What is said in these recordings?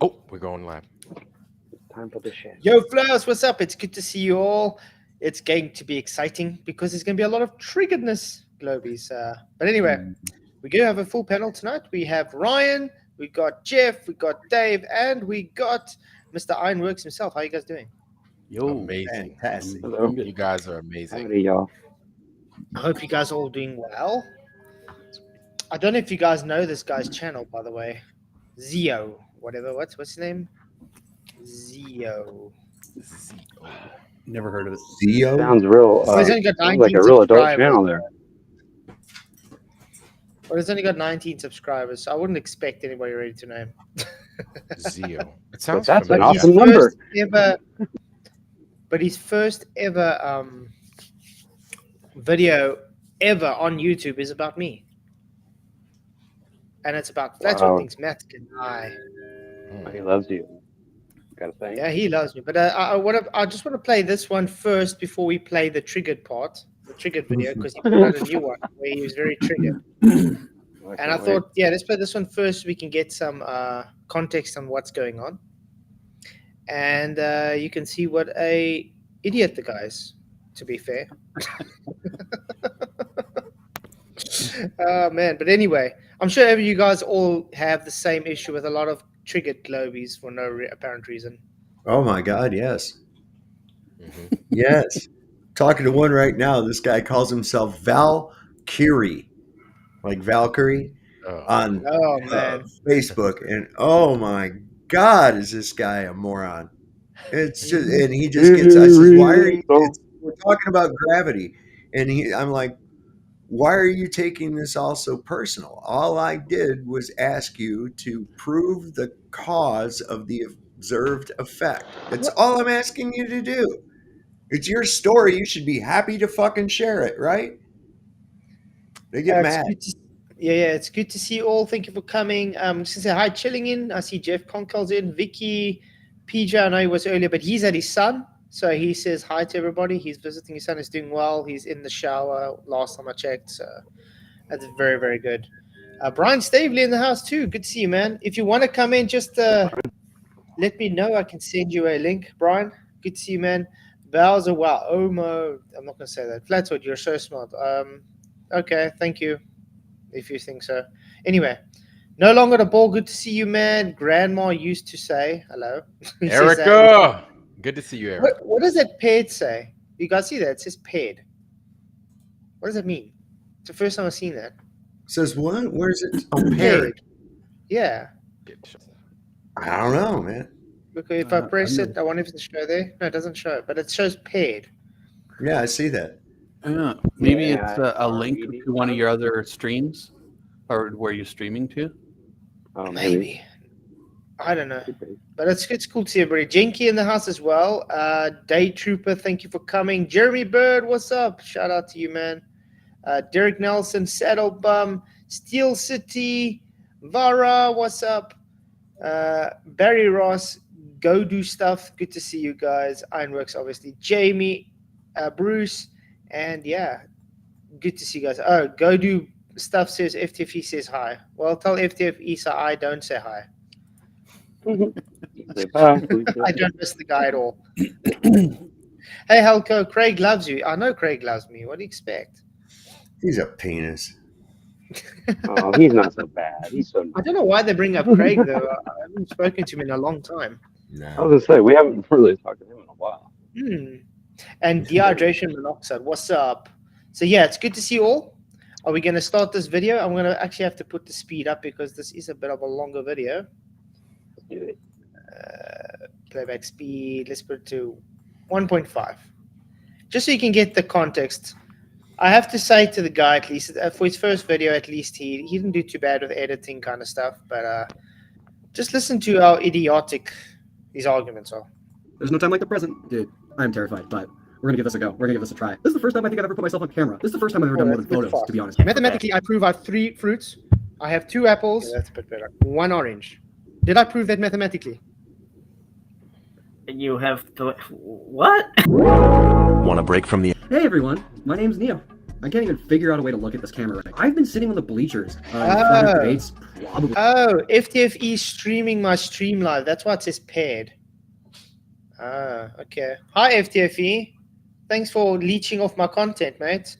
Oh, we're going live. Time for the share. Yo, Flowers, what's up? It's good to see you all. It's going to be exciting because there's going to be a lot of triggeredness, Globies. But anyway, we do have a full panel tonight. We have Ryan, we got Jeff, we got Dave, and we got Mr. Ironworks himself. How are you guys doing? Yo, Amazing. fantastic. Hello. You guys are amazing. Howdy, y'all. I hope you guys are all doing well. I don't know if you guys know this guy's channel, by the way. Zio, whatever. What's his name? Zio. Never heard of it. Zio? Sounds real. So he's only got Sounds 19 like a real adult subscribers. channel there. Well, he's only got 19 subscribers, so I wouldn't expect anybody ready to know him. Zio. It But sounds that's an familiar. awesome number. His first ever video ever on YouTube is about me. And it's about Flatzoid Wow. things Matt can lie. He loves you. Gotta say. Yeah, he loves me. But I just want to play this one first before we play the triggered part, the triggered video, because he put out a new one where he was very triggered. And I thought, yeah, let's play this one first so we can get some context on what's going on. And you can see what a idiot the guy is, to be fair. Oh, man. But anyway, I'm sure you guys all have the same issue with a lot of triggered globies for no apparent reason. Oh my God, yes. Mhm. Yes. Talking to one right now, this guy calls himself Valkyrie, like Valkyrie, Oh. on Oh, man. Facebook. And oh my God, is this guy a moron? It's just, and he just gets, I says, why are you, we're talking about gravity. And I'm like, why are you taking this all so personal? All I did was ask you to prove the cause of the observed effect. That's all I'm asking you to do. It's your story. You should be happy to fucking share it, right? They get mad. It's good to see you all. Thank you for coming. Just to say hi, chilling in. I see Jeff Conkel's in. Vicky, PJ, I know he was earlier, but he's at his son. So he says hi to everybody. He's visiting his son. He's doing well. He's in the shower last time I checked. So that's very, very good. Brian Stavely in the house too. Good to see you, man. If you want to come in, just let me know. I can send you a link, Brian. Good to see you, man. Bowser, wow. Omo. I'm not going to say that. Flatzoid, you're so smart. Okay, thank you. If you think so. Anyway, no longer the ball. Good to see you, man. Grandma used to say hello. He says that. Erica! Good to see you, Erica. What does that paired say? You guys see that? It says paired. What does that mean? It's the first time I've seen that. Says what? Where is it? Oh, paired. Yeah. I don't know, man. Look, if I press it, I wonder if it's show there. No, it doesn't show it, but it shows paired. Yeah, I see that. Maybe Yeah, it's a link to one of your other streams, or where you're streaming to. Oh, Maybe. I don't know. But it's cool to see everybody. Jenky in the house as well. Day Trooper, thank you for coming. Jeremy Bird, what's up? Shout out to you, man. Derek Nelson, Saddle Bum, Steel City, Vara, what's up? Barry Ross, Go Do Stuff. Good to see you guys. Ironworks, obviously. Jamie, Bruce, and yeah, good to see you guys. Oh, Go Do Stuff says FTFE says hi. Well, tell FTFE so I don't say hi. I don't miss the guy at all. Hey, Helco, Craig loves you. I know Craig loves me. What do you expect? He's a penis. Oh, he's not so bad. He's so I nice. don't know why they bring up Craig, though. I haven't spoken to him in a long time. I No. was gonna say we haven't really talked to him in a while. And Dehydration Monoxide, what's up? So, yeah, it's good to see you all. Are we going to start this video? I'm going to actually have to put the speed up because this is a bit of a longer video. Let's do it. Playback speed, let's put it to 1.5. Just so you can get the context. I have to say to the guy, at least for his first video, at least he didn't do too bad with editing kind of stuff. But just listen to how idiotic these arguments are. There's no time like the present. Dude, I'm terrified, but we're going to give this a go. We're going to give this a try. This is the first time I think I've ever put myself on camera. This is the first time I've ever done more than photos, to be honest. Mathematically, I prove I have 3 fruits. I have 2 apples. Yeah, that's a bit better. 1 orange. Did I prove that mathematically? You have to what? Want a break from the... Hey everyone, my name's Neo. I can't even figure out a way to look at this camera right. I've been sitting on the bleachers in front of debates probably. Oh, FTFE streaming my stream live. That's why it says paired. Ah, okay. Hi, FTFE. Thanks for leeching off my content, mate.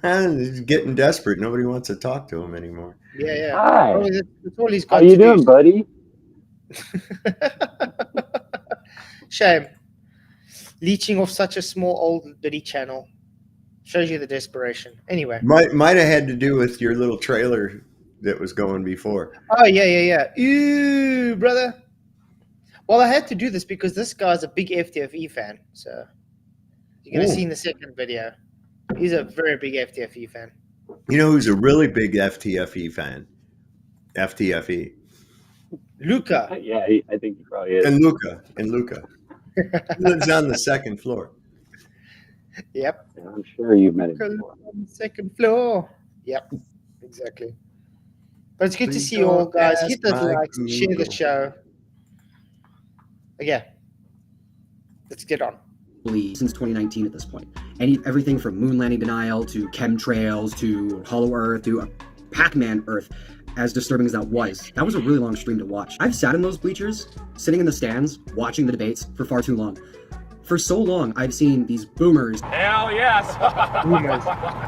He's getting desperate. Nobody wants to talk to him anymore. Yeah. Hi. Oh, that's all he's got How to you do. doing, buddy? Shame. Leeching off such a small old bitty channel. Shows you the desperation. Anyway. Might have had to do with your little trailer that was going before. Oh, yeah. Ew, brother. Well, I had to do this because this guy's a big FTFE fan. So you're going to see in the second video. He's a very big FTFE fan. You know who's a really big FTFE fan? FTFE. Luca. Yeah, I think he probably is. And Luca. He lives on the second floor. Yep. Yeah, I'm sure you've met him before. On the second floor. Yep. Exactly. But it's good to see you all, guys. Hit those likes, share the show. Yeah. Let's get on. Since 2019 at this point. Everything from moon landing denial to chemtrails to Hollow Earth to a Pac-Man Earth, as disturbing as that was a really long stream to watch. I've sat in those bleachers, sitting in the stands, watching the debates for far too long. For so long, I've seen these boomers. Hell yes!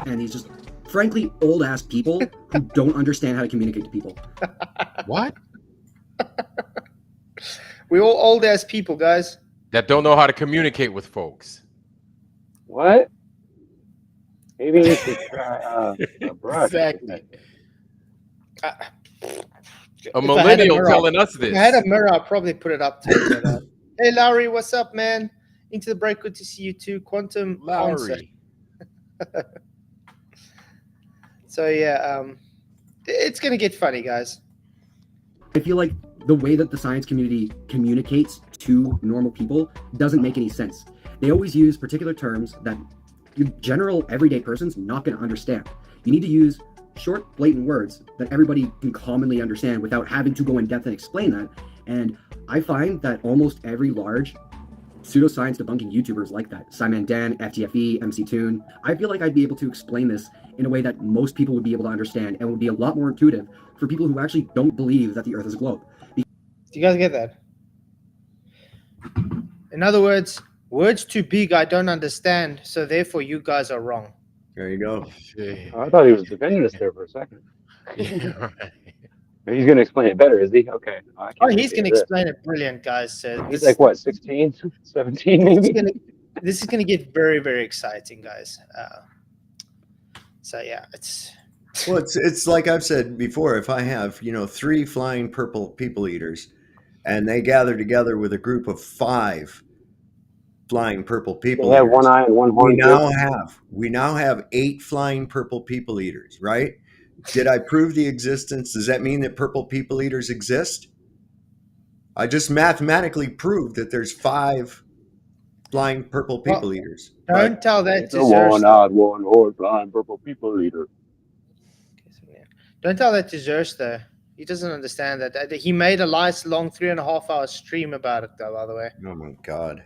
And these just, frankly, old-ass people who don't understand how to communicate to people. What? We're all old-ass people, guys. That don't know how to communicate with folks. What? Maybe you should try a brush. Exactly. A millennial telling us If this. I had a mirror, I'd probably put it up to it. But, hey, Lowry, what's up, man? Into the break, good to see you too. Quantum answer. Lowry. So, yeah, it's going to get funny, guys. I feel like the way that the science community communicates to normal people doesn't make any sense. They always use particular terms that your general everyday person's not going to understand. You need to use short, blatant words that everybody can commonly understand without having to go in depth and explain that. And I find that almost every large pseudoscience debunking YouTubers like that, Simon Dan, FTFE, MC Toon, I feel like I'd be able to explain this in a way that most people would be able to understand and would be a lot more intuitive for people who actually don't believe that the Earth is a globe. Do you guys get that? In other words too big, I don't understand, so therefore you guys are wrong. There you go. I thought he was defending us there for a second. Yeah, right. Maybe he's going to explain it better, is he? Okay. Oh, he's going to explain it brilliant, guys. So He's like, what, 16, 17 maybe? This is going to get very, very exciting, guys. So, yeah, Well, it's like I've said before. If I have 3 flying purple people eaters, and they gather together with a group of 5 flying purple people They have eaters, one eye and one horn. we now have 8 flying purple people eaters, right? Did I prove the existence? Does that mean that purple people eaters exist? I just mathematically proved that there's 5 flying purple people eaters. Don't tell that to The Xerxes. one-eyed, one-horned, flying purple people eater. Don't tell that to Xerxes, though. He doesn't understand that. He made a nice long 3.5-hour stream about it, though, by the way. Oh my God.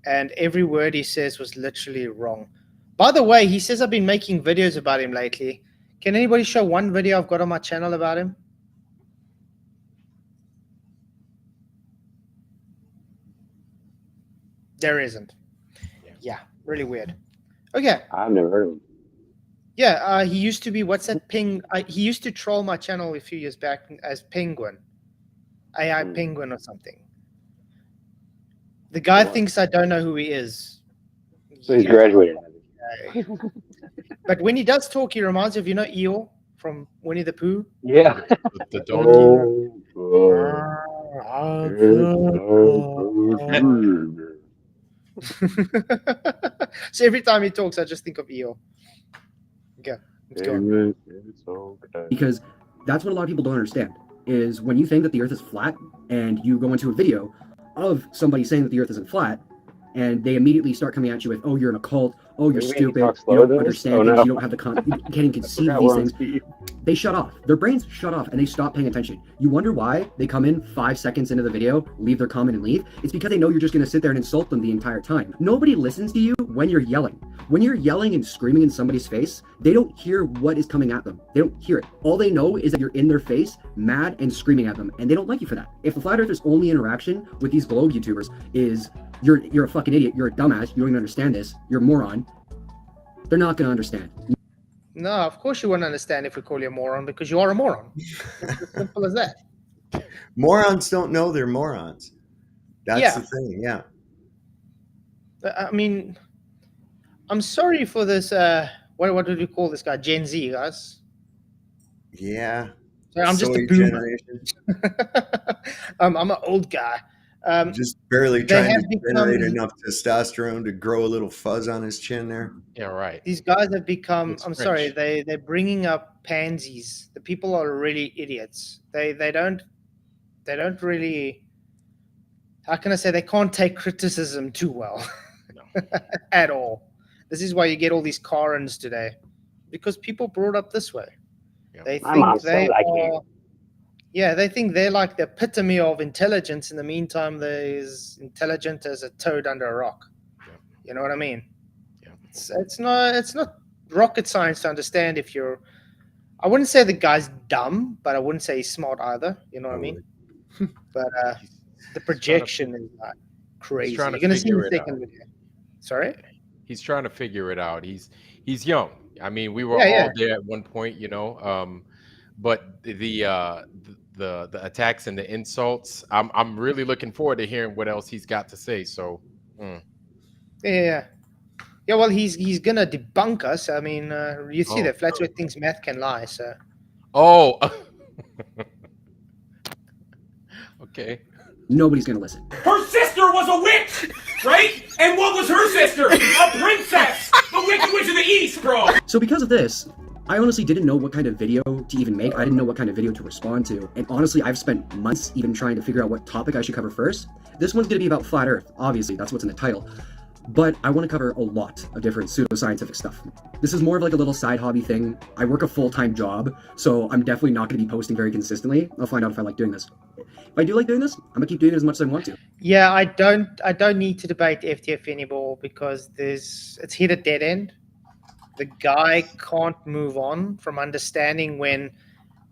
And every word he says was literally wrong. By the way, he says I've been making videos about him lately. Can anybody show one video I've got on my channel about him? There isn't. Yeah, really weird. Okay. I've never heard of him. Yeah, he used to be, what's that ping? He used to troll my channel a few years back as Penguin. AI Penguin or something. The guy thinks I don't know who he is. So he's graduated. But when he does talk, he reminds me of, Eeyore from Winnie the Pooh. Yeah. The donkey. So every time he talks, I just think of Eeyore. Okay, let's go. It's okay. Because that's what a lot of people don't understand, is when you think that the Earth is flat and you go into a video of somebody saying that the Earth isn't flat, and they immediately start coming at you with, oh, you're in a cult, oh, you're Maybe he stupid, talks you slower don't than understand this? Oh, things, no. you don't have the you can't even conceive Forgot of these we're on things. speed. They shut off. Their brains shut off and they stop paying attention. You wonder why they come in 5 seconds into the video, leave their comment and leave? It's because they know you're just going to sit there and insult them the entire time. Nobody listens to you when you're yelling. When you're yelling and screaming in somebody's face, they don't hear what is coming at them. They don't hear it. All they know is that you're in their face, mad and screaming at them, and they don't like you for that. If the Flat Earthers' only interaction with these globe YouTubers is you're a fucking idiot, you're a dumbass, you don't even understand this, you're a moron, they're not going to understand. No, of course you won't understand if we call you a moron because you are a moron. It's as simple as that. Morons don't know they're morons. That's the thing. Yeah. I mean, I'm sorry for this. What do you call this guy? Gen Z, guys. Yeah. So I'm just a Zoid boomer. generation. I'm an old guy. Just barely trying have to generate become- enough testosterone to grow a little fuzz on his chin there. Yeah, right. These guys have become. It's I'm French. sorry. They're bringing up pansies. The people are really idiots. They don't really. How can I say they can't take criticism too well at all. This is why you get all these Karens today, because people brought up this way. Yeah. They My mom think they said I can't. are. Yeah, they think they're like the epitome of intelligence. In the meantime, they're as intelligent as a toad under a rock. Yeah. You know what I mean? Yeah. It's not rocket science to understand if you're. I wouldn't say the guy's dumb, but I wouldn't say he's smart either. You know what I mean? But the projection is like crazy. trying to You're gonna see figure the it second out. video. Sorry. He's trying to figure it out. He's young. I mean, we were Yeah, all there at one point, you know. But the attacks and the insults, I'm really looking forward to hearing what else he's got to say. So, Yeah. Well, he's gonna debunk us. I mean, you see Oh. that Flatzoid thinks math can lie. So oh, okay. Nobody's going to listen. Her sister was a witch, right? And what was her sister? A princess! The Wicked Witch of the East, bro! So because of this, I honestly didn't know what kind of video to even make. I didn't know what kind of video to respond to. And honestly, I've spent months even trying to figure out what topic I should cover first. This one's going to be about Flat Earth. Obviously, that's what's in the title. But I want to cover a lot of different pseudoscientific stuff. This is more of like a little side hobby thing. I work a full-time job, so I'm definitely not going to be posting very consistently. I'll find out if I like doing this. If I do like doing this, I'm going to keep doing it as much as I want to. yeah, I don't need to debate FTF anymore because it's hit a dead end. The guy can't move on from understanding when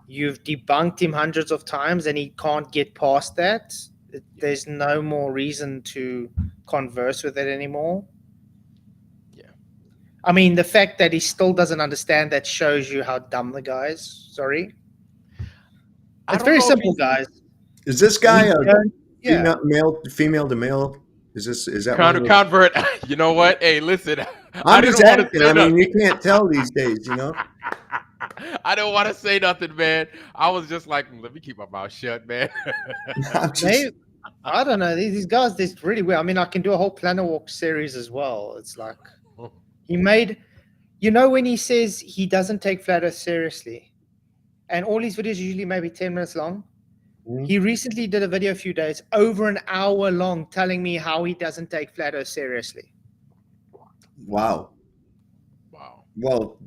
you've debunked him hundreds of times and he can't get past that. There's no more reason to converse with it anymore. Yeah. I mean, the fact that he still doesn't understand that shows you how dumb the guy is. Sorry. I It's don't very know if simple, he's guys. Is this guy a Yeah. female to male? Is that Convert. You know what? Hey, listen. I'm just didn't wanna asking. say I mean, nothing. you can't tell these days, you know. I don't want to say nothing, man. I was just like, let me keep my mouth shut, man. I'm just- Maybe, I don't know. These guys, they're really weird. I mean, I can do a whole Planet Walk series as well. It's like he made, when he says he doesn't take Flat Earth seriously, and all his videos are usually maybe 10 minutes long. Mhm. He recently did a video a few days, over an hour long, telling me how he doesn't take Flat Earth seriously. Wow. Wow. Well,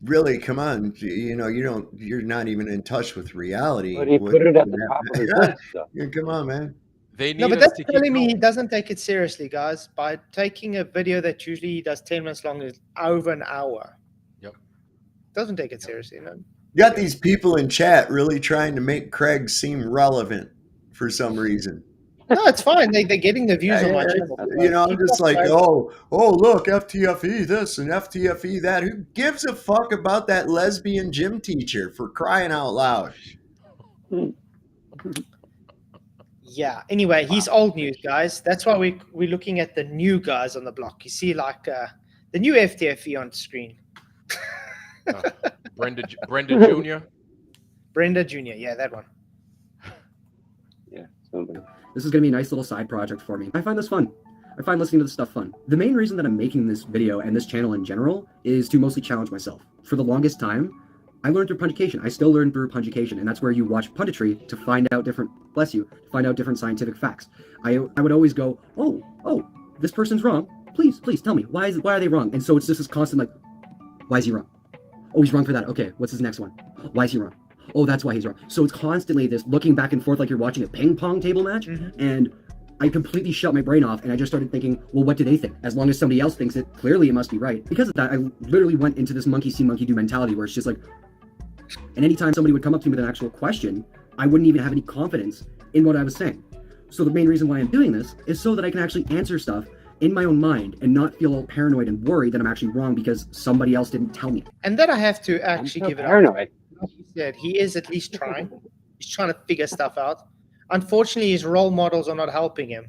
really, come on. You know, you're not even in touch with reality. But he put it at the top of his list. So. Yeah, come on, man. They need No, but us that's to keep telling me he going. doesn't take it seriously, guys. By taking a video that usually he does 10 minutes long is over an hour. Yep. Doesn't take it seriously, no. You got these people in chat really trying to make Craig seem relevant for some reason. No, it's fine. They're getting the views on my channel. You know, I'm Keep just up, like, guys. oh, look, FTFE this and FTFE that. Who gives a fuck about that lesbian gym teacher, for crying out loud? Yeah. Anyway, he's old news, guys. That's why we're looking at the new guys on the block. You see, like the new FTFE on screen. Brenda Jr. Brenda Jr. Yeah, that one. Yeah, something. This is going to be a nice little side project for me. I find this fun. I find listening to this stuff fun. The main reason that I'm making this video and this channel in general is to mostly challenge myself. For the longest time, I learned through pundication. I still learn through pundication, and that's where you watch punditry to find out different, to find out different scientific facts. I would always go, oh, this person's wrong. Please tell me, why are they wrong? And so it's just this constant like, why is he wrong? Oh, he's wrong for that. Okay, what's his next one? Why is he wrong? Oh, that's why he's wrong. So it's constantly this looking back and forth like you're watching a ping pong table match. Mhm. And I completely shut my brain off and I just started thinking, well, what do they think? As long as somebody else thinks it, clearly it must be right. Because of that, I literally went into this monkey see, monkey do mentality where it's just like, and anytime somebody would come up to me with an actual question, I wouldn't even have any confidence in what I was saying. So the main reason why I'm doing this is so that I can actually answer stuff in my own mind and not feel all paranoid and worried that I'm actually wrong because somebody else didn't tell me. And that I have to I'm actually so give it up. paranoid. Like he said, he is at least trying. He's trying to figure stuff out. Unfortunately, his role models are not helping him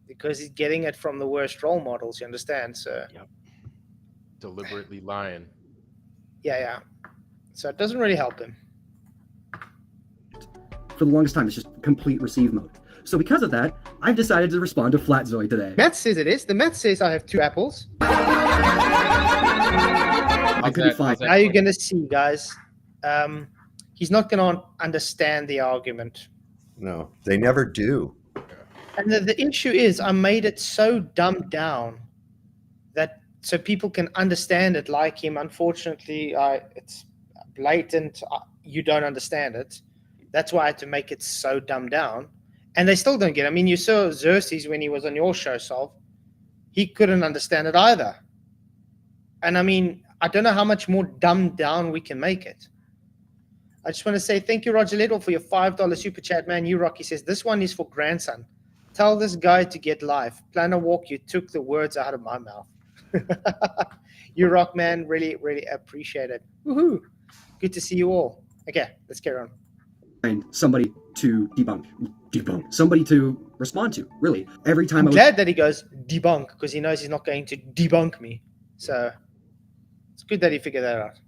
because he's getting it from the worst role models, you understand? So, Deliberately lying. yeah. So it doesn't really help him. For the longest time, it's just complete receive mode. So because of that, I've decided to respond to Flatzoid today. Matt says it is. The Matt says I have 2 apples. I couldn't find. Now you're going to see, guys. He's not going to understand the argument. No, they never do. And the issue is I made it so dumbed down that so people can understand it like him. Unfortunately, it's blatant. You don't understand it. That's why I had to make it so dumbed down. And they still don't get it. I mean, you saw Xerxes when he was on your show, Solve. He couldn't understand it either. And I mean, I don't know how much more dumbed down we can make it. I just want to say thank you, Roger Little, for your $5 super chat, man. You rock. He says, this one is for grandson. Tell this guy to get live. Plan a walk. You took the words out of my mouth. You rock, man. Really, really appreciate it. Woohoo. Good to see you all. Okay, let's carry on. Find somebody to debunk, somebody to respond to, really. Every time I'm glad that he goes debunk because he knows he's not going to debunk me. So it's good that he figured that out.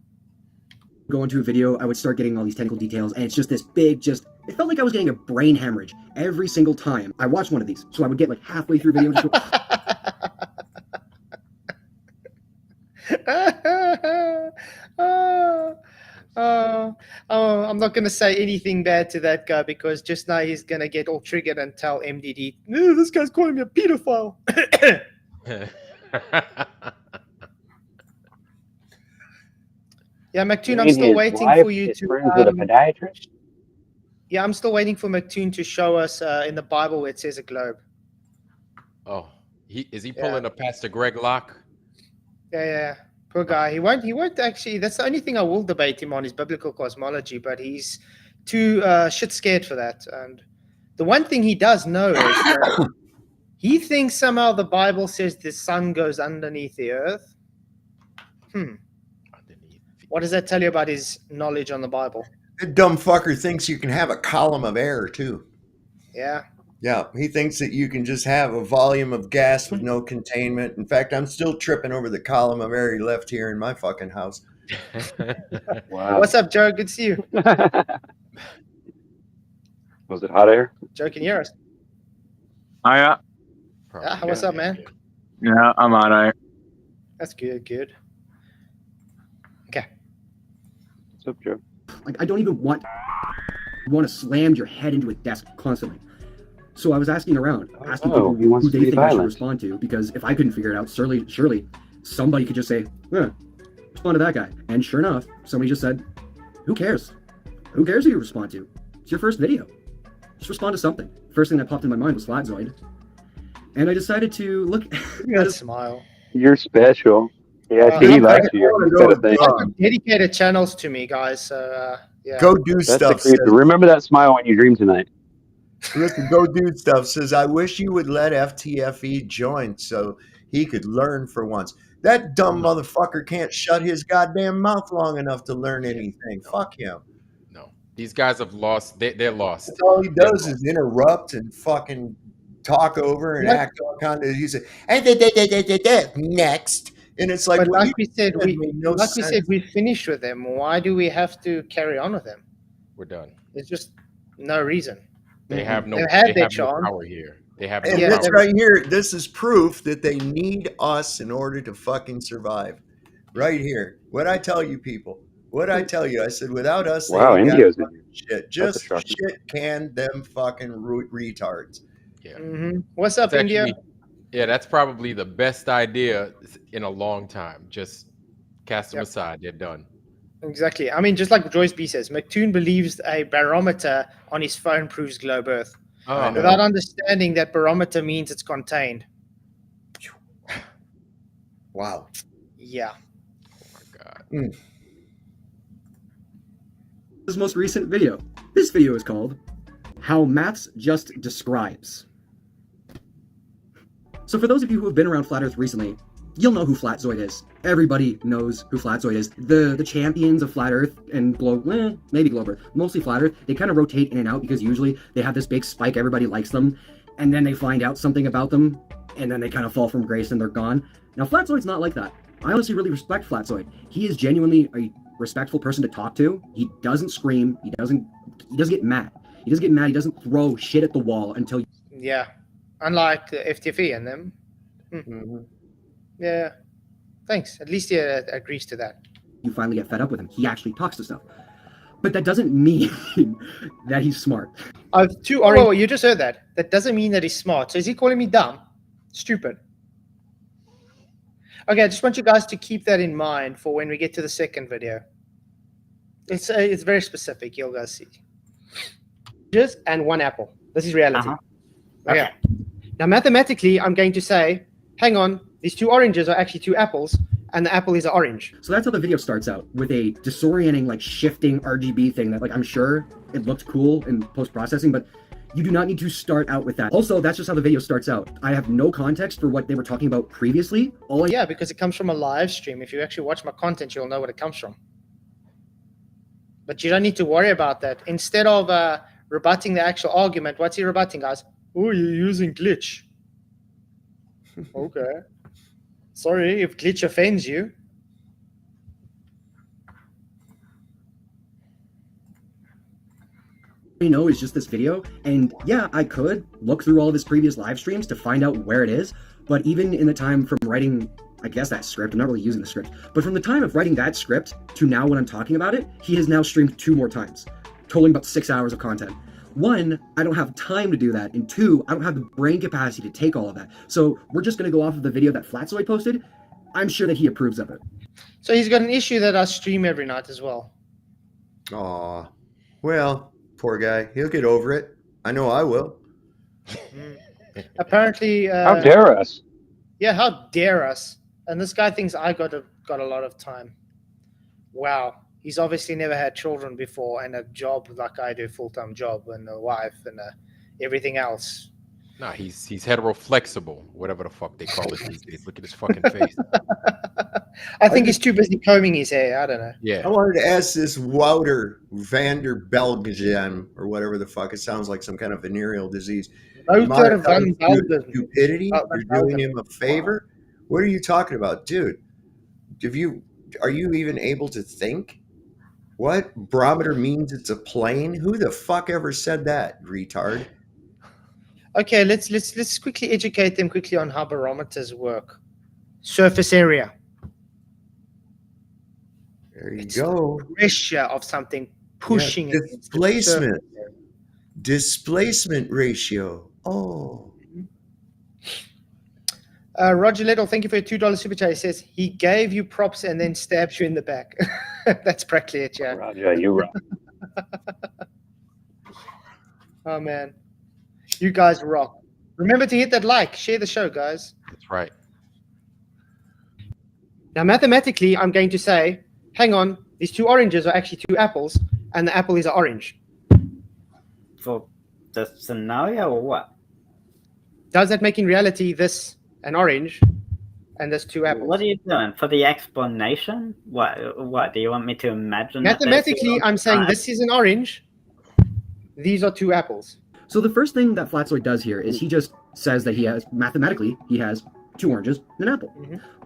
go into a video, I would start getting all these technical details, and it's just this big, it felt like I was getting a brain hemorrhage every single time I watched one of these. So I would get like halfway through video and just go, I'm not going to say anything bad to that guy because just now he's going to get all triggered and tell MDD, no, this guy's calling me a pedophile. Yeah, McToon, I'm still waiting for you to. Friends with a podiatrist? Yeah, I'm still waiting for McToon to show us in the Bible where it says a globe. Oh, is he pulling a Pastor Greg Locke? Yeah. Poor guy. He won't actually. That's the only thing I will debate him on is biblical cosmology, but he's too shit scared for that. And the one thing he does know is that he thinks somehow the Bible says the sun goes underneath the earth. What does that tell you about his knowledge on the Bible? That dumb fucker thinks you can have a column of air too. Yeah. Yeah, he thinks that you can just have a volume of gas with no containment. In fact, I'm still tripping over the column of air he left here in my fucking house. Wow. What's up, Joe? Good to see you. Was it hot air? Joe, can you hear us? Yeah. What's up, man? Yeah, I'm all right. That's good. Okay. What's up, Joe? like, I don't even want to slam your head into a desk constantly. So I was asking around, asking people he wants who to they be think I should violent. respond to, because if I couldn't figure it out, surely somebody could just say, respond to that guy. And sure enough, somebody just said, who cares? Who cares who you respond to? It's your first video. Just respond to something. First thing that popped in my mind was Flatzoid. And I decided to look at his smile. You're special. Yeah, he likes you. Dedicated channels to me, guys. So yeah. Go do That's stuff. the creator. Remember that smile when you dream tonight. Listen, Go Do Stuff says, I wish you would let FTFE join so he could learn for once. That dumb motherfucker can't shut his goddamn mouth long enough to learn anything. Fuck him. No. These guys have lost. They're lost. That's all he does is interrupt and fucking talk over and act all kind of. He said, next. And it's like, but well, like we said, no sense. we finished with them. Why do we have to carry on with them? We're done. There's just no reason. They have no, They've had they their have no chance. power here. They have no And Yeah, this power. right here, this is proof that they need us in order to fucking survive. Right here. What I tell you, people. What I tell you. I said, without us, they Wow, ain't got Indio's in fucking here. shit. Just a shocker. shit can them fucking retards. Yeah. What's up, It's India? actually- Yeah, that's probably the best idea in a long time. Just cast them Yep. aside. They're done. Exactly. I mean, just like Joyce B says, McToon believes a barometer on his phone proves globe Earth. Oh, without understanding that barometer means it's contained. Wow. Yeah. oh my God. This most recent video. This video is called How Maths Just Describes. So for those of you who have been around Flat Earth recently, you'll know who Flatzoid is. Everybody knows who Flatzoid is. The champions of Flat Earth and Globe, maybe Globe Earth, mostly Flat Earth, they kind of rotate in and out because usually they have this big spike, everybody likes them, and then they find out something about them, and then they kind of fall from grace and they're gone. Now Flatzoid's not like that. I honestly really respect Flatzoid. He is genuinely a respectful person to talk to. He doesn't scream. He doesn't get mad. He doesn't get mad. He doesn't throw shit at the wall until you... Yeah. Unlike the FTFE and them. Yeah. Thanks. At least he agrees to that. You finally get fed up with him. He actually talks to stuff. But that doesn't mean that he's smart. I've two orange. Oh, you just heard that. That doesn't mean that he's smart. So is he calling me dumb? Stupid. Okay, I just want you guys to keep that in mind for when we get to the second video. It's very specific. You'll guys see. Just and one apple. This is reality. Okay. Now, mathematically, I'm going to say, hang on, these two oranges are actually two apples, and the apple is an orange. So that's how the video starts out, with a disorienting, like, shifting RGB thing that, like, I'm sure it looked cool in post-processing, but you do not need to start out with that. Also, that's just how the video starts out. I have no context for what they were talking about previously. Yeah, because it comes from a live stream. If you actually watch my content, you'll know what it comes from. But you don't need to worry about that. Instead of rebutting the actual argument, what's he rebutting, guys? Oh, you're using glitch. Okay. Sorry if glitch offends you. I know is just this video, and yeah, I could look through all of his previous live streams to find out where it is, but even in the time from writing, I guess, that script, I'm not really using the script, but from the time of writing that script to now when I'm talking about it, he has now streamed 2 more times, totaling about 6 hours of content. 1, I don't have time to do that, and 2, I don't have the brain capacity to take all of that. So we're just going to go off of the video that Flatzoid posted. I'm sure that he approves of it. So he's got an issue that I stream every night as well. Aw. Well, poor guy. He'll get over it. I know I will. Apparently... How dare us? Yeah, how dare us? And this guy thinks I got a lot of time. Wow. He's obviously never had children before and a job like I do, full-time job, and a wife and everything else. Nah, he's hetero-flexible, whatever the fuck they call it these days. Look at his fucking face. I think he's too busy combing his hair. I don't know. Yeah. I wanted to ask this Wouter Vander Belgian, or whatever the fuck. It sounds like some kind of venereal disease. Wouter van Belden. Stupidity? You're doing him a favor? What are you talking about? Dude, are you even able to think? What? Barometer means it's a plane? Who the fuck ever said that, retard? Okay, let's quickly educate them quickly on how barometers work. Surface area. There you go. The pressure of something pushing Yeah, against the surface. Displacement ratio. Oh. Roger Little, thank you for your $2 super chat. He says he gave you props and then stabs you in the back. That's practically it, yeah. Roger, you're right. Oh man, you guys rock. Remember to hit that like, share the show, guys. That's right. Now, mathematically, I'm going to say, hang on, these 2 oranges are actually 2 apples, and the apple is an orange. For the scenario or what? Does that make in reality this an orange and there's 2 apples? What are you doing? For the explanation? What do you want me to imagine? Mathematically, I'm saying this is an orange. These are 2 apples. So the first thing that Flatzoid does here is he just says that mathematically, he has 2 oranges and an apple.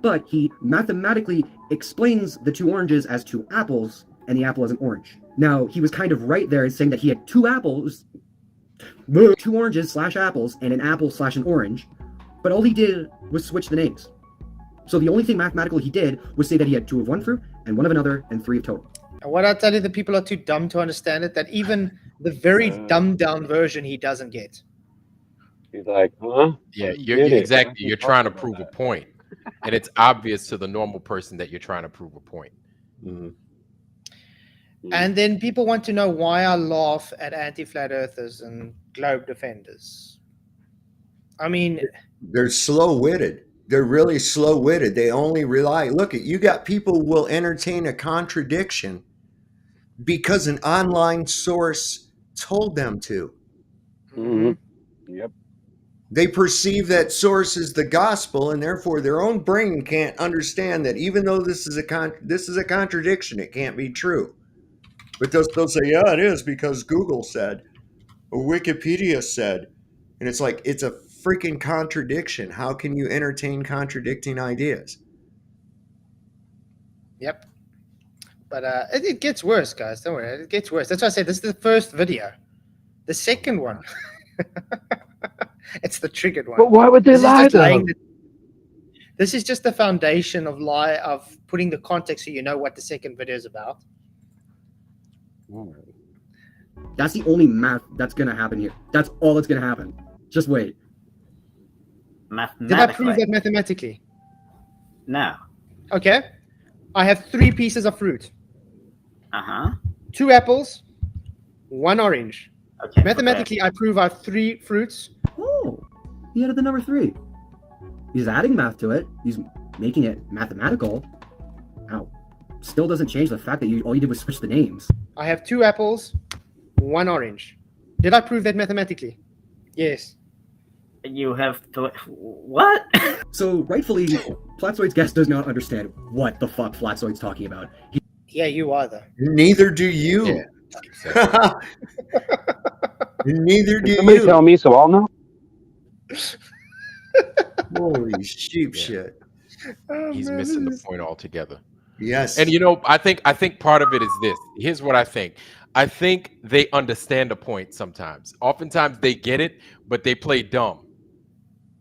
But he mathematically explains the 2 oranges as 2 apples, and the apple as an orange. Now, he was kind of right there in saying that he had 2 apples, 2 oranges / apples, and an apple / an orange, but all he did was switch the names. So the only thing mathematically he did was say that he had 2 of one fruit, and 1 of another, and 3 of total. And what I tell you, the people are too dumb to understand it, that even the very dumbed down version he doesn't get. He's like, huh? Yeah, exactly. You're trying to prove a point. And it's obvious to the normal person that you're trying to prove a point. And then people want to know why I laugh at anti-flat earthers and globe defenders. I mean, they're slow-witted. They're really slow-witted. They only rely. Look, you got people who will entertain a contradiction because an online source told them to. Yep. They perceive that source is the gospel, and therefore their own brain can't understand that even though this is a contradiction, it can't be true. But they'll say, yeah, it is because Google said, or Wikipedia said. And it's like, it's a freaking contradiction. How can you entertain contradicting ideas? Yep. But it gets worse, guys. Don't worry. It gets worse. That's why I said this is the first video. The second one, it's the triggered one. But why would they lie though? This is just the foundation of putting the context so you know what the second video is about. Ooh. That's the only math that's gonna happen here. That's all that's gonna happen. Just wait. Did I prove that mathematically? No. Okay. I have 3 pieces of fruit. 2 apples, 1 orange. Okay. Mathematically, I prove I have 3 fruits. Oh, he added the number 3. He's adding math to it. He's making it mathematical. Now, still doesn't change the fact that all you did was switch the names. I have 2 apples, 1 orange. Did I prove that mathematically? Yes. You have to. What? So rightfully, Flatzoid's guest does not understand what the fuck Flatzoid's talking about. Yeah, you either. Neither do you. Yeah. Neither do Somebody you. tell me so I'll know. Holy sheep shit. Oh, He's man, missing the this is- point altogether. Yes. And I think part of it is this. Here's what I think. I think they understand the point sometimes. Oftentimes they get it, but they play dumb.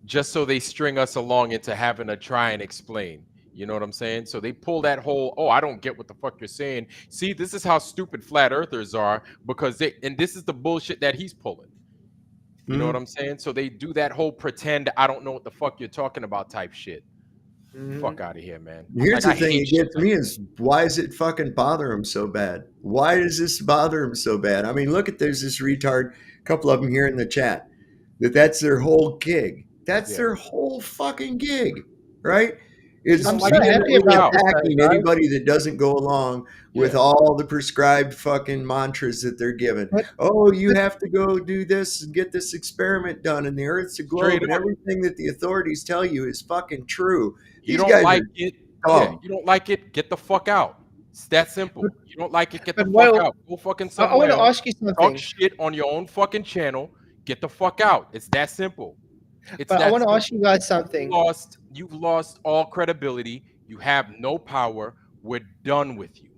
Just so they string us along into having to try and explain. You know what I'm saying? So they pull that whole, oh, I don't get what the fuck you're saying. See, this is how stupid flat earthers are because and this is the bullshit that he's pulling. You know what I'm saying? So they do that whole pretend I don't know what the fuck you're talking about type shit. Fuck out of here, man. Here's Like, the I thing hate that gets shit me like is why does it fucking bother him so bad? Why does this bother him so bad? I mean, look at there's this retard, a couple of them here in the chat, that's their whole gig. That's their whole fucking gig, right? Is I'm so happy about this, attacking guys. anybody that doesn't go along with all the prescribed fucking mantras that they're given. Oh, you have to go do this and get this experiment done, and the Earth's a globe, Straight and up. everything that the authorities tell you is fucking true. You These don't guys like are it. dumb. Yeah, you don't like it. Get the fuck out. It's that simple. You don't like it. Get the But fuck Will, out. Go fucking I somewhere want to else. ask you Talk something. shit on your own fucking channel. Get the fuck out. It's that simple. It's But I that want to simple. ask you guys something. You've lost all credibility. You have no power. We're done with you.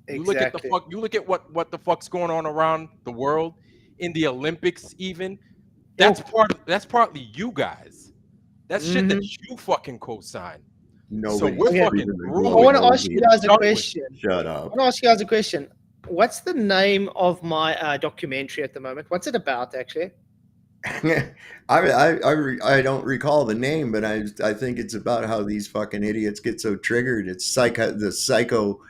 You look at the Exactly. fuck. You look at what the fuck's going on around the world, in the Olympics even. That's partly you guys. That's shit that you fucking co-sign. Nobody. So we're Okay. fucking I ruined. want to ask you guys a Done with question. Shut I up. want to ask you guys a question. What's the name of my documentary at the moment? What's it about, actually? I don't recall the name, but I think it's about how these fucking idiots get so triggered. It's the psycho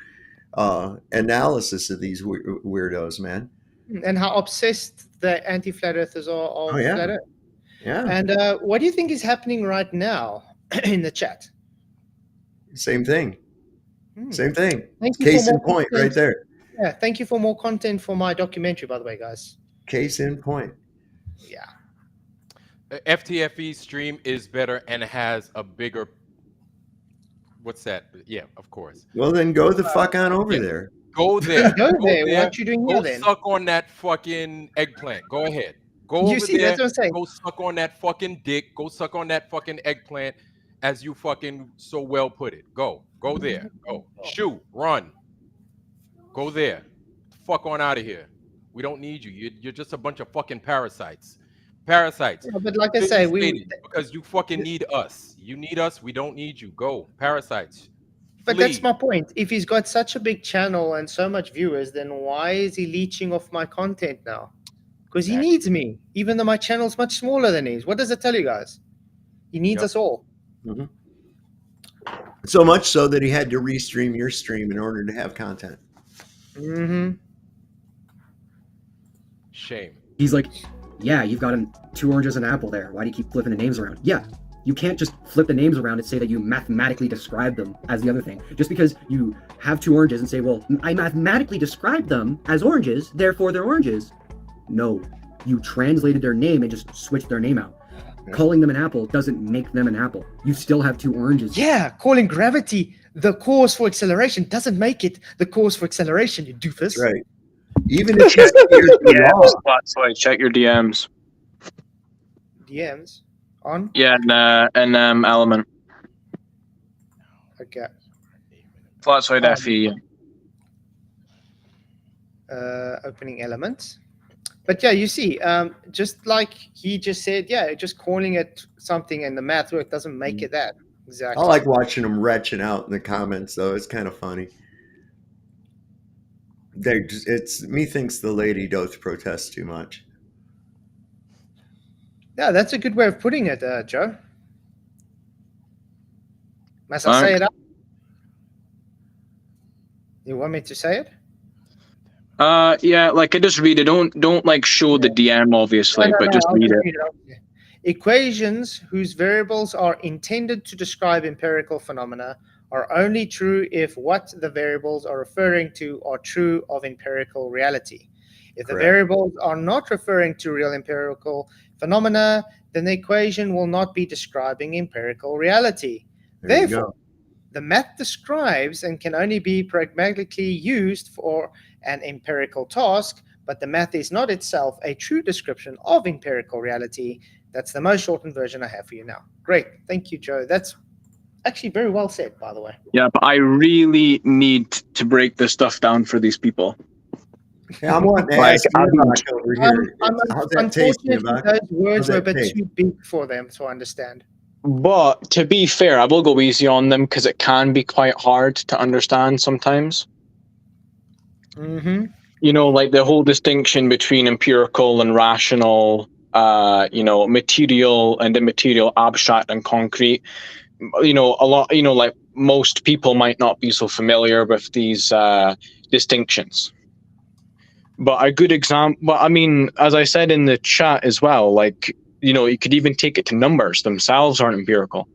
analysis of these weirdos, man. And how obsessed the anti-flat earthers are of yeah. flat Earth. Yeah. And what do you think is happening right now in the chat? Same thing. Same thing. Thank you Case for in more point, content. right there. Yeah, thank you for more content for my documentary, by the way, guys. Case in point. Yeah. FTFE stream is better and has a bigger. What's that? Yeah, of course. Well, then go the fuck on over there. Go there. Go there. What you doing here Go then? suck on that fucking eggplant. Go ahead. Go You over see, there. that's what I'm saying. Go suck on that fucking dick. Go suck on that fucking eggplant, as you fucking so well put it. Go there. Go shoot. Run. Go there. Fuck on out of here. We don't need you. You're just a bunch of fucking parasites. Parasites. Yeah, but like I say, because you fucking need us. You need us. We don't need you. Go. Parasites. But Flee. that's my point. If he's got such a big channel and so much viewers, then why is he leeching off my content now? Because he needs me, even though my channel's much smaller than his. What does it tell you guys? He needs us all. Mm-hmm. So much so that he had to restream your stream in order to have content. Mm-hmm. Shame. He's like, yeah, you've got 2 oranges and an apple there. Why do you keep flipping the names around? Yeah, you can't just flip the names around and say that you mathematically describe them as the other thing. Just because you have 2 oranges and say, well, I mathematically described them as oranges, therefore they're oranges. No, you translated their name and just switched their name out. Calling them an apple doesn't make them an apple. You still have 2 oranges. Yeah, calling gravity the cause for acceleration doesn't make it the cause for acceleration, you doofus. Right. Even if you hear the law. Flatzoid, check your DMs. DMs on? Yeah, and Element. Okay. Flatzoid FE. Opening elements. But yeah, you see, just like he just said, yeah, just calling it something and the math work doesn't make it that. Exactly. I like watching them retching out in the comments, though. It's kind of funny. It's methinks the lady doth protest too much. Yeah, that's a good way of putting it, Joe. Must I say it up? You want me to say it? Yeah, like I just read it. Don't like show the DM obviously, but just read it. Equations whose variables are intended to describe empirical phenomena are only true if what the variables are referring to are true of empirical reality. If the variables are not referring to real empirical phenomena, then the equation will not be describing empirical reality. Therefore, the math describes and can only be pragmatically used for an empirical task, but the math is not itself a true description of empirical reality. That's the most shortened version I have for you now. Great. Thank you, Joe. That's actually very well said, by the way. Yeah, but I really need to break this stuff down for these people. Yeah, I'm wanting to ask you over here. Unfortunately, those words were a bit too big for them to understand. But to be fair, I will go easy on them because it can be quite hard to understand sometimes. Mm-hmm. You know, like the whole distinction between empirical and rational, you know, material and immaterial, abstract and concrete. You know, a lot, you know, like most people might not be so familiar with these distinctions. But a good example, but I mean, as I said in the chat as well, like, you know, you could even take it to numbers themselves aren't empirical.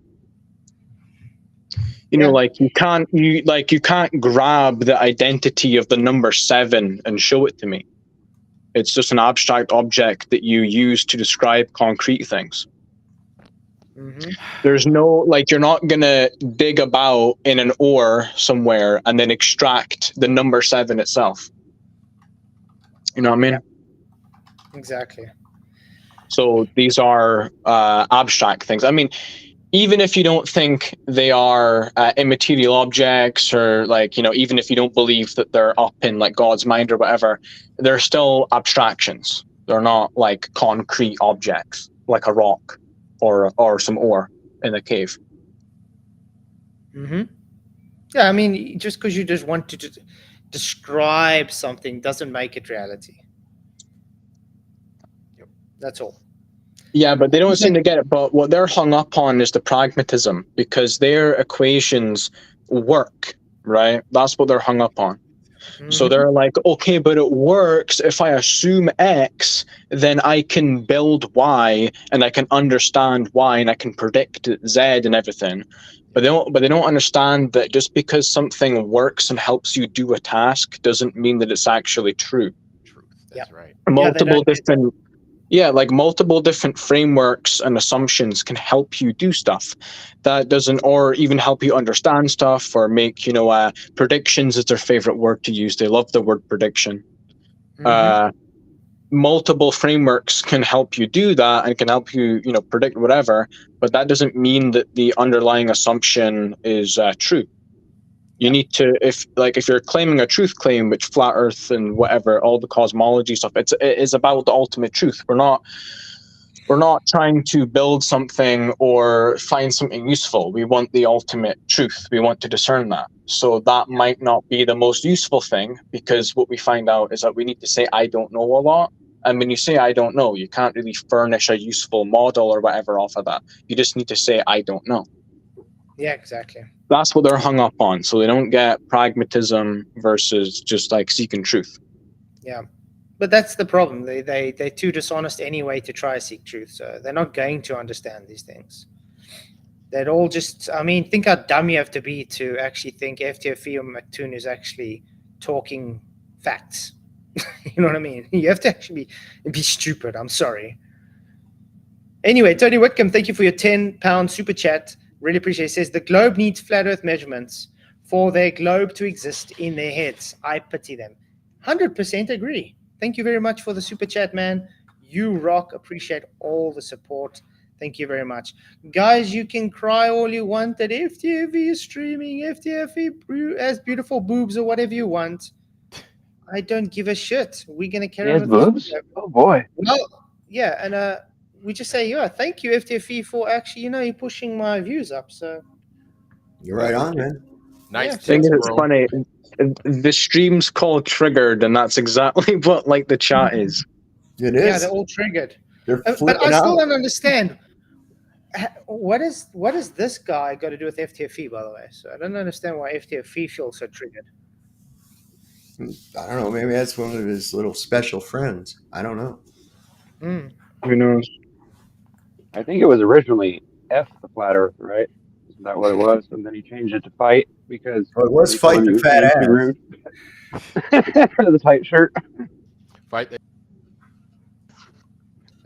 You know, like you can't grab the identity of the number 7 and show it to me. It's just an abstract object that you use to describe concrete things. Mm-hmm. There's no, like, you're not gonna dig about in an ore somewhere and then extract the number 7 itself. You know what I mean? Exactly. So these are abstract things. I mean, even if you don't think they are immaterial objects, or like, you know, even if you don't believe that they're up in like God's mind or whatever, they're still abstractions. They're not like concrete objects, like a rock or some ore in a cave. Mm-hmm. Yeah, I mean, just because you just want to describe something doesn't make it reality. That's all. Yeah, but they don't seem to get it. But what they're hung up on is the pragmatism, because their equations work, right? That's what they're hung up on. Mm-hmm. So they're like, okay, but it works. If I assume X, then I can build Y, and I can understand Y, and I can predict Z and everything. But they don't understand that just because something works and helps you do a task doesn't mean that it's actually true. Truth. That's right. Multiple different frameworks and assumptions can help you do stuff that doesn't, or even help you understand stuff, or make, you know, predictions is their favorite word to use. They love the word prediction. Mm-hmm. Multiple frameworks can help you do that and can help you, you know, predict whatever, but that doesn't mean that the underlying assumption is true. You need to, if you're claiming a truth claim, which flat Earth and whatever, all the cosmology stuff, it is about the ultimate truth. We're not trying to build something or find something useful. We want the ultimate truth. We want to discern that. So that might not be the most useful thing, because what we find out is that we need to say, I don't know a lot. And when you say, I don't know, you can't really furnish a useful model or whatever off of that. You just need to say, I don't know. Yeah, exactly. That's what they're hung up on. So they don't get pragmatism versus just like seeking truth. Yeah. But that's the problem. They're too dishonest anyway to try to seek truth. So they're not going to understand these things. They'd all just, I mean, think how dumb you have to be to actually think FTFE or McToon is actually talking facts. You know what I mean? You have to actually be stupid. I'm sorry. Anyway, Tony Whitcomb, thank you for your £10 super chat. Really appreciate it. It says the globe needs flat earth measurements for their globe to exist in their heads. I pity them. 100% agree. Thank you very much for the super chat, man. You rock. Appreciate all the support. Thank you very much. Guys, you can cry all you want that FTFE is streaming, FTFE has beautiful boobs or whatever you want. I don't give a shit. We're going to carry on with boobs? Oh boy. Well, yeah, and we just say, yeah, thank you, FTFE, for actually, you're pushing my views up. So You're right on, man. Nice. Yeah. I think it's funny. The stream's called Triggered, and that's exactly what the chat is. It is. Yeah, they're all triggered. They're But flipping I still out. don't understand. What is this guy got to do with FTFE, by the way? So I don't understand why FTFE feels so triggered. I don't know. Maybe that's one of his little special friends. I don't know. Who knows? I think it was originally F the flat Earth, right? Isn't that what it was? And then he changed it to fight because Well, it was he fight thought the he was fat being too ass. rude. The tight shirt. Fight the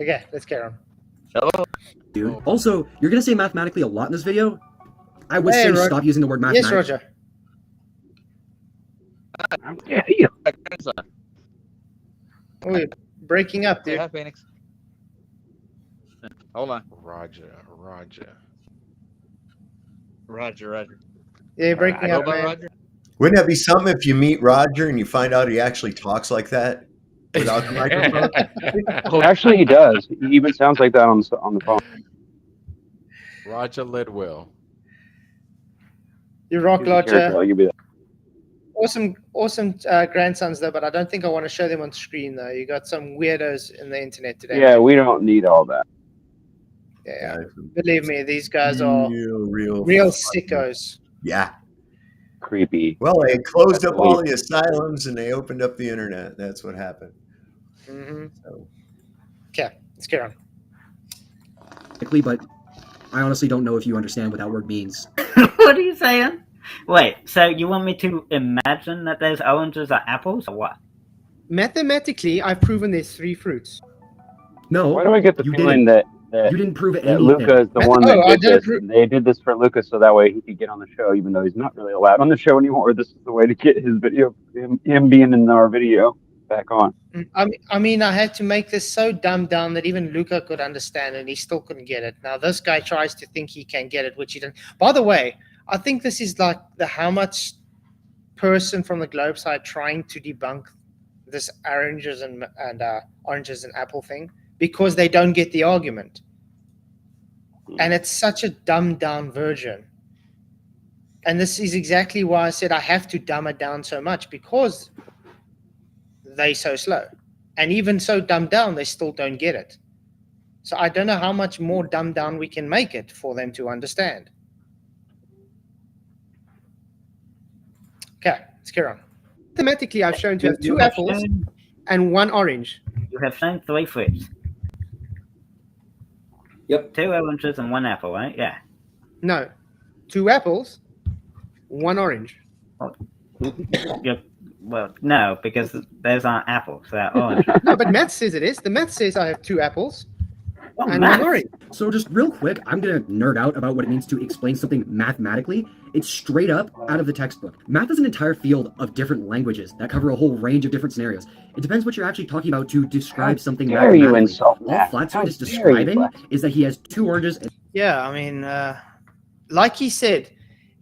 Okay, let's carry on. Dude. Also, you're gonna say mathematically a lot in this video. I would Hey, say Roger. stop using the word Yes, mathematics. Roger. Yeah, you. Oh, you're breaking up, dude. Yeah, Phoenix. Hold on. Roger. Roger. Yeah, you're breaking up, Robot man. Roger. Wouldn't that be something if you meet Roger and you find out he actually talks like that without the microphone? Actually, he does. He even sounds like that on the phone. Roger Lidwell. You rock, He's a character, Roger. I'll give you that. Awesome grandsons, though, but I don't think I want to show them on screen, though. You got some weirdos in the internet today. Yeah, we don't need all that. Yeah. Believe me, these guys are real sickos. Yeah. Creepy. Well, they closed up all the asylums and they opened up the internet. That's what happened. Mm-hmm. So. Okay, let's carry on. But I honestly don't know if you understand what that word means. What are you saying? Wait, so you want me to imagine that those oranges are apples or what? Mathematically, I've proven there's 3 fruits. No. Why do I get the you feeling didn't. that You didn't prove that anything. Luca is the one that I did did this? They did this for Luca so that way he could get on the show, even though he's not really allowed on the show anymore. This is the way to get his video, him being in our video, back on. I mean, I had to make this so dumbed down that even Luca could understand it, and he still couldn't get it. Now, this guy tries to think he can get it, which he didn't. By the way, I think this is like the how much person from the globe side trying to debunk this oranges and apple thing because they don't get the argument. And it's such a dumbed down version. And this is exactly why I said I have to dumb it down so much, because they're so slow. And even so dumbed down, they still don't get it. So I don't know how much more dumbed down we can make it for them to understand. Okay, let's carry on. Mathematically, I've shown to have 2 apples and 1 orange. You have shown 3 fruits. Yep. 2 oranges and 1 apple, right? Yeah. No, 2 apples, 1 orange. Yep. Well, no, because those aren't apples. They're orange. No, but math says it is. The math says I have 2 apples and math? 1 orange. So just real quick, I'm gonna nerd out about what it means to explain something mathematically. It's straight up out of the textbook. Math is an entire field of different languages that cover a whole range of different scenarios. It depends what you're actually talking about to describe something dare you mathematically. insult All math? Flatzoid How is dare you, describing Flat? is that he has 2 oranges and Yeah, I mean, like he said,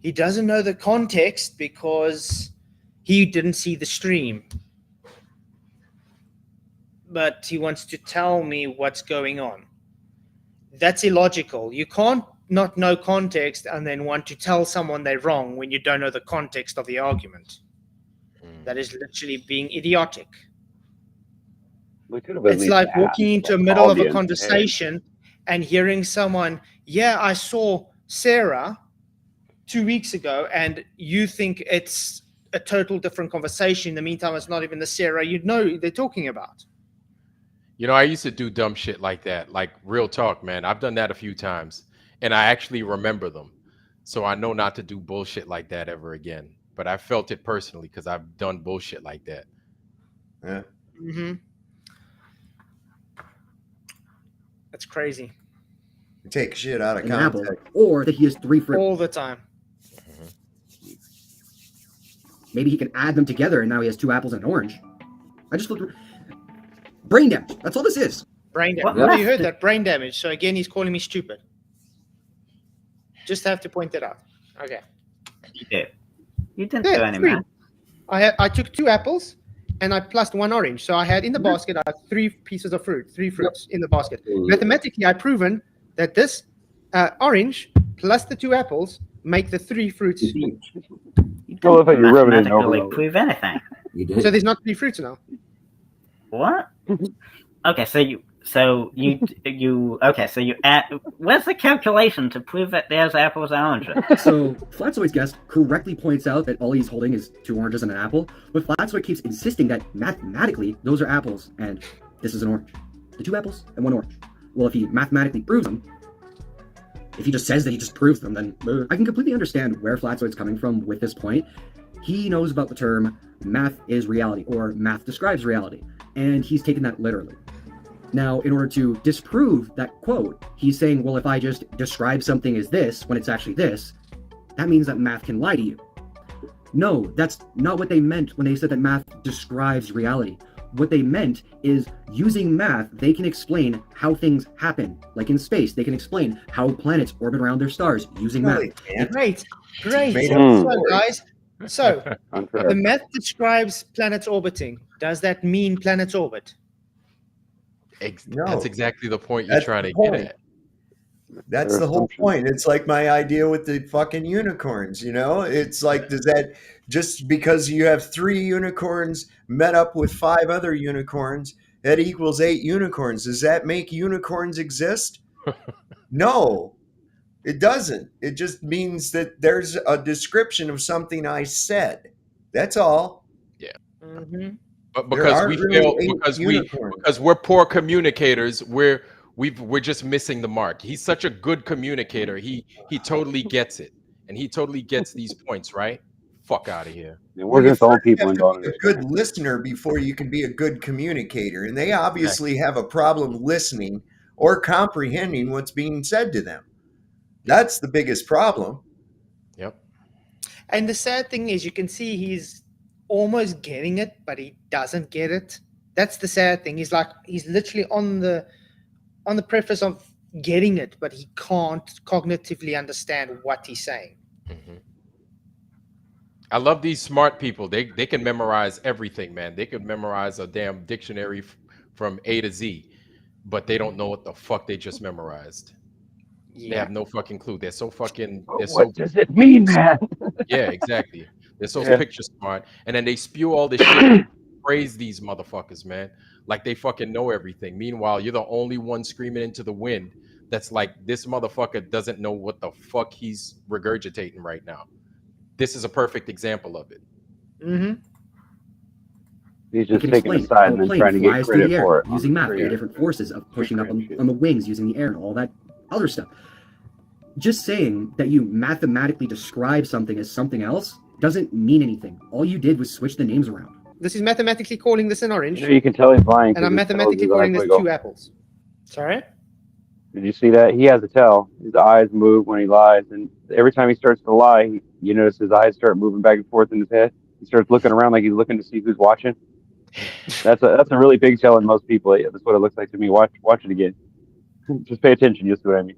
he doesn't know the context because he didn't see the stream. But he wants to tell me what's going on. That's illogical. You can't not know context and then want to tell someone they're wrong when you don't know the context of the argument. That is literally being idiotic. We could have at It's least like asked, walking into the like, middle of a audience, conversation and hearing someone, yeah, I saw Sarah 2 weeks ago, and you think it's a total different conversation. In the meantime, it's not even the Sarah you'd know they're talking about. You know, I used to do dumb shit like that. Like, real talk, man. I've done that a few times, and I actually remember them. So I know not to do bullshit like that ever again. But I felt it personally because I've done bullshit like that. Yeah. Mm-hmm. That's crazy. You take shit out of An apple, context. or that he has 3 fruit. All the time. Maybe he can add them together, and now he has 2 apples and an orange. I just looked. Brain damage. That's all this is. Brain damage. What? Well, you heard that, brain damage. So again, he's calling me stupid. Just have to point that out. Okay. You did. You didn't Yeah, do any 3. math. I took 2 apples and I plussed 1 orange. So I had in the basket, I had 3 pieces of fruit, 3 fruits in the basket. Mathematically, I've proven that this orange plus the 2 apples make the 3 fruits. You Well, if didn't you're rubbing it mathematically over. prove anything. You did. So there's not 3 fruits now. What? Okay, so you add. Where's the calculation to prove that there's apples and oranges? So Flatzoid's guest correctly points out that all he's holding is 2 oranges and an apple, but Flatzoid keeps insisting that mathematically those are apples and this is an orange. The 2 apples and 1 orange. Well, if he mathematically proves them, if he just says that he just proves them, then I can completely understand where Flatzoid's coming from with this point. He knows about the term math is reality, or math describes reality, and he's taken that literally. Now, in order to disprove that quote, he's saying, well, if I just describe something as this when it's actually this, that means that math can lie to you. No, that's not what they meant when they said that math describes reality. What they meant is using math, they can explain how things happen. Like in space, they can explain how planets orbit around their stars using math. Great. Made So, up guys, so Unfair. the math describes planets orbiting. Does that mean planets orbit? No. That's exactly the point you're That's trying the to get point. at. That's the whole point. It's like my idea with the fucking unicorns, you know? It's like, does that, just because you have 3 unicorns met up with 5 other unicorns, that equals 8 unicorns. Does that make unicorns exist? No, it doesn't. It just means that there's a description of something I said. That's all. Mm-hmm. But There because aren't we really fail, 8 because unicorns. we're poor communicators, we're just missing the mark. He's such a good communicator. He totally gets it, and he totally gets these points, right? Fuck out of here. We're just old people You and have to be don't a good listener before you can be a good communicator, and they obviously have a problem listening or comprehending what's being said to them. That's the biggest problem. Yep. And the sad thing is, you can see he's almost getting it, but he doesn't get it. That's the sad thing. He's literally on the preface of getting it, but he can't cognitively understand what he's saying. Mm-hmm. I love these smart people. They can memorize everything, man. They could memorize a damn dictionary from A to Z, but they don't know what the fuck they just memorized. They have no fucking clue. They're so fucking. What does it mean, man? Yeah, exactly. They're so picture smart, and then they spew all this shit. Praise these motherfuckers, man. Like they fucking know everything. Meanwhile, you're the only one screaming into the wind. That's like, this motherfucker doesn't know what the fuck he's regurgitating right now. This is a perfect example of it. Mm-hmm. He's You just can taking explain a side how and a then plane trying to get flies through credit the air for it. using math, the Crazy. different forces of pushing up Crazy shit. on the wings, using the air, and all that other stuff. Just saying that you mathematically describe something as something else doesn't mean anything. All you did was switch the names around. This is mathematically calling this an orange, You can tell he's lying. and I'm 'cause his mathematically nose is calling this like 2 apples. Sorry? Did you see that? He has a tell. His eyes move when he lies, and every time he starts to lie, you notice his eyes start moving back and forth in his head. He starts looking around like he's looking to see who's watching. That's a really big tell in most people. Yeah, that's what it looks like to me. Watch it again. Just pay attention. You'll see what I mean.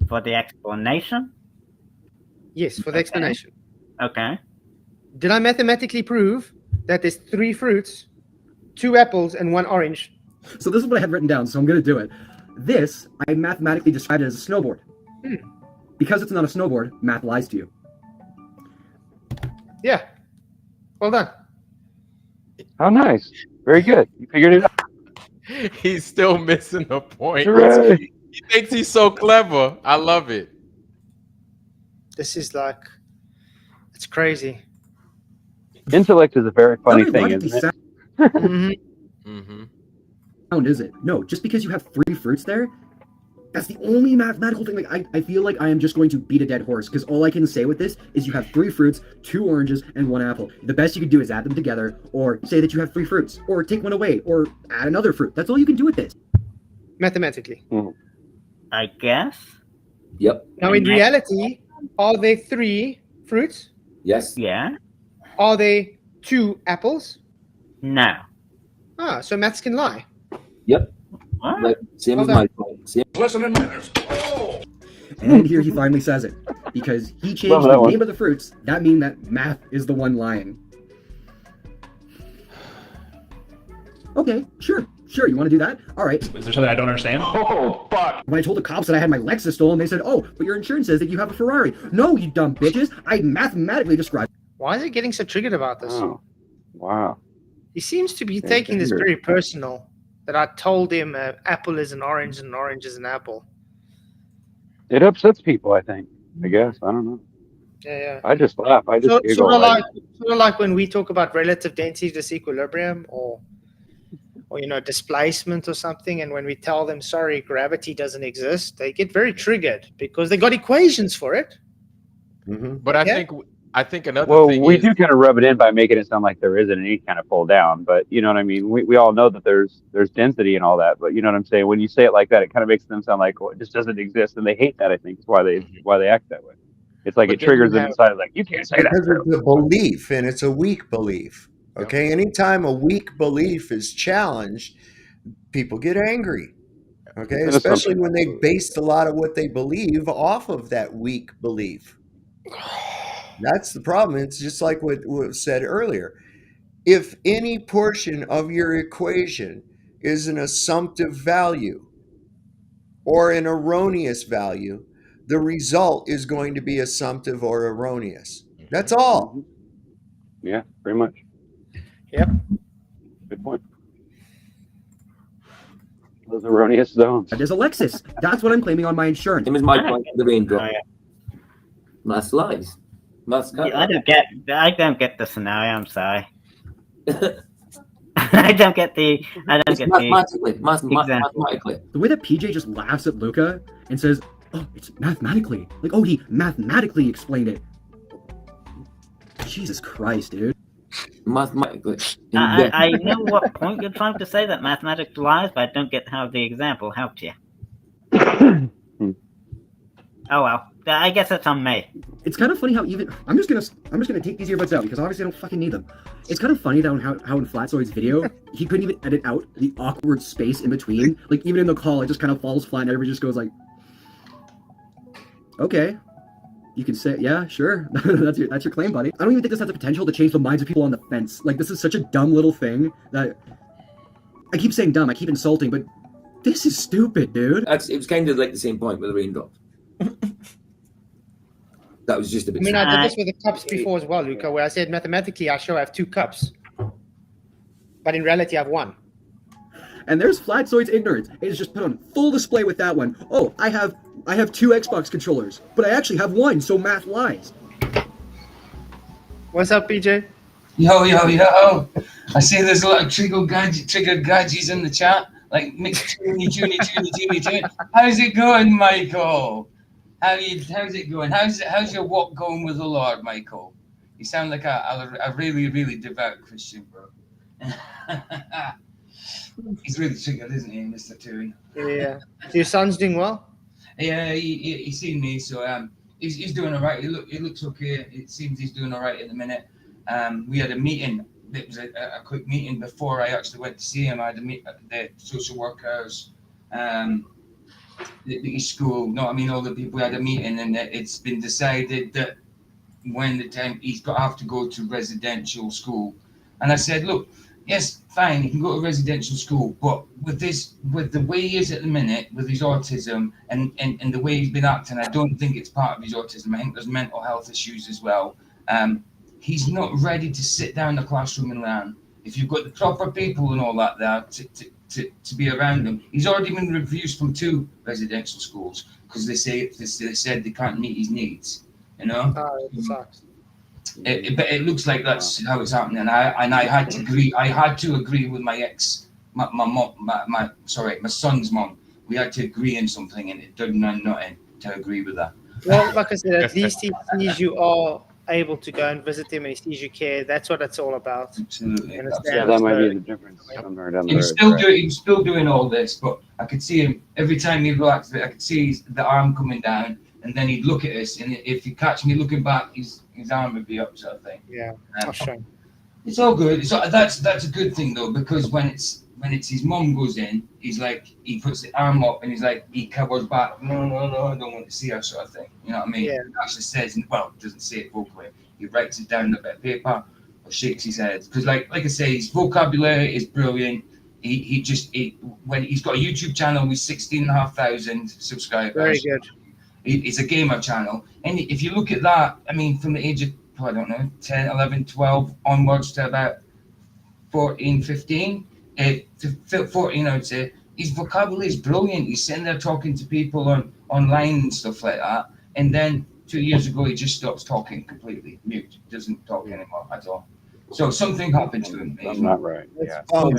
For the explanation? Yes, for the explanation. Okay. Did I mathematically prove that there's 3 fruits, 2 apples, and 1 orange? So this is what I had written down, so I'm going to do it. This, I mathematically described it as a snowboard. Because it's not a snowboard, math lies to you. Yeah. Well done. How nice. Very good. You figured it out. He's still missing the point. Hooray. He thinks he's so clever. I love it. This is like, it's It's crazy. Intellect is a very funny Not thing, logically isn't it? Mhm. Mm-hmm. sound, is it? No, just because you have 3 fruits there, that's the only mathematical thing. Like I feel like I am just going to beat a dead horse because all I can say with this is you have 3 fruits, 2 oranges, and 1 apple. The best you could do is add them together, or say that you have 3 fruits, or take one away, or add another fruit. That's all you can do with this. Mathematically. I guess. Yep. Now, in reality, are there 3 fruits? Yes. Yeah. Are there 2 apples? No. Ah, so maths can lie. Yep. What? Like, same Well as my point. Same. Listen to manners. Oh. And here he finally says it. Because he Love changed that the one. name of the fruits, that means that math is the one lying. Okay, sure, you want to do that? All right. Is there something I don't understand? Oh, fuck. When I told the cops that I had my Lexus stolen, they said, oh, but your insurance says that you have a Ferrari. No, you dumb bitches. I mathematically described. Why is he getting so triggered about this? Oh, wow. He seems to be Very taking this triggered. very personal. That I told him an apple is an orange and an orange is an apple. It upsets people, I think. I guess. I don't know. Yeah. I just laugh. I just giggle. Sort of like when we talk about relative density disequilibrium or displacement or something, and when we tell them, sorry, gravity doesn't exist, they get very triggered because they got equations for it. Mm-hmm. But I think another Well, thing we is, do kind of rub it in by making it sound like there isn't any kind of pull down, but you know what I mean? We all know that there's density and all that, but you know what I'm saying? When you say it like that, it kind of makes them sound like, well, it just doesn't exist, and they hate that, I think. It's why they act that way. It's like But it then triggers you them have- inside, like, you can't say that. Because it's a belief, and it's a weak belief. Okay, anytime a weak belief is challenged, people get angry. Okay, It's an especially assumption. when they based a lot of what they believe off of that weak belief. That's the problem. It's just like what was said earlier. If any portion of your equation is an assumptive value or an erroneous value, the result is going to be assumptive or erroneous. That's all. Yeah, pretty much. Yep. Good point. Those erroneous zones. There's a Lexus. That's what I'm claiming on my insurance. Same as my point. The raindrop. Oh, yeah. That's lies. That's I don't get the scenario. I'm sorry. I don't get the. It's mathematically. Mathematically. The way that PJ just laughs at Luca and says, oh, it's mathematically. Like, oh, he mathematically explained it. Jesus Christ, dude. Mathematically. I know what point you're trying to say that mathematics lies, but I don't get how the example helped you. Oh well, I guess that's on me. It's kind of funny how even I'm just gonna take these earbuds out because obviously I don't fucking need them. It's kind of funny how in Flatzoid's video he couldn't even edit out the awkward space in between. Like even in the call, it just kind of falls flat and everybody just goes like, "Okay, you can say yeah, sure, that's your claim, buddy." I don't even think this has the potential to change the minds of people on the fence. Like this is such a dumb little thing that I keep saying dumb, I keep insulting, but this is stupid, dude. It was kind of like the same point with the raindrop. That was just a bit. I mean, I did this with the cups before as well, Luca, where I said mathematically I show I have 2 cups, but in reality I have 1. And there's Flatzoid's ignorance. It is just put on full display with that one. Oh, I have 2 Xbox controllers, but I actually have 1, so math lies. What's up, PJ? Yo. I see there's a lot of triggered gadgets in the chat. Like mixed tuny. How's it going, Michael? How's it going? How's your walk going with the Lord, Michael? You sound like a really, really devout Christian, bro. He's really triggered, isn't he, Mr. Toon? Yeah. Your son's doing well? Yeah, he's seen me, so he's doing all right. He looks okay. It seems he's doing all right at the minute. We had a meeting. It was a quick meeting before I actually went to see him. I had to meet the social workers, the school. All the people. We had a meeting, and it's been decided that when the time he's got to have to go to residential school. And I said, look, yes, fine, he can go to residential school, but with the way he is at the minute, with his autism and the way he's been acting, I don't think it's part of his autism. I think there's mental health issues as well. He's not ready to sit down in the classroom and learn. If you've got the proper people and all that there to be around him, he's already been refused from 2 residential schools because they said they can't meet his needs. You know. Oh, it sucks. But it looks like that's how it's happening. I had to agree. I had to agree with my ex, my mom, my son's mom. We had to agree on something, and it did nothing to agree with that. Well, like I said, at least he sees you are able to go and visit him, and he sees you care. That's what it's all about. Absolutely. Yeah, that might be the difference somewhere down the He was road. still doing all this, but I could see him every time he relaxed. I could see the arm coming down, and then he'd look at us, and if he catch me looking back, his arm would be up, sort of thing. Yeah, I'll show him. It's all good. That's a good thing though, because when it's his mum goes in, he's like, he puts the arm up and he's like, he covers back. No, I don't want to see her, sort of thing. You know what I mean? Yeah. He actually says, well, doesn't say it vocally. He writes it down on a bit of paper or shakes his head. Because like I say, his vocabulary is brilliant. When he's got a YouTube channel with 16,500 subscribers. Very good. It's a gamer channel. And if you look at that, I mean, from the age of, I don't know, 10, 11, 12 onwards to about 14, 15, to 14, I would say, his vocabulary is brilliant. He's sitting there talking to people online and stuff like that. And then 2 years ago, he just stops talking completely, mute, doesn't talk anymore at all. So something happened to him. That's not right. Yeah. Something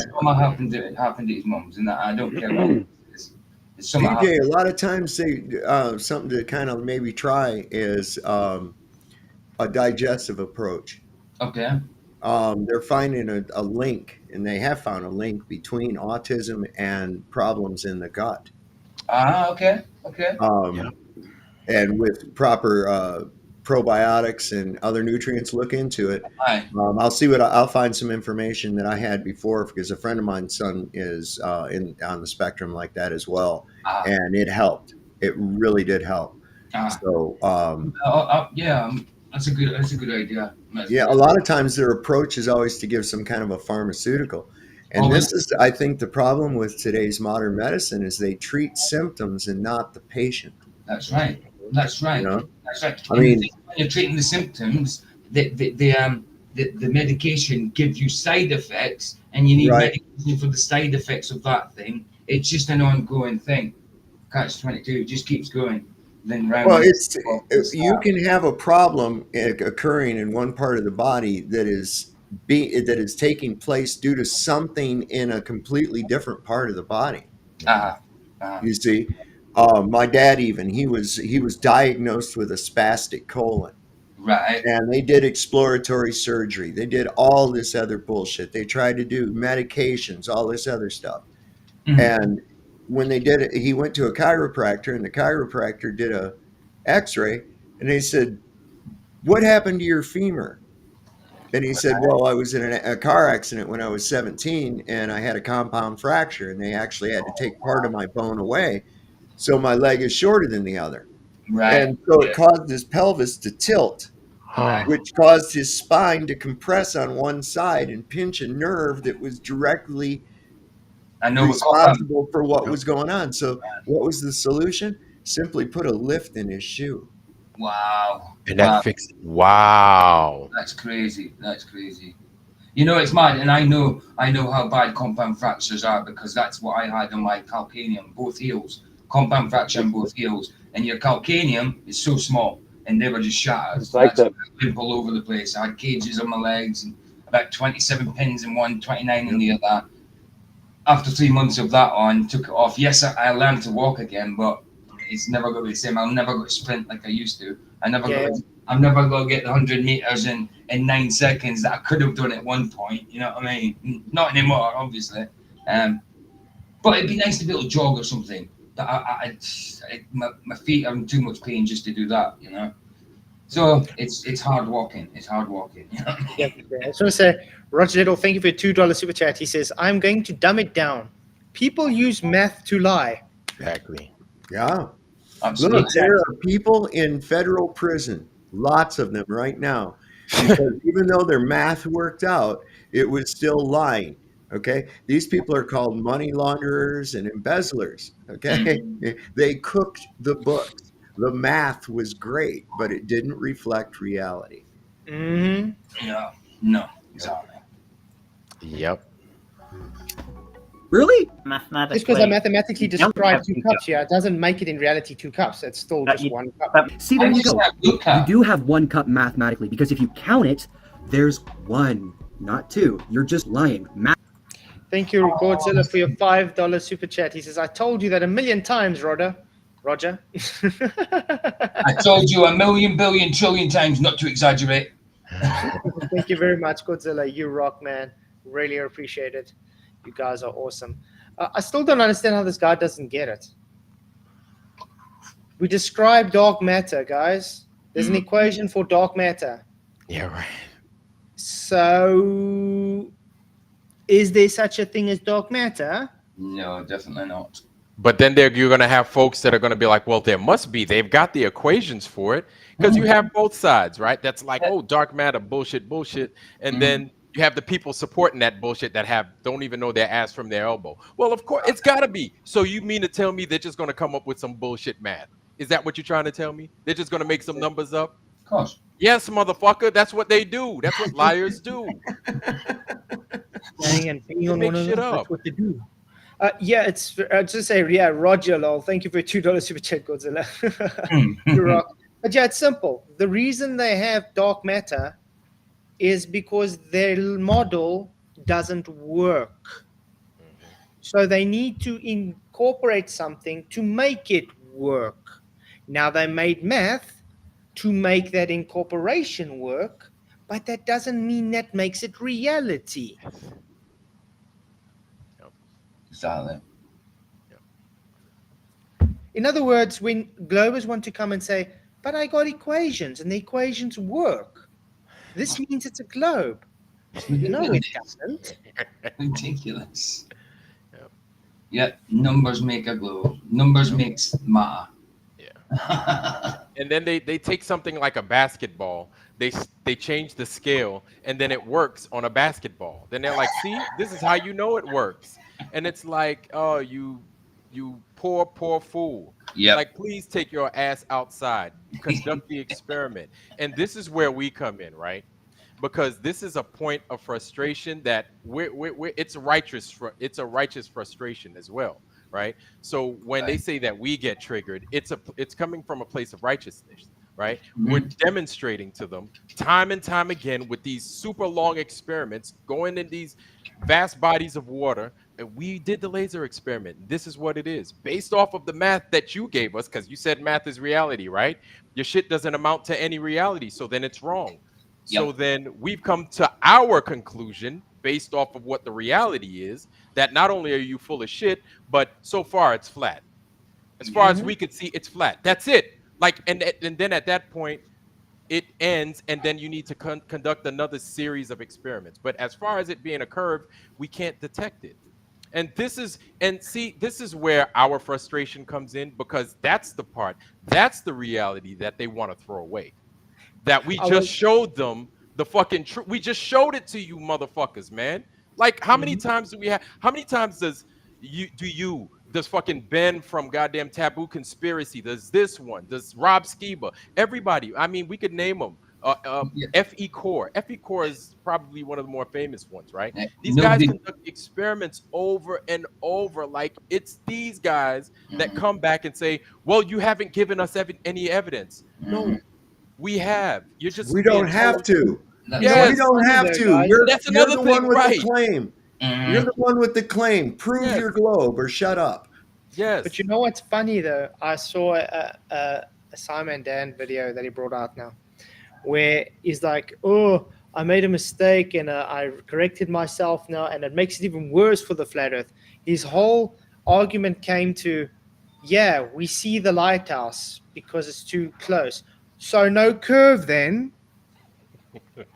happened to his mum's, and I don't care what it is. It's something PJ, happened. a lot of times they something to kind of maybe try is a digestive approach. Okay. They're finding a link, and they have found a link between autism and problems in the gut. Okay. And with proper probiotics and other nutrients, look into it. I'll see I'll find some information that I had before, because a friend of mine's son is on the spectrum like that as well, and it helped. It really did help. So that's a good idea. Yeah, a lot of times their approach is always to give some kind of a pharmaceutical. And this is, I think, the problem with today's modern medicine is they treat symptoms and not the patient. That's right. That's right. You know? That's right. I mean, when you're treating the symptoms, the medication gives you side effects, and you need medication for the side effects of that thing. It's just an ongoing thing. Catch-22, it just keeps going. Then round. Well, you can have a problem occurring in one part of the body that is taking place due to something in a completely different part of the body. You see, my dad he was diagnosed with a spastic colon. Right. And they did exploratory surgery. They did all this other bullshit. They tried to do medications, all this other stuff. Mm-hmm. And when they did it, he went to a chiropractor, and the chiropractor did a x-ray, and they said, "What happened to your femur?" And he said, "Well, I was in a car accident when I was 17, and I had a compound fracture, and they actually had to take part of my bone away. So my leg is shorter than the other." Right. And so it caused his pelvis to tilt, which caused his spine to compress on one side and pinch a nerve that was directly responsible for what was going on. So what was the solution? Simply put a lift in his shoe. Wow. And that fixed it. Wow. That's crazy. You know, it's mad, and I know how bad compound fractures are, because that's what I had on my calcaneum, both heels. Compound fracture in both heels. And your calcaneum is so small, and they were just shattered. It's like that. Limp all over the place. I had cages on my legs, and about 27 pins in one, 29 in the other. After 3 months of that on, took it off. Yes, I learned to walk again, but it's never going to be the same. I'll never go to sprint like I used to. I'm never going to get the 100 meters in 9 seconds that I could have done at one point. You know what I mean? Not anymore, obviously. But it'd be nice to be able to jog or something. But my feet are in too much pain just to do that, you know. So it's hard walking. It's hard walking. You know what I mean? Yeah. I just want to say, Roger Little, thank you for your $2 super chat. He says, "I'm going to dumb it down. People use math to lie." Exactly. Yeah. Absolutely. Look, there are people in federal prison, lots of them right now, because even though their math worked out, it was still lying. Okay, these people are called money launderers and embezzlers. Okay, they cooked the books. The math was great, but it didn't reflect reality. Mm-hmm. No, exactly. Yep. Really? Mathematically. Just because I mathematically you don't describe have 2 two cups here, it doesn't make it in reality 2 cups. It's still just 1 cup. See, there you go. You do have 1 cup mathematically, because if you count it, there's 1, not 2. You're just lying. Thank you, Godzilla, for your $5 super chat. He says, I told you that a million times, Roger. I told you a million, billion, trillion times not to exaggerate. Thank you very much, Godzilla. You rock, man. Really appreciate it. You guys are awesome. I still don't understand how this guy doesn't get it. We describe dark matter, guys. There's an equation for dark matter. Yeah, right. So, is there such a thing as dark matter? No, definitely not. But then you're going to have folks that are going to be like, well, there must be. They've got the equations for it, because you have both sides, right? That's like, oh, dark matter, bullshit. And then you have the people supporting that bullshit that don't even know their ass from their elbow. Well, of course, it's got to be. So you mean to tell me they're just going to come up with some bullshit math? Is that what you're trying to tell me? They're just going to make some numbers up? Of course. Yes, motherfucker. That's what they do. That's what liars do. They make shit up. That's what they do. Yeah, it's just say, yeah, Roger, lol. Thank you for $2 super chat, Godzilla. You rock. But yeah, it's simple. The reason they have dark matter is because their model doesn't work. So they need to incorporate something to make it work. Now they made math to make that incorporation work, but that doesn't mean that makes it reality. Exactly. In other words, when globers want to come and say, but I got equations and the equations work, this means it's a globe. No, it doesn't. Ridiculous. Yeah, numbers make a globe. Numbers makes matter. Yeah. And then they take something like a basketball, they change the scale, and then it works on a basketball. Then they're like, see, this is how you know it works. And it's like, oh, you poor fool. Yeah. Like, please take your ass outside, conduct the experiment. And this is where we come in, right? Because this is a point of frustration that it's a righteous frustration as well, right? So when they say that we get triggered, it's coming from a place of righteousness, right? We're demonstrating to them time and time again with these super long experiments going in these vast bodies of water. And we did the laser experiment. This is what it is based off of the math that you gave us, because you said math is reality, right? Your shit doesn't amount to any reality, so then it's wrong. Yep. So then we've come to our conclusion based off of what the reality is, that not only are you full of shit, but so far it's flat. As far as we could see, it's flat. That's it. Like, and then at that point, it ends, and then you need to conduct another series of experiments. But as far as it being a curve, we can't detect it. And this is where our frustration comes in, because that's the reality that they want to throw away. That we just showed them the fucking truth. We just showed it to you, motherfuckers, man. Like, how many times do we have? How many times does fucking Ben from goddamn Taboo Conspiracy? Does this one? Does Rob Skiba? Everybody. I mean, we could name them. F.E. Core. F.E. Core is probably one of the more famous ones, right? These guys conduct experiments over and over. Like, it's these guys that come back and say, well, you haven't given us any evidence. No, we have. You're just we don't have to. Yes. We don't have to. That's you're another the thing, one with right? the claim. You're the one with the claim. Prove your globe or shut up. Yes. But you know what's funny, though? I saw a Simon Dan video that he brought out now, where he's like, oh, I made a mistake and I corrected myself now, and it makes it even worse for the flat earth. His whole argument came to, yeah, we see the lighthouse because it's too close. So no curve then.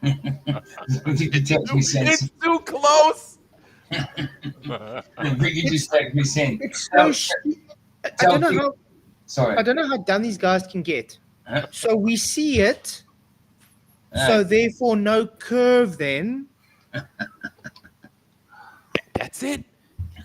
It's too close. It's so I don't know how dumb these guys can get. So we see it. So therefore, no curve then. That's it.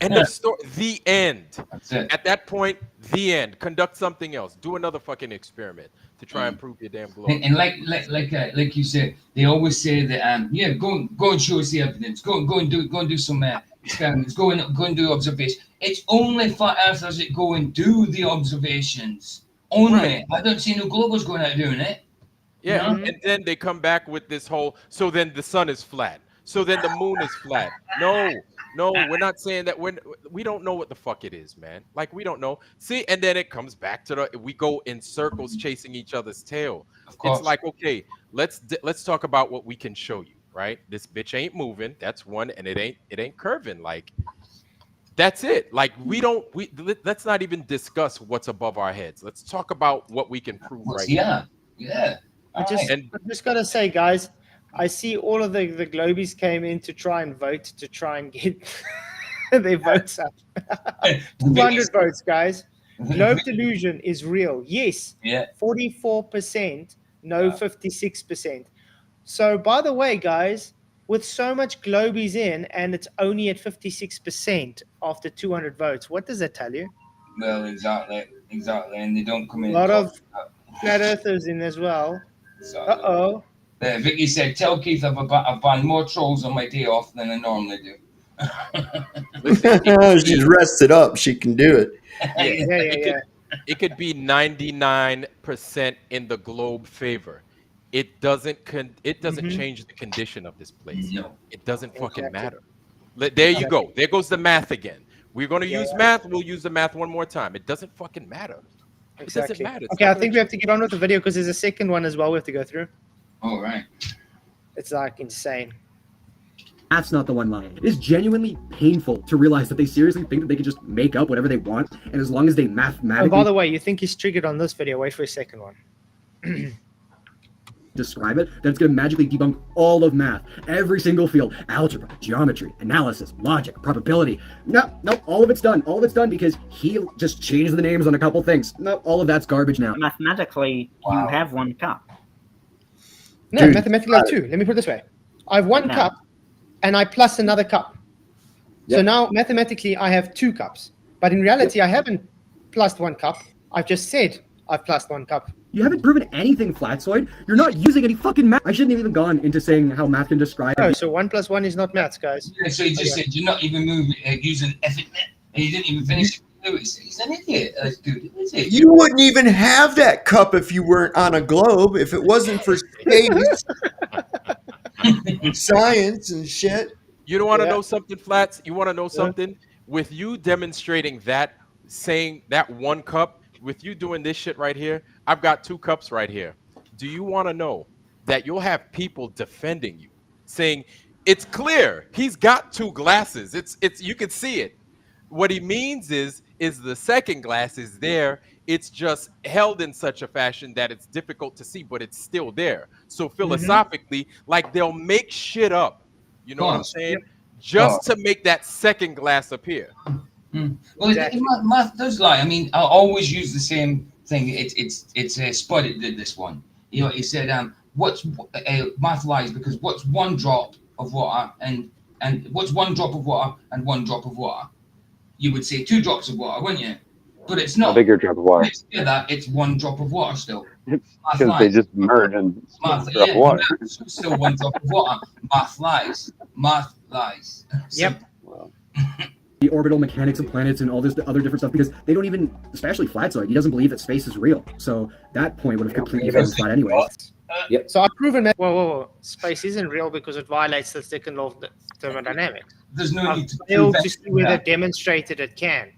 End of story. The end. That's it. At that point, the end. Conduct something else. Do another fucking experiment to try and prove your damn globe. And like you said, they always say that yeah, go and show us the evidence. Go and do some experiments, go and do observations. It's only flat earthers that go and do the observations. Only. Right. I don't see no globals going out doing it. Yeah, No? and then they come back with this whole, so then the sun is flat. So then the moon is flat. No, we're not saying that. We don't know what the fuck it is, man. Like, we don't know. See, and then it comes back to we go in circles chasing each other's tail. Of course. It's like, okay, let's talk about what we can show you, right? This bitch ain't moving. That's one, and it ain't curving. Like, that's it. Like, let's not even discuss what's above our heads. Let's talk about what we can prove right now. Yeah. I just gotta say, guys, I see all of the Globies came in to try and vote to try and get their votes up. 200 votes, guys. Globe delusion is real. Yes. Yeah. 44%, no 56%. So, by the way, guys, with so much Globies in and it's only at 56% after 200 votes, what does that tell you? Well, exactly. And they don't come in. A lot of flat earthers in as well. Uh-oh. Vicky said, tell Keith I've banned more trolls on my day off than I normally do. She's rested up. She can do it. Yeah. It could be 99% in the globe favor. It doesn't change the condition of this place. No. It doesn't fucking matter. There you go. There goes the math again. We're going to use math. We'll use the math one more time. It doesn't fucking matter. Exactly. It doesn't matter. Okay, I think we have to get on with the video because there's a second one as well we have to go through. All right. It's like insane. That's not the one line. It is genuinely painful to realize that they seriously think that they can just make up whatever they want, and as long as they mathematically... Oh, by the way, you think he's triggered on this video. Wait for a second one. describe it, then it's going to magically debunk all of math, every single field, algebra, geometry, analysis, logic, probability. No, all of it's done. All of it's done because he just changed the names on a couple things. No, all of that's garbage now. Mathematically, you have one cup. No, Dude, mathematically I have two. Let me put it this way. I have one cup, and I plus another cup. So now, mathematically, I have 2 cups. But in reality, I haven't plussed 1 cup. I've just said I've plussed 1 cup. You haven't proven anything, Flatzoid. You're not using any fucking math. I shouldn't have even gone into saying how math can describe... Oh, so 1 plus 1 is not maths, guys. Yeah, so he just said you're not even using effort, and he didn't even finish it. He's an idiot, dude. You wouldn't even have that cup if you weren't on a globe, if it wasn't for space, science, and shit. You don't want to know something, Flats? You want to know something? With you demonstrating that, saying that 1 cup, with you doing this shit right here, I've got 2 cups right here. Do you want to know that you'll have people defending you, saying it's clear he's got 2 glasses? It's you can see it. What he means is the second glass is there. It's just held in such a fashion that it's difficult to see, but it's still there. So philosophically, like they'll make shit up. You know what I'm saying? Just to make that second glass appear. Well, exactly. Math does lie. I mean, I always use the same thing. It's Spud that did this one. You know, he said, "What's math lies because what's 1 drop of water and what's 1 drop of water and 1 drop of water? You would say 2 drops of water, wouldn't you? But it's not. A bigger drop of water. It's 1 drop of water still. It's because they just merge and math, drop of water. Still 1 drop of water. Math lies. Math lies. Yep. The orbital mechanics of planets and all this other different stuff, because they don't even, especially Flatzoid, he doesn't believe that space is real. So that point would have completely fallen flat anyways. Yep. So I've proven that. Whoa. Space isn't real because it violates the second law of thermodynamics. There's no need to failed to see whether demonstrated it can.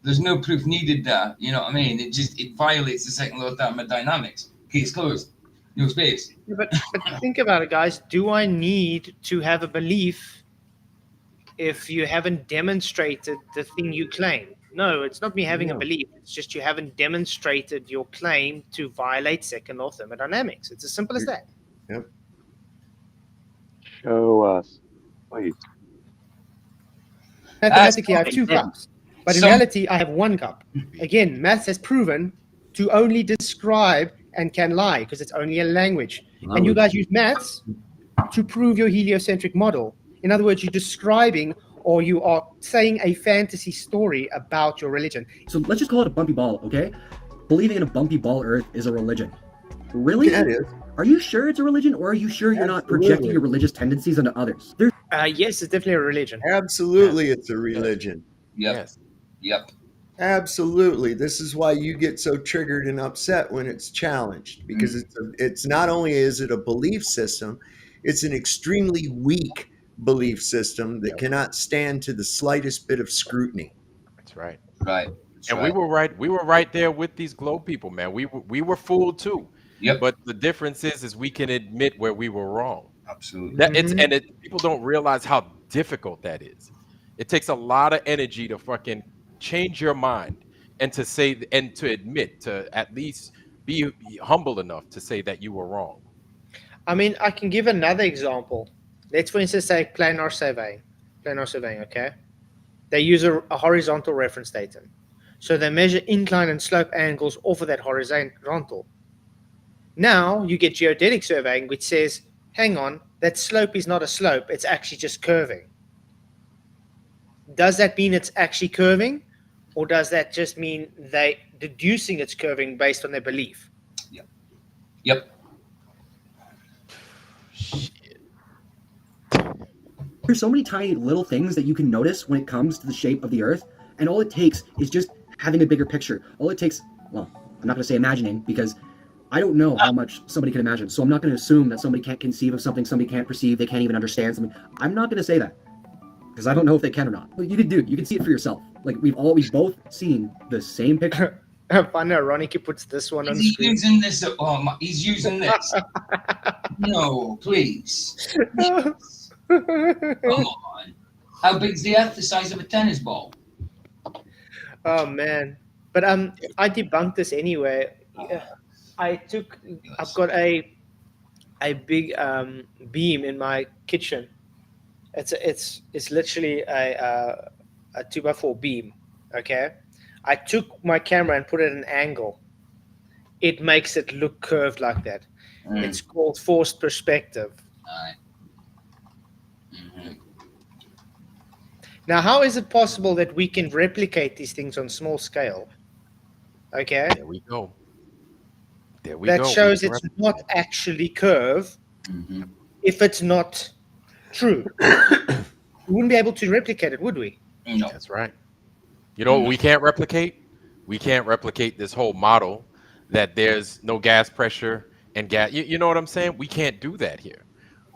There's no proof needed there. You know what I mean? It violates the second law of thermodynamics. Case closed. No space. Yeah, but think about it, guys. Do I need to have a belief if you haven't demonstrated the thing you claim? No, it's not me having a belief. It's just you haven't demonstrated your claim to violate second law of thermodynamics. It's as simple as that. Yep. Show us, please. Mathematically, I have 2 cups. But in reality, I have 1 cup. Again, maths has proven to only describe and can lie because it's only a language. And you guys use maths to prove your heliocentric model. In other words, you're describing or you are saying a fantasy story about your religion. So let's just call it a bumpy ball, okay? Believing in a bumpy ball Earth is a religion. Really? Yeah, it is. Are you sure it's a religion, or are you sure you're not projecting your religious tendencies onto others? Yes, it's definitely a religion. Absolutely, it's a religion. Yep. Yes. Yep. Absolutely. This is why you get so triggered and upset when it's challenged, because it's not only is it a belief system, it's an extremely weak belief system that Yep. cannot stand to the slightest bit of scrutiny. That's right. Right. That's And right. we were right there with these globe people, man. We were fooled too. Yep. But the difference is we can admit where we were wrong. Absolutely. That it's and it people don't realize how difficult that is. It takes a lot of energy to fucking change your mind and to say and to admit, to at least be humble enough to say that you were wrong. I mean, I can give another example. Let's, for instance, say planar surveying. Planar surveying, okay? They use a horizontal reference datum. So they measure incline and slope angles off of that horizontal. Now you get geodetic surveying, which says, hang on, that slope is not a slope, it's actually just curving. Does that mean it's actually curving? Or does that just mean they deducing it's curving based on their belief? Yep. Yep. There's so many tiny little things that you can notice when it comes to the shape of the Earth, and all it takes is just having a bigger picture. All it takes, well, I'm not going to say imagining, because I don't know how much somebody can imagine, so I'm not going to assume that somebody can't conceive of something somebody can't perceive, they can't even understand something. I'm not going to say that, because I don't know if they can or not. But you can see it for yourself. Like, we've both seen the same picture. I find ironic he puts this one on the He's screen. using this. He's using this. No, please. Come on. How big's the Earth? The size of a tennis ball. Oh man! But I debunked this anyway. I've got a big beam in my kitchen. It's literally a 2x4 beam. Okay, I took my camera and put it at an angle. It makes it look curved like that. It's called forced perspective. Now, how is it possible that we can replicate these things on small scale? Okay. There we go. That shows it's not actually curved if it's not true. We wouldn't be able to replicate it, would we? No. That's right. You know what we can't replicate? We can't replicate this whole model that there's no gas pressure and gas. You know what I'm saying? We can't do that here.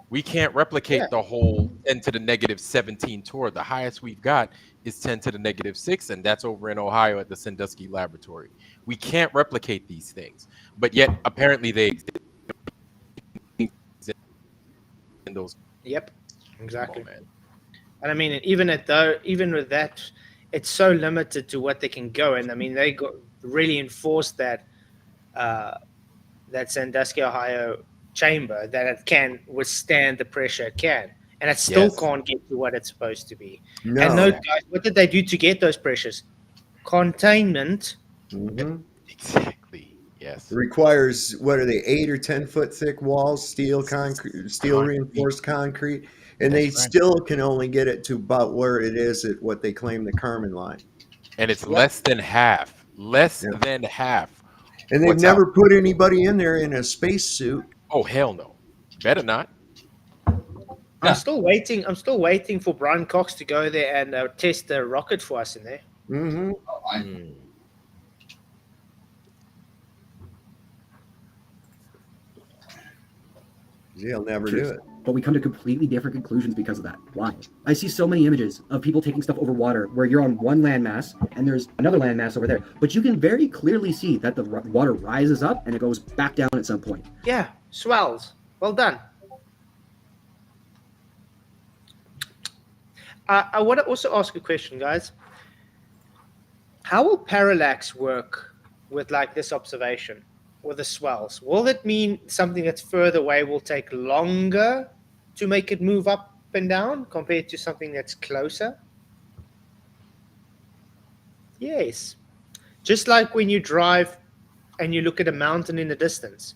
We can't replicate the whole 10 to the negative 17 tour. The highest we've got is 10 to the negative 6, and that's over in Ohio at the Sandusky Laboratory. We can't replicate these things, but yet apparently they exist in those. Yep, exactly. And I mean, even with that, it's so limited to what they can go. And I mean, they got really enforced that Sandusky, Ohio chamber, that it can withstand the pressure it can, and it still can't get to what it's supposed to be. No. And no, guys, what did they do to get those pressures? Containment. Exactly. Yes. It requires, what are they, 8 or 10 foot thick walls, steel reinforced concrete, and they still can only get it to about where it is at what they claim the Kármán line. And it's less than half. Less than half. And they've never put anybody in there in a spacesuit. Oh hell no! Better not. I'm still waiting for Brian Cox to go there and test the rocket for us in there. He'll never do it. But we come to completely different conclusions because of that. Why? I see so many images of people taking stuff over water where you're on one landmass and there's another landmass over there. But you can very clearly see that the water rises up and it goes back down at some point. Yeah, swells. Well done. I want to also ask a question, guys. How will parallax work with like this observation with the swells? Will it mean something that's further away will take longer to make it move up and down compared to something that's closer? Yes. Just like when you drive and you look at a mountain in the distance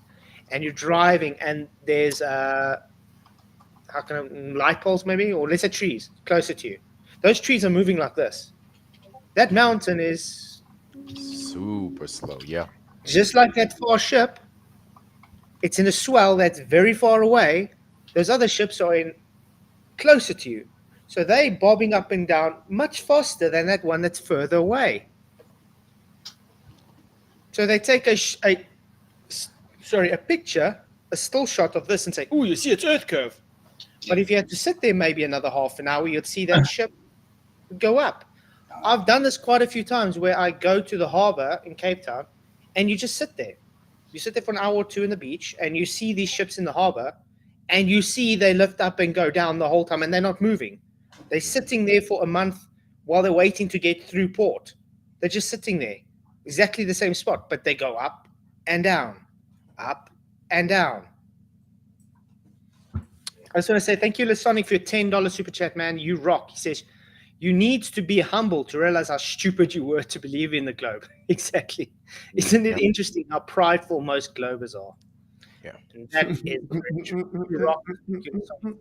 and you're driving and there's light poles maybe, or let's say trees closer to you. Those trees are moving like this. That mountain is super slow. Yeah. Just like that far ship, it's in a swell that's very far away. Those other ships are in closer to you. So they're bobbing up and down much faster than that one that's further away. So they take a picture, a still shot of this and say, "Oh, you see its Earth curve." But if you had to sit there maybe another half an hour, you'd see that ship go up. I've done this quite a few times where I go to the harbor in Cape Town and you just sit there. You sit there for an hour or two in the beach and you see these ships in the harbor and you see they lift up and go down the whole time and they're not moving. They're sitting there for a month while they're waiting to get through port. They're just sitting there, exactly the same spot, but they go up and down, up and down. I just want to say thank you, Lasonic, for your $10 super chat, man. You rock. He says, you need to be humble to realize how stupid you were to believe in the globe. Exactly. Isn't it interesting how prideful most globers are? Yeah. And that is very true. You rock.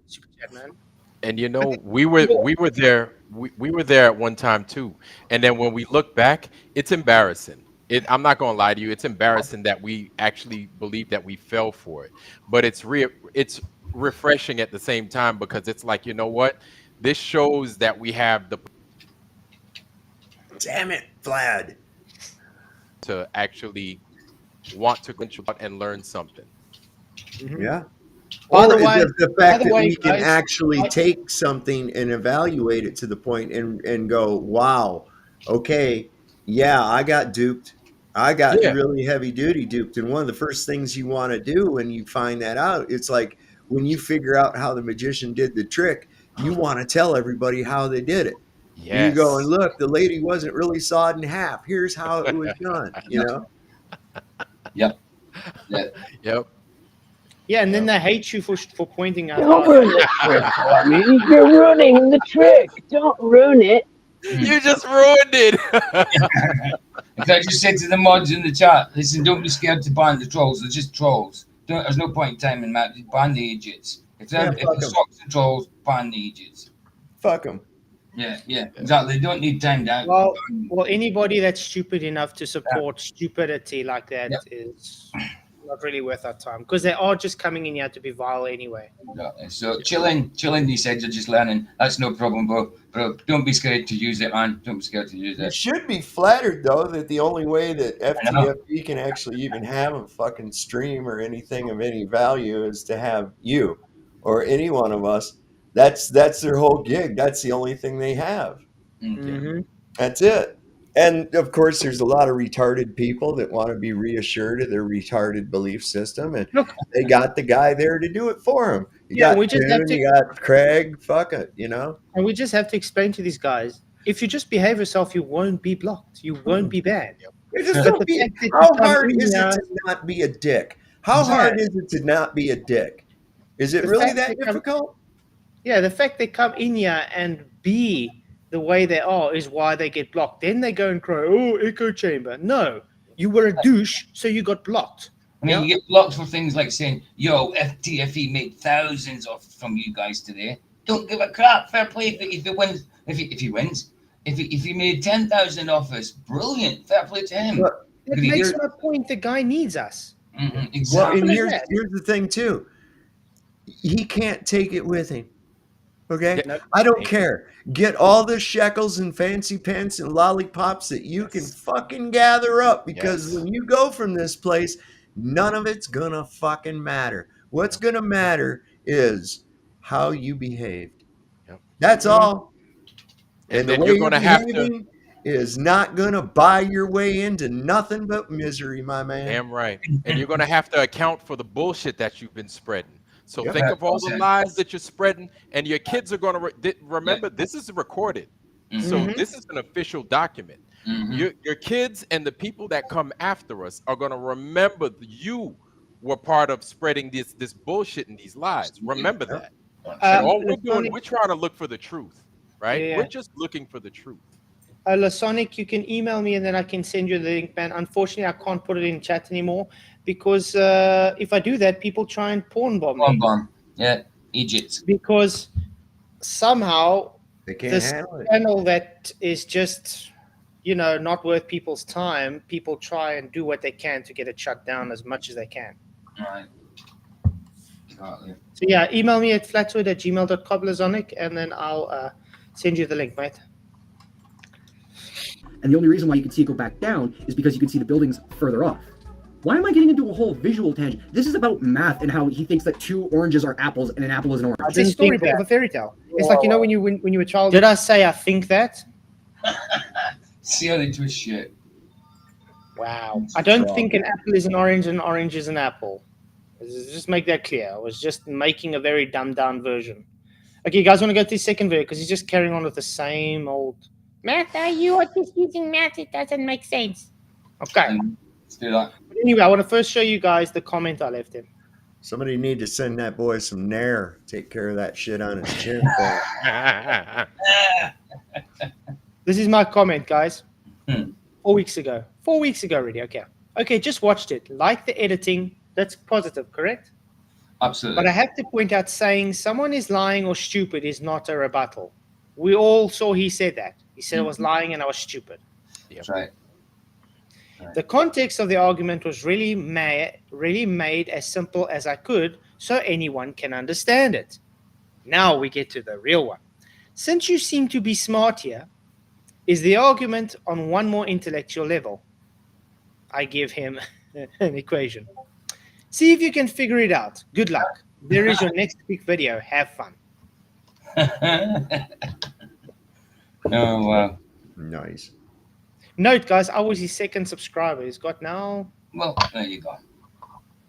Super chat, man. And you know, we were there. We were there at one time too. And then when we look back, it's embarrassing. I'm not going to lie to you. It's embarrassing that we actually believe that we fell for it. But it's refreshing at the same time because it's like, you know what? This shows that we have the Damn it, Vlad. to actually want to control and learn something. Yeah. By Or the way- the fact by the that way, we can guys, actually take something and evaluate it to the point and go, wow, okay, yeah, I got duped. I got Yeah. really heavy duty duped. And one of the first things you want to do when you find that out, it's like when you figure out how the magician did the trick, you want to tell everybody how they did it. Yes. You go and look, the lady wasn't really sawed in half. Here's how it was done, you know? Yep. Yeah. Yep. Yeah, and then they hate you for pointing out. Don't ruin the trick for me. You're ruining the trick. Don't ruin it. You just ruined it. Like I just said to the mods in the chat, listen, don't be scared to ban the trolls. They're just trolls. There's no point in timing, Matt. Just ban the idiots. If Yeah, the fuck 'em. socks and trolls, ban the idiots. Fuck them. Yeah, exactly. They don't need time down. Well, anybody that's stupid enough to support stupidity like that is not really worth our time because they are just coming in here to be vile anyway. So chilling, he said you're just learning. That's no problem, bro. Don't be scared to use it, man. Don't be scared to use You it. should be flattered, though, that the only way that I know. FTFE can actually even have a fucking stream or anything of any value is to have you or any one of us. That's their whole gig. That's the only thing they have. Mm-hmm. That's it. And of course, there's a lot of retarded people that want to be reassured of their retarded belief system, and they got the guy there to do it for them. You got we just have Toon, to. you got Craig. Fuck it, you know. And we just have to explain to these guys: if you just behave yourself, you won't be blocked. You won't be banned. It just But don't the be- fact that you how come hard in is here- it to not be a dick? How hard is it to not be a dick? Is it The really fact that they come- difficult? Yeah, the fact they come in here and be the way they are is why they get blocked. Then they go and cry, "Oh, echo chamber." No, you were a douche, so you got blocked. I mean, you get blocked for things like saying, "Yo, FTFE made thousands off from you guys today." Don't give a crap. Fair play if he wins. If he wins, if he made 10,000 off us, brilliant. Fair play to him. But- That Did he makes hear- my point. The guy needs us. Mhm, Well, exactly. and Simple as here's that. the thing too. He can't take it with him. Okay, Yeah. I don't care. Get all the shekels and fancy pants and lollipops that you can fucking gather up, because Yes. when you go from this place, none of it's gonna fucking matter. What's gonna matter is how you behaved. Yep. That's all. And the then way you're you're going to have to. behaving is not gonna buy your way into nothing but misery, my man. Damn right. And you're going to have to account for the bullshit that you've been spreading. So Yep. think of all the Exactly. lies that you're spreading, and your kids are going to remember this is recorded. So Mhm. this is an official document. Mhm. Your kids and the people that come after us are going to remember you were part of spreading this bullshit and these lies. Remember that. And all we're doing, we're trying to look for the truth, right? Yeah. We're just looking for the truth. Lasonic, you can email me and then I can send you the link, man. Unfortunately, I can't put it in chat anymore because if I do that, people try and porn bomb me. Bomb. Yeah, Egypt. Because somehow They can't this handle it. channel that is just, not worth people's time, people try and do what they can to get it shut down as much as they can. Right. Exactly. So yeah, email me at flatzoid@gmail.com, and then I'll send you the link, mate. And the only reason why you can see it go back down is because you can see the buildings further off. Why am I getting into a whole visual tangent? This is about math and how he thinks that 2 oranges are apples and an apple is an orange. It's a story of a fairy tale. It's like, you know, when you were a child. Did I say I think that? See how they twist shit. Wow. I don't think an apple is an orange and an orange is an apple. Let's just make that clear. I was just making a very dumbed down version. Okay, you guys want to go to the second video because he's just carrying on with the same old math. You are just using math. It doesn't make sense. Okay. Let's do that. But anyway, I want to first show you guys the comment I left him. Somebody need to send that boy some Nair. Take care of that shit on his chin. This is my comment, guys. 4 weeks ago. 4 weeks ago already. Okay. Okay, just watched it. Like the editing. That's positive, correct? Absolutely. But I have to point out saying someone is lying or stupid is not a rebuttal. We all saw he said that. He said I was lying and I was stupid. That's right. The context of the argument was really made as simple as I could so anyone can understand it. Now we get to the real one. Since you seem to be smart here, is the argument on one more intellectual level? I give him an equation. See if you can figure it out. Good luck. There is your next big video. Have fun. Oh, wow. Nice. Note, guys, I was his second subscriber. He's got now... Well, there you go.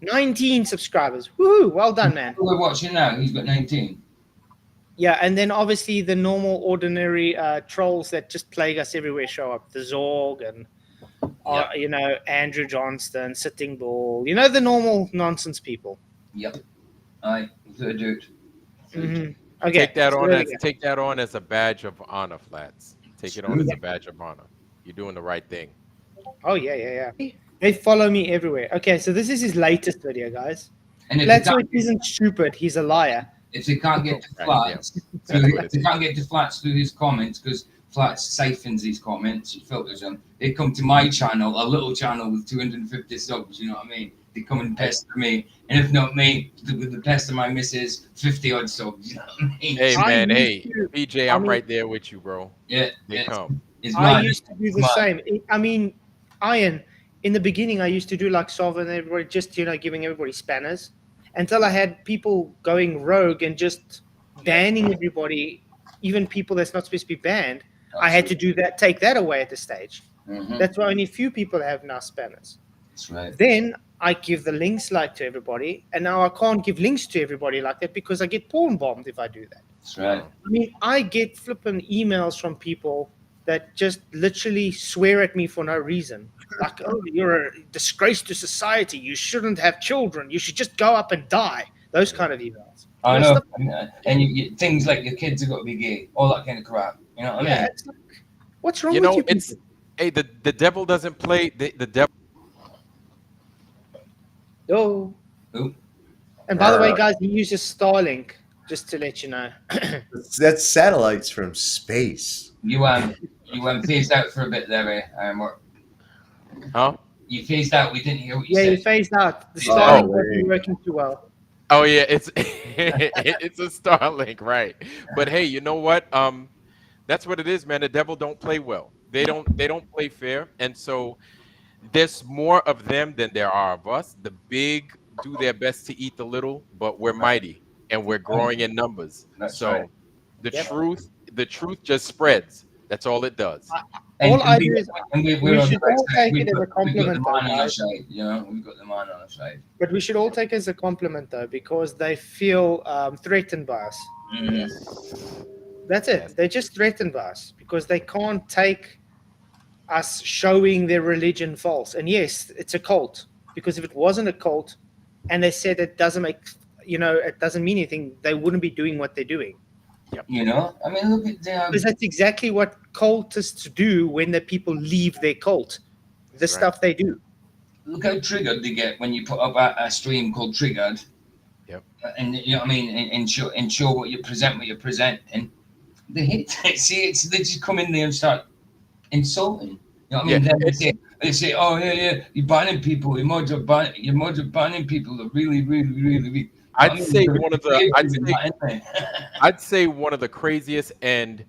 19 subscribers. Woohoo! Well done, man. We're watching now. He's got 19. Yeah, and then obviously the normal, ordinary trolls that just plague us everywhere show up. The Zorg and, you know, Andrew Johnston, Sitting Bull. You know, the normal nonsense people. Yep. I do it. Mm-hmm. Okay. Take that on as a badge of honor, Flats. Take it on as a badge of honor. You're doing the right thing. Oh, yeah. They follow me everywhere. Okay, so this is his latest video, guys. And Flatzoid isn't stupid. He's a liar. If they can't get to Flats, through his comments, because Flats siphons his comments, he filters them, they come to my channel, a little channel with 250 subs, you know what I mean? They come and pester me, and if not me, the pester my missus, 50 odd subs, you know what I mean? Hey, man, PJ, I'm right there with you, bro. Yeah, they come. I used to do the same. I mean, Iron, in the beginning, I used to do like Solver and everybody, just, you know, giving everybody spanners. Until I had people going rogue and just banning everybody, even people that's not supposed to be banned. Absolutely. I had to do that, take that away at the stage. Mm-hmm. That's why only a few people have now spanners. That's right. Then I give the links like to everybody, and now I can't give links to everybody like that because I get porn bombed if I do that. That's right. I mean, I get flipping emails from people that just literally swear at me for no reason. Like, oh, you're a disgrace to society. You shouldn't have children. You should just go up and die. Those kind of emails. I know. And you, things like your kids have got to be gay. All that kind of crap. You know what I mean? Like, what's wrong with you people? Hey, the devil doesn't play. The devil. Oh. And by the way, guys, he uses Starlink, just to let you know. That's satellites from space. You phased out for a bit there, Huh? You phased out. We didn't hear what you said. Yeah, you phased out. The Starlink wasn't working too well. Oh yeah, it's it's a Starlink, right? But hey, you know what? That's what it is, man. The devil don't play well. They don't play fair, and so there's more of them than there are of us. The big do their best to eat the little, but we're mighty and we're growing in numbers. That's right. The truth just spreads. That's all it does. All I do is we should all take it as a compliment. We've got the man on our side, you know. We've got the man on our side. But we should all take it as a compliment, though, because they feel threatened by us. Mm. That's it. They're just threatened by us because they can't take us showing their religion false. And yes, it's a cult, because if it wasn't a cult and they said it doesn't make, it doesn't mean anything, they wouldn't be doing what they're doing. Yep. You know, I mean, look at them. Because that's exactly what cultists do when the people leave their cult. The stuff they do. Look how triggered they get when you put up a stream called Triggered. Yep. And you know what I mean, and show what you present, what you're presenting. They hate it. See, they just come in there and start insulting. You know what I mean? Then they say, oh yeah, you're banning people. Your mods are banning people. They're really, really, really weak. I'd say one of the I'd say one of the craziest, and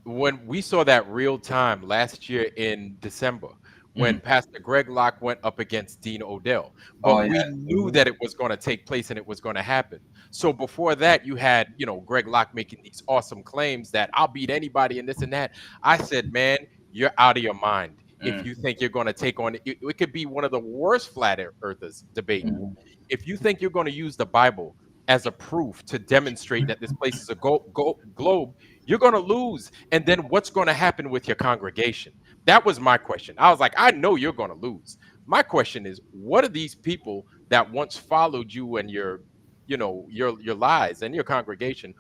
when we saw that real time last year in December when Pastor Greg Locke went up against Dean Odell, but we knew that it was going to take place and it was going to happen. So before that, you had, Greg Locke making these awesome claims that I'll beat anybody and this and that. I said, man, you're out of your mind if you think you're going to take on it could be one of the worst flat earthers debating. If you think you're going to use the Bible as a proof to demonstrate that this place is a globe, you're going to lose. And then what's going to happen with your congregation? That was my question. I was like, I know you're going to lose. My question is, what are these people that once followed you and your lies and your congregation,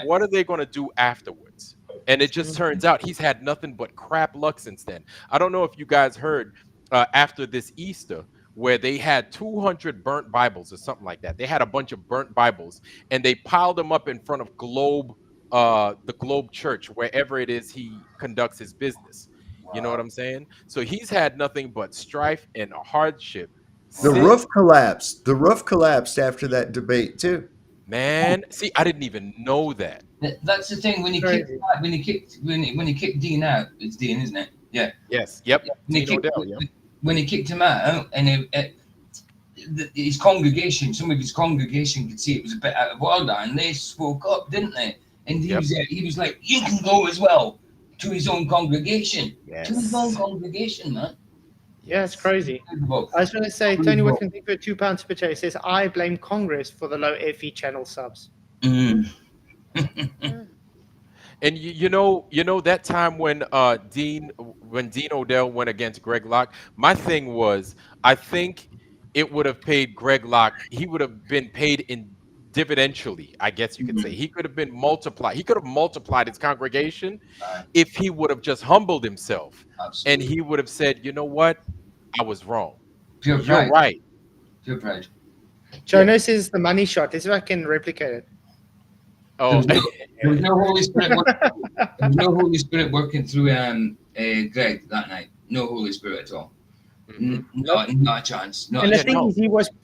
what are they going to do afterwards? And it just turns out he's had nothing but crap luck since then. I don't know if you guys heard after this Easter, where they had 200 burnt Bibles or something like that. They had a bunch of burnt Bibles and they piled them up in front of the Globe Church, wherever it is he conducts his business. You know what I'm saying? So he's had nothing but strife and hardship. The roof collapsed. The roof collapsed after that debate too. Man, see, I didn't even know that. That's the thing. When he kicked Dean out, it's Dean, isn't it? Yeah. Yes. Yep. When he kicked him out, and his congregation, some of his congregation could see it was a bit out of order, and they spoke up, didn't they? And he was like, "You can go as well," to his own congregation. Yes. To his own congregation, man. Yeah, it's crazy. I was going to say, Tony Whitman, thank you for a £2 super chat. He says, I blame Congress for the low FE channel subs. And you know that time when Dean Odell went against Greg Locke, my thing was, I think it would have paid Greg Locke, he would have been paid in dividentially, I guess you could say. He could have been multiplied. He could have multiplied his congregation if he would have just humbled himself. Absolutely. And he would have said, you know what? I was wrong. Pure You're pride. right. Pure pride. Jono says the money shot. Let's see if I can replicate it. Oh, There's no Holy Spirit working. There's no Holy Spirit working through Greg that night. No Holy Spirit at all. Not a chance. And the thing is,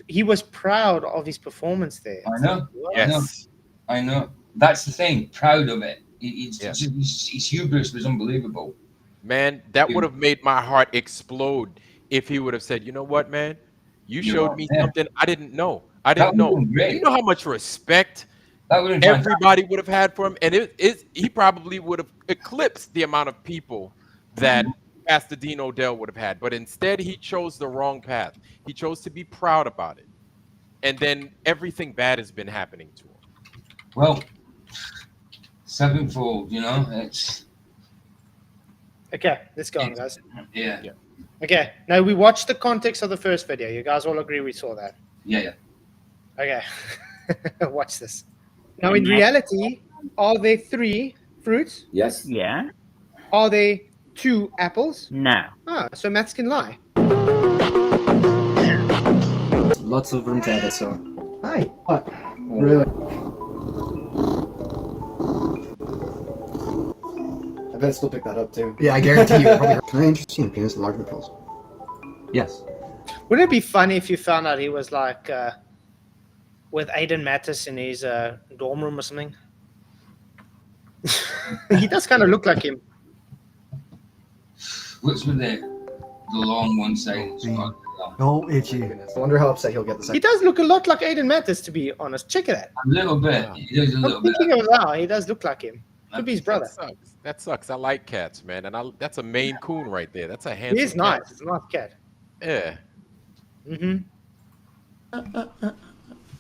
he was proud of his performance there. I know. Yes. I know. That's the thing. Proud of it. His hubris was unbelievable. Man, that would have made my heart explode if he would have said, you know what, man? You showed me something I didn't know. I didn't know. You know how much respect everybody would have had for him? And he probably would have eclipsed the amount of people that Pastor Dean Odell would have had. But instead, he chose the wrong path. He chose to be proud about it. And then everything bad has been happening to him. Well, sevenfold, it's... Okay, let's go on, guys. Yeah. Okay, now we watched the context of the first video. You guys all agree we saw that? Yeah. Okay, watch this. Now, in reality, are there 3 fruits? Yes. Yeah. Are there 2 apples? No. So maths can lie. Lots of room to edit, so. Hi. What? Really? I bet still pick that up too. Yeah, I guarantee you. Can I interest you in penis enlargement pills? Yes. Wouldn't it be funny if you found out he was like with Aiden Mattis in his dorm room or something? He does kind of look like him. What's with the long one side? No, itchy. I wonder how upset he'll get the second. He does look a lot like Aiden Mattis, to be honest. Check it out. A little bit. He does a little bit. Thinking of it now, he does look like him. Could be his brother. That sucks. I like cats, man, and that's a Maine Coon right there. That's a handsome. He is nice. It's a nice cat. Yeah. That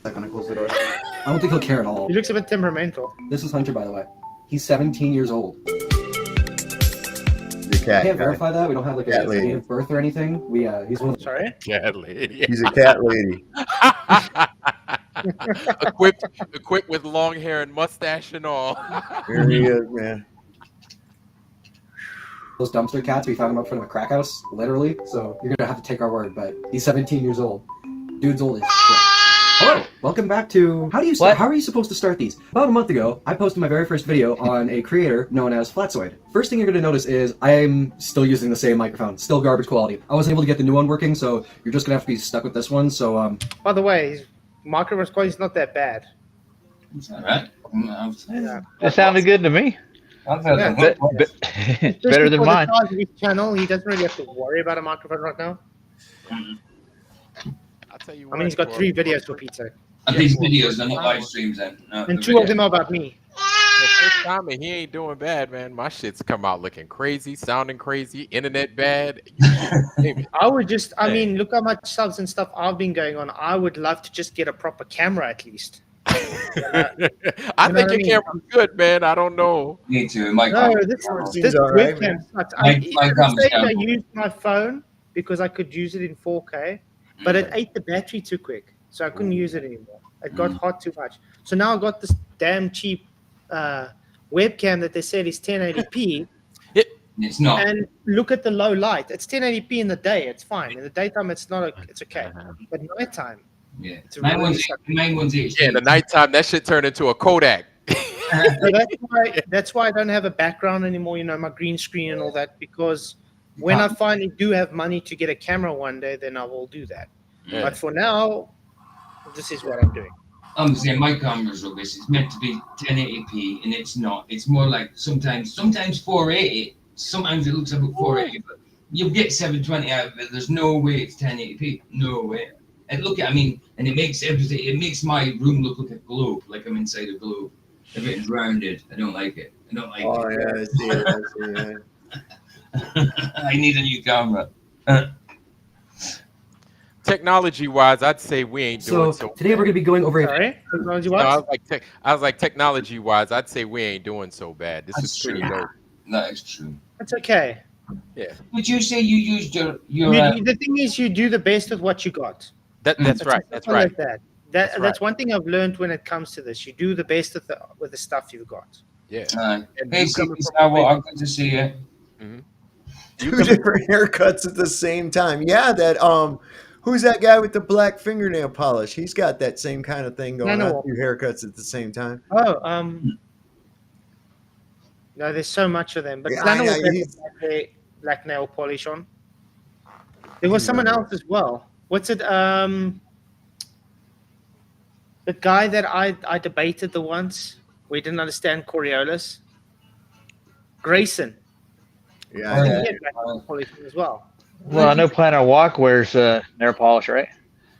kind of close the door. I don't think he'll care at all. He looks a bit temperamental. This is Hunter, by the way. He's 17 years old. The cat. I can't verify that. We don't have like a date of birth or anything. He's one of the... Sorry? Cat lady. He's a cat lady. equipped with long hair and mustache and all. Here he is, man. Those dumpster cats, we found him up front of a crack house, literally. So you're gonna have to take our word, but he's 17 years old. Dude's old as shit. Hello, welcome back to... How are you supposed to start these? About a month ago, I posted my very first video on a creator known as Flatzoid. First thing you're gonna notice is I'm still using the same microphone, still garbage quality. I wasn't able to get the new one working, so you're just gonna have to be stuck with this one, so By the way, Microphone quality is not that bad. It's all right. Yeah. That sounded good to me. I've heard Yeah. that. It's better than for mine. the size of his channel, he doesn't really have to worry about a microphone right now. I'll tell you I what. mean, he's got 3 videos for pizza. And these videos are not live streams then. No, And the 2 of videos. them are about me. The first time, and he ain't doing bad, man. My shit's come out looking crazy, sounding crazy, internet bad. I would just, I Yeah. mean, look how much subs and stuff I've been going on. I would love to just get a proper camera at least. I You know think what I your mean? camera's good, man. I don't know. Me too. My No, camera. this all right, webcam man. sucks. My I camera's say I terrible. used my phone because I could use it in 4K, but it ate the battery too quick, so I couldn't use it anymore. It got hot too much. So now I got this damn cheap webcam that they said is 1080p. It's not. And look at the low light. It's 1080p in the day. It's fine. In the daytime, it's not. It's okay. But nighttime, Yeah. it's Mine really one's sucky. mine one's HD. Yeah, in the nighttime, that shit turned into a Kodak. So that's why I don't have a background anymore. You know, my green screen and all that. Because when I finally do have money to get a camera one day, then I will do that. Yeah. But for now, this is what I'm doing. I'm saying my camera's rubbish. It's meant to be 1080p, and it's not. It's more like sometimes 480. Sometimes it looks like 480, but you'll get 720 out of it. There's no way it's 1080p. No way. And look at, I mean, and it makes everything. It makes my room look like a globe, like I'm inside a globe. Everything's rounded. I don't like it. I don't like Oh it. yeah, I see it. I see it. I need a new camera. Technology-wise, I'd say we ain't doing So so. today we're going to be going over. Sorry, technology No, I what? was like technology-wise, I'd say we ain't doing so bad. This That's is pretty true. low. That is true. That's okay. Yeah, Would you say you used your The thing is, you do the best with what you got. that's right. as That's simple right. as that. That's That's right. one thing I've learned when it comes to this. You do the best with the stuff you've got. Yeah. Hey, coming from Gustavo, I'm good to see you. Two different haircuts at the same time. Yeah, that who's that guy with the black fingernail polish? He's got that same kind of thing going on. 2 haircuts at the same time. Oh, no, there's so much of them. But Yeah, Flannel I will know, have black nail polish on. There was someone else as well. What's it? The guy that I debated the once. We didn't understand Coriolis. Grayson. Yeah, I Oh, think yeah. he had black nail polish on as well. Well, I know Planet Walk wears nail polish, right?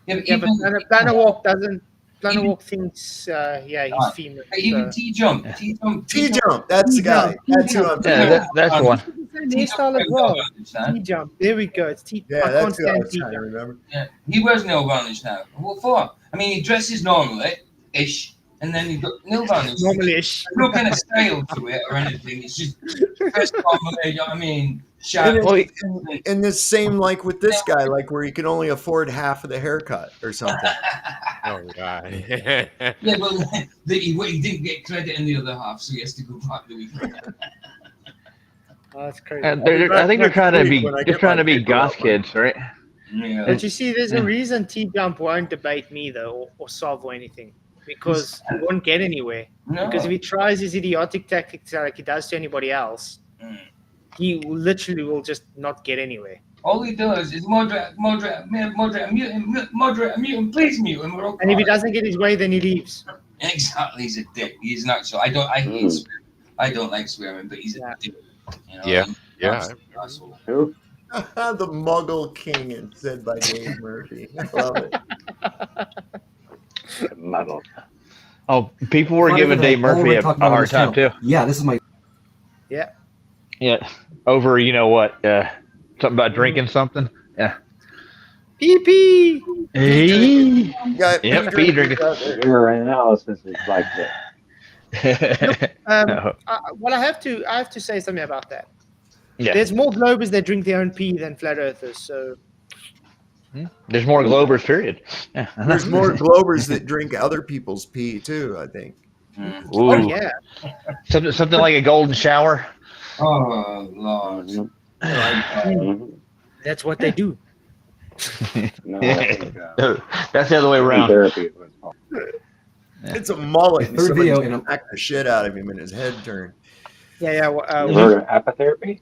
Yeah, but Yeah, but even, Planner Walk doesn't. Planner Even- Walk thinks, he's Ah, female. even so- T-Jump. T-Jump. That's the guy. That's who I'm Yeah, talking that's the one. Same hairstyle as well. T-jump. There we go. It's T. Yeah, I that's can't who I stand was trying to T-jump. remember. Yeah, he wears nail varnish now. What for? I mean, he dresses normally-ish, and then he's got nail varnish. Normally-ish. There's no kind of style to it or anything. It's just dressed normally, you know what I mean? And, Sharp. Well, and the same like with this guy, like where you can only afford half of the haircut or something. Oh God. Yeah, well, he didn't get credit in the other half, so he has to go back the week. Oh, that's crazy. I think they're trying to be goth kids, right? Yeah. But you see, there's a reason T-Jump won't debate me, though, or solve or anything. Because he won't get anywhere. No. Because if he tries his idiotic tactics like he does to anybody else, he literally will just not get anywhere. All he does is moderate, mute him, please mute him. We're all And if he quiet. doesn't get his way, then he leaves. Exactly, he's a dick. He's not so. I hate swearing. I don't like swearing, but he's a dick. You know, Yeah, he's yeah. an absolute asshole. Who? The Muggle King, it's said by Dave Murphy. I love it. Muggle. Oh, people were Funny giving that Dave all Murphy we're a talking about hard is time too. channel. Yeah, this is my. Yeah. Yeah, over you know what? Something about drinking something. Yeah. PP! Hey. Got Yep, pee pee drinkers drinking. out there. Your analysis is like this. No. Well, I have to say something about that. Yeah. There's more Globers that drink their own pee than flat earthers. So There's more Globers, period. Yeah. There's more Globers that drink other people's pee too, I think. Ooh. oh yeah, Something like a golden shower. Oh Lord. Mhm. that's what they do. No, I think, That's the other way around. therapy is what it's called. It's a mullet. And Third somebody video, and I'm- smacked the shit out of him and his head turned. Yeah, yeah. You heard of apitherapy?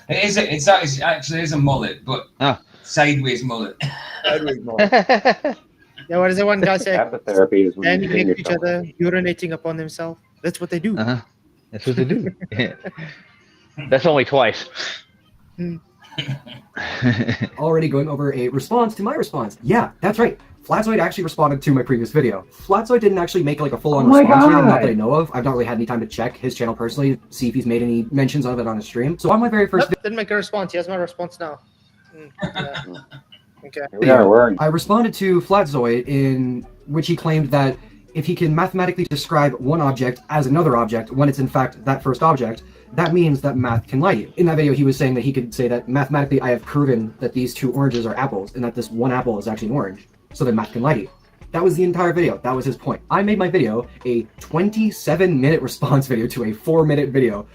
It's actually is a mullet, but Oh. sideways mullet. Sideways mullet. Yeah, what does the one guy say? Apotherapy is when you Standing hang next to each yourself. other, urinating upon themselves. That's what they do. That's what they do. That's only twice. Already going over a response to my response. Yeah, that's right. Flatzoid actually responded to my previous video. Flatzoid didn't actually make like a full-on response video, not that I know of. I've not really had any time to check his channel personally, see if he's made any mentions of it on his stream. So on my very first Didn't make a response. He has my response now. Okay. video, I responded to Flatzoid in which he claimed that if he can mathematically describe one object as another object when it's in fact that first object, that means that math can lie to you. In that video, he was saying that he could say that mathematically I have proven that these two oranges are apples and that this one apple is actually an orange, so that math can lie to you. That was the entire video. That was his point. I made my video a 27-minute response video to a 4-minute video.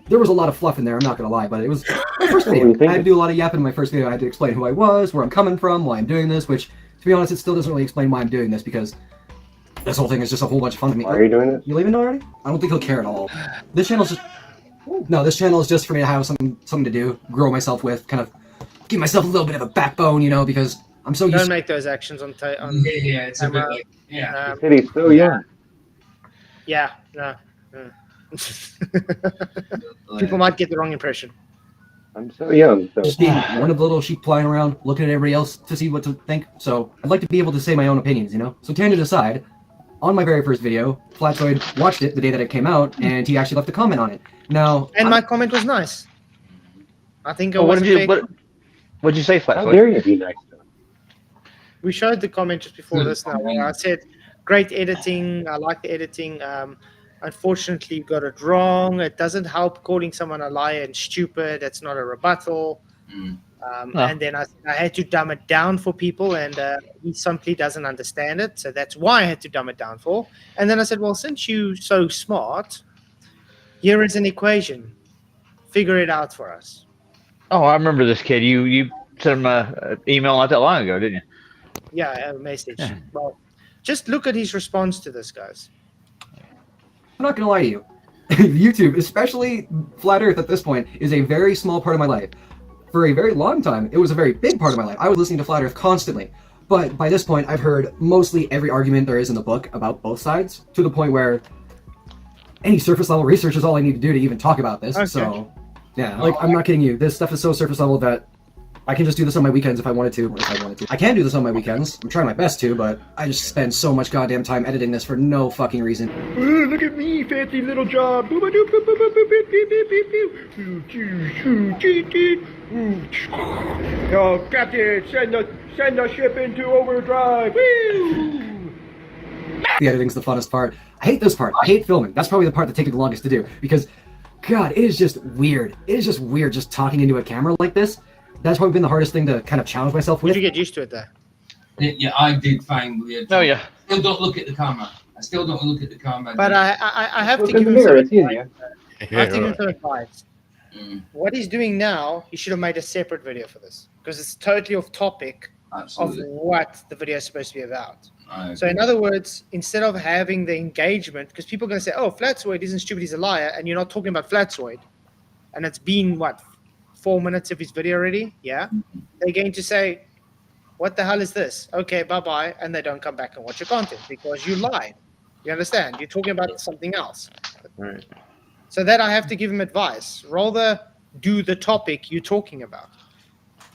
There was a lot of fluff in there, I'm not going to lie, but it was my first video. I had to do a lot of yapping in my first video. I had to explain who I was, where I'm coming from, why I'm doing this, which, to be honest, it still doesn't really explain why I'm doing this, because this whole thing is just a whole bunch of fun to me. Why are you doing it? You leaving already? I don't think he'll care at all. This channel's just... No, this channel is just for me to have something to do, grow myself with, kind of give myself a little bit of a backbone, you know, because I'm so used Don't make those actions on Yeah, it's a bit like, yeah. He's so young. Yeah, no. People might get the wrong impression. I'm so young. So. Just being one of the little sheep flying around, looking at everybody else to see what to think. So I'd like to be able to say my own opinions, you know? So tangent aside, on my very first video, Flatzoid watched it the day that it came out, and he actually left a comment on it. Now, And my comment was nice. I think it What was did you say, Flatzoid? How dare you be nice to him? We showed the comment just before this now. Where I said, great editing. I like the editing. Unfortunately, you got it wrong. It doesn't help calling someone a liar and stupid. That's not a rebuttal. And then I had to dumb it down for people, and he simply doesn't understand it. So that's why I had to dumb it down for. And then I said, well, since you're so smart, here is an equation. Figure it out for us. Oh, I remember this kid. You sent him an email not that long ago, didn't you? Yeah, a message. Yeah. Well, just look at his response to this, guys. I'm not going to lie to you. YouTube, especially Flat Earth at this point, is a very small part of my life. For a very long time, it was a very big part of my life. I was listening to Flat Earth constantly. But by this point, I've heard mostly every argument there is in the book about both sides, to the point where any surface level research is all I need to do to even talk about this. Okay. So, yeah, like, I'm not kidding you. This stuff is so surface level that I can just do this on my weekends if I wanted to, or if I wanted to. I can do this on my weekends. I'm trying my best to, but I just spend so much goddamn time editing this for no fucking reason. Ooh, look at me, fancy little job. Oh, Captain, send the ship into overdrive. Woo! The editing's the funnest part. I hate this part. I hate filming. That's probably the part that takes the longest to do, because, God, it is just weird. It is just weird just talking into a camera like this. That's probably been the hardest thing to kind of challenge myself with. Did you get used to it there? Yeah, I did find weird. Oh, yeah. Still don't look at the camera. I still don't look at the camera. But I have to Look give in him the mirror, it's easier. I have to give him some advice. What he's doing now, he should have made a separate video for this, because it's totally off topic of what the video is supposed to be about. So in other words, instead of having the engagement, because people are going to say, oh, Flatzoid isn't stupid, he's a liar, and you're not talking about Flatzoid, and it's been, what, 4 minutes of his video already? Yeah. They're going to say, what the hell is this? Okay, bye-bye, and they don't come back and watch your content because you lied. You understand? You're talking about something else. Right. So that I have to give him advice. Rather do the topic you're talking about.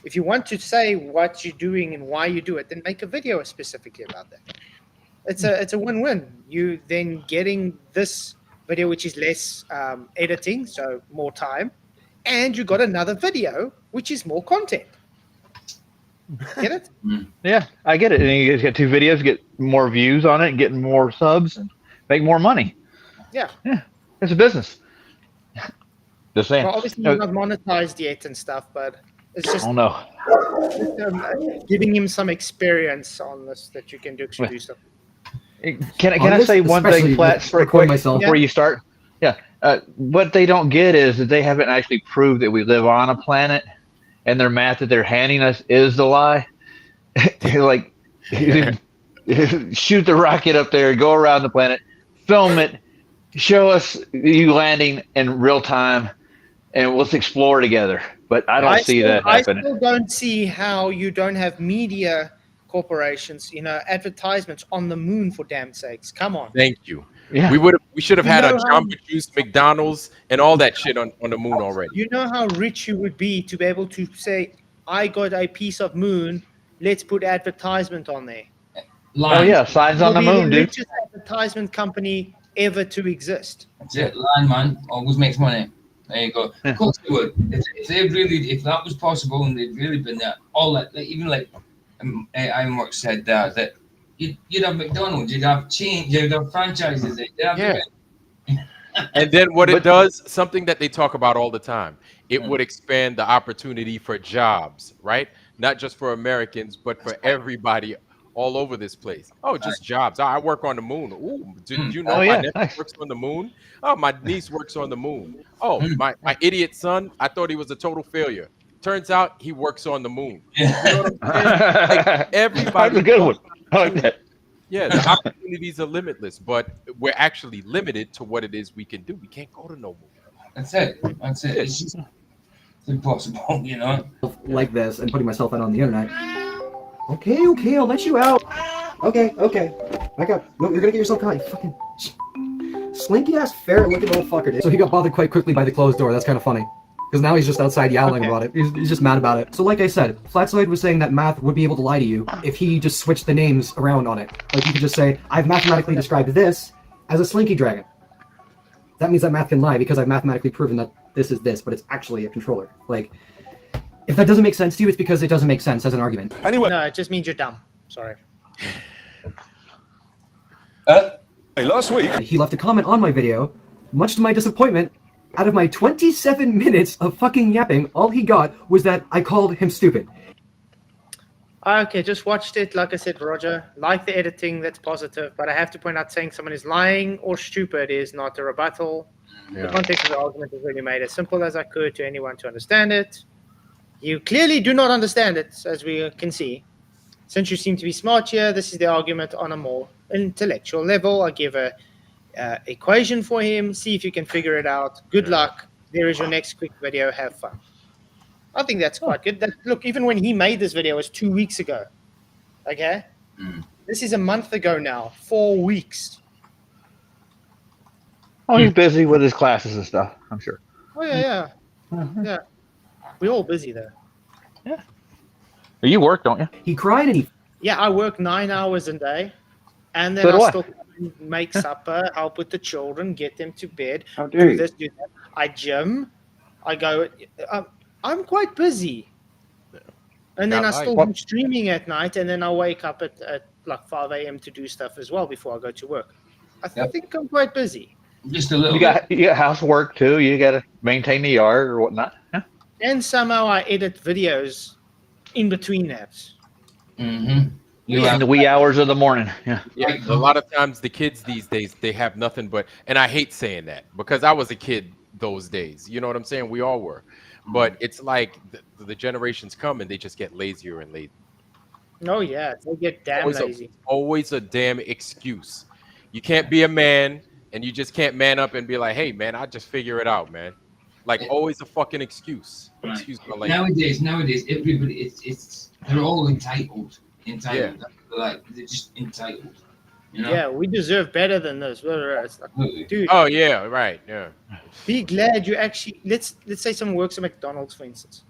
If you want to say what you're doing and why you do it, then make a video specifically about that. It's a win-win. You then getting this video, which is less editing, so more time, and you got another video, which is more content. Get it? Yeah, I get it. And you guys get 2 videos, get more views on it, getting more subs, and make more money. Yeah. Yeah, it's a business. Just saying. Well, obviously, you're not monetized yet and stuff, but it's just giving him some experience on this that you can do stuff. Can I say one thing, Flats, very quick before you start? Yeah. What they don't get is that they haven't actually proved that we live on a planet, and their math that they're handing us is the lie. Like, shoot the rocket up there, go around the planet, film it, show us you landing in real time, and let's explore together. But I don't see that happening. I still don't see how you don't have media corporations, advertisements on the moon, for damn sakes. Come on. Thank you. Yeah. We should have You had a know how- Jamba Juice, McDonald's, and all that shit on the moon already. You know how rich you would be to be able to say, I got a piece of moon, let's put advertisement on there. Oh yeah, signs on the It'll be moon, the dude. richest advertisement company ever to exist. That's it. Line, man, always makes money. There you go. Of course they would. If that was possible, and they'd really been there, all that, even like Ironworks said that you'd have McDonald's, you'd have chains, you'd have franchises. And then what it does, something that they talk about all the time, it would expand the opportunity for jobs, right? Not just for Americans, but for everybody all over this place. Oh, just jobs. I work on the moon. Ooh, did you know my nephew works on the moon? Oh, my niece works on the moon. Oh, my idiot son, I thought he was a total failure. Turns out he works on the moon. You know what I'm saying? Like, everybody. That's a good one. I like that. Yeah, the opportunities are limitless, but we're actually limited to what it is we can do. We can't go to no moon. That's it. It's just impossible, Like this and putting myself out on the internet. Okay, I'll let you out. Okay. No, you're gonna get yourself caught, you fucking slinky ass ferret looking little fucker, dude. So he got bothered quite quickly by the closed door. That's kind of funny. Because now he's just outside yowling about it. He's just mad about it. So like I said, Flatzoid was saying that math would be able to lie to you if he just switched the names around on it. Like you could just say, I've mathematically described this as a slinky dragon. That means that math can lie because I've mathematically proven that this is this, but it's actually a controller. Like, if that doesn't make sense to you, it's because it doesn't make sense as an argument. Anyway. No, it just means you're dumb. Sorry. Last week, he left a comment on my video. Much to my disappointment, out of my 27 minutes of fucking yapping, all he got was that I called him stupid. Okay, just watched it. Like I said, Roger, like the editing, that's positive. But I have to point out saying someone is lying or stupid is not a rebuttal. Yeah. The context of the argument is really made as simple as I could to anyone to understand it. You clearly do not understand it, as we can see. Since you seem to be smart here, this is the argument on a more intellectual level. I give a equation for him. See if you can figure it out. Good luck. There is your next quick video. Have fun. I think that's quite good. Look, even when he made this video, it was 2 weeks ago. Okay? This is a month ago now. 4 weeks. Oh, he's busy with his classes and stuff, I'm sure. Oh, yeah. Yeah. We're all busy, though. Yeah. You work, don't you? He cried and he... Yeah, I work 9 hours a day. And then So do I I. still make supper, help with the children, get them to bed. How dare do you? this, do that. I gym. I go... I'm quite busy. And then I still do streaming at night, and then I wake up at like 5 a.m. to do stuff as well before I go to work. I think I'm quite busy. Just a little You got housework too. You got to maintain the yard or whatnot. Yeah. And somehow I edit videos in between apps. Mm-hmm. In the wee hours of the morning. Yeah. Yeah, a lot of times the kids these days, they have nothing but, and I hate saying that because I was a kid those days. You know what I'm saying? We all were. But it's like the generations come and they just get lazier and lazier. Oh, yeah. They get damn lazy. Always a damn excuse. You can't be a man and you just can't man up and be like, hey, man, I just figure it out, man. Like, always a fucking excuse. Excuse my language. Nowadays, everybody, they're all entitled. Yeah. They're just entitled. Yeah, we deserve better than this. It's like, dude. Oh yeah, right. Yeah. Be glad you actually let's say someone works at McDonald's, for instance.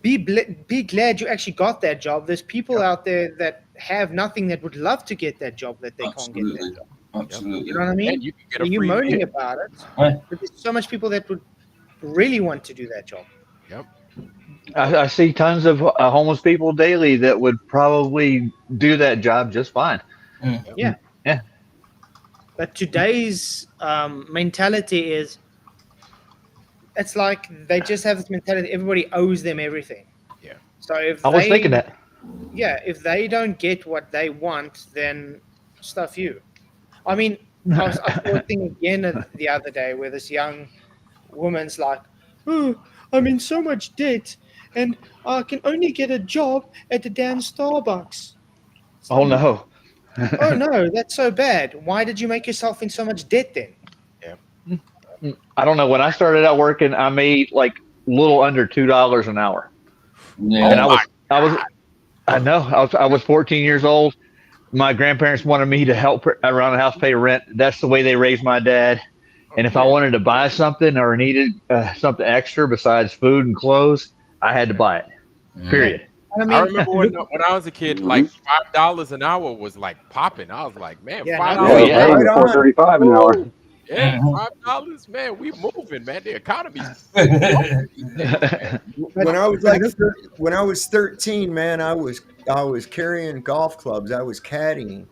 Be glad you actually got that job. There's people out there that have nothing that would love to get that job that they can't get that job. Absolutely. You know what I mean? And you can get a You're free moaning meal. about it, Right. but there's so much people that would really want to do that job. Yep. I see tons of homeless people daily that would probably do that job just fine. Yeah. Yeah. But today's mentality is, it's like they just have this mentality. Everybody owes them everything. Yeah. So if I was thinking that. Yeah, if they don't get what they want, then stuff you. I mean, I saw a thing again the other day where this young woman's like, "Oh, I'm in so much debt, and I can only get a job at the damn Starbucks." Oh no. Oh no, that's so bad. Why did you make yourself in so much debt then? Yeah. I don't know. When I started out working, I made like a little under $2 an hour. Yeah. And I I know. I was 14 years old. My grandparents wanted me to help around the house pay rent. That's the way they raised my dad. And if I wanted to buy something or needed something extra besides food and clothes, I had to buy it. Period. I remember when I was a kid, like $5 an hour was like popping. I was like, man, $5. Yeah, right on. $4.35 an hour. Yeah, $5, man. We moving, man. The economy's. When I was 13, man, I was carrying golf clubs. I was caddying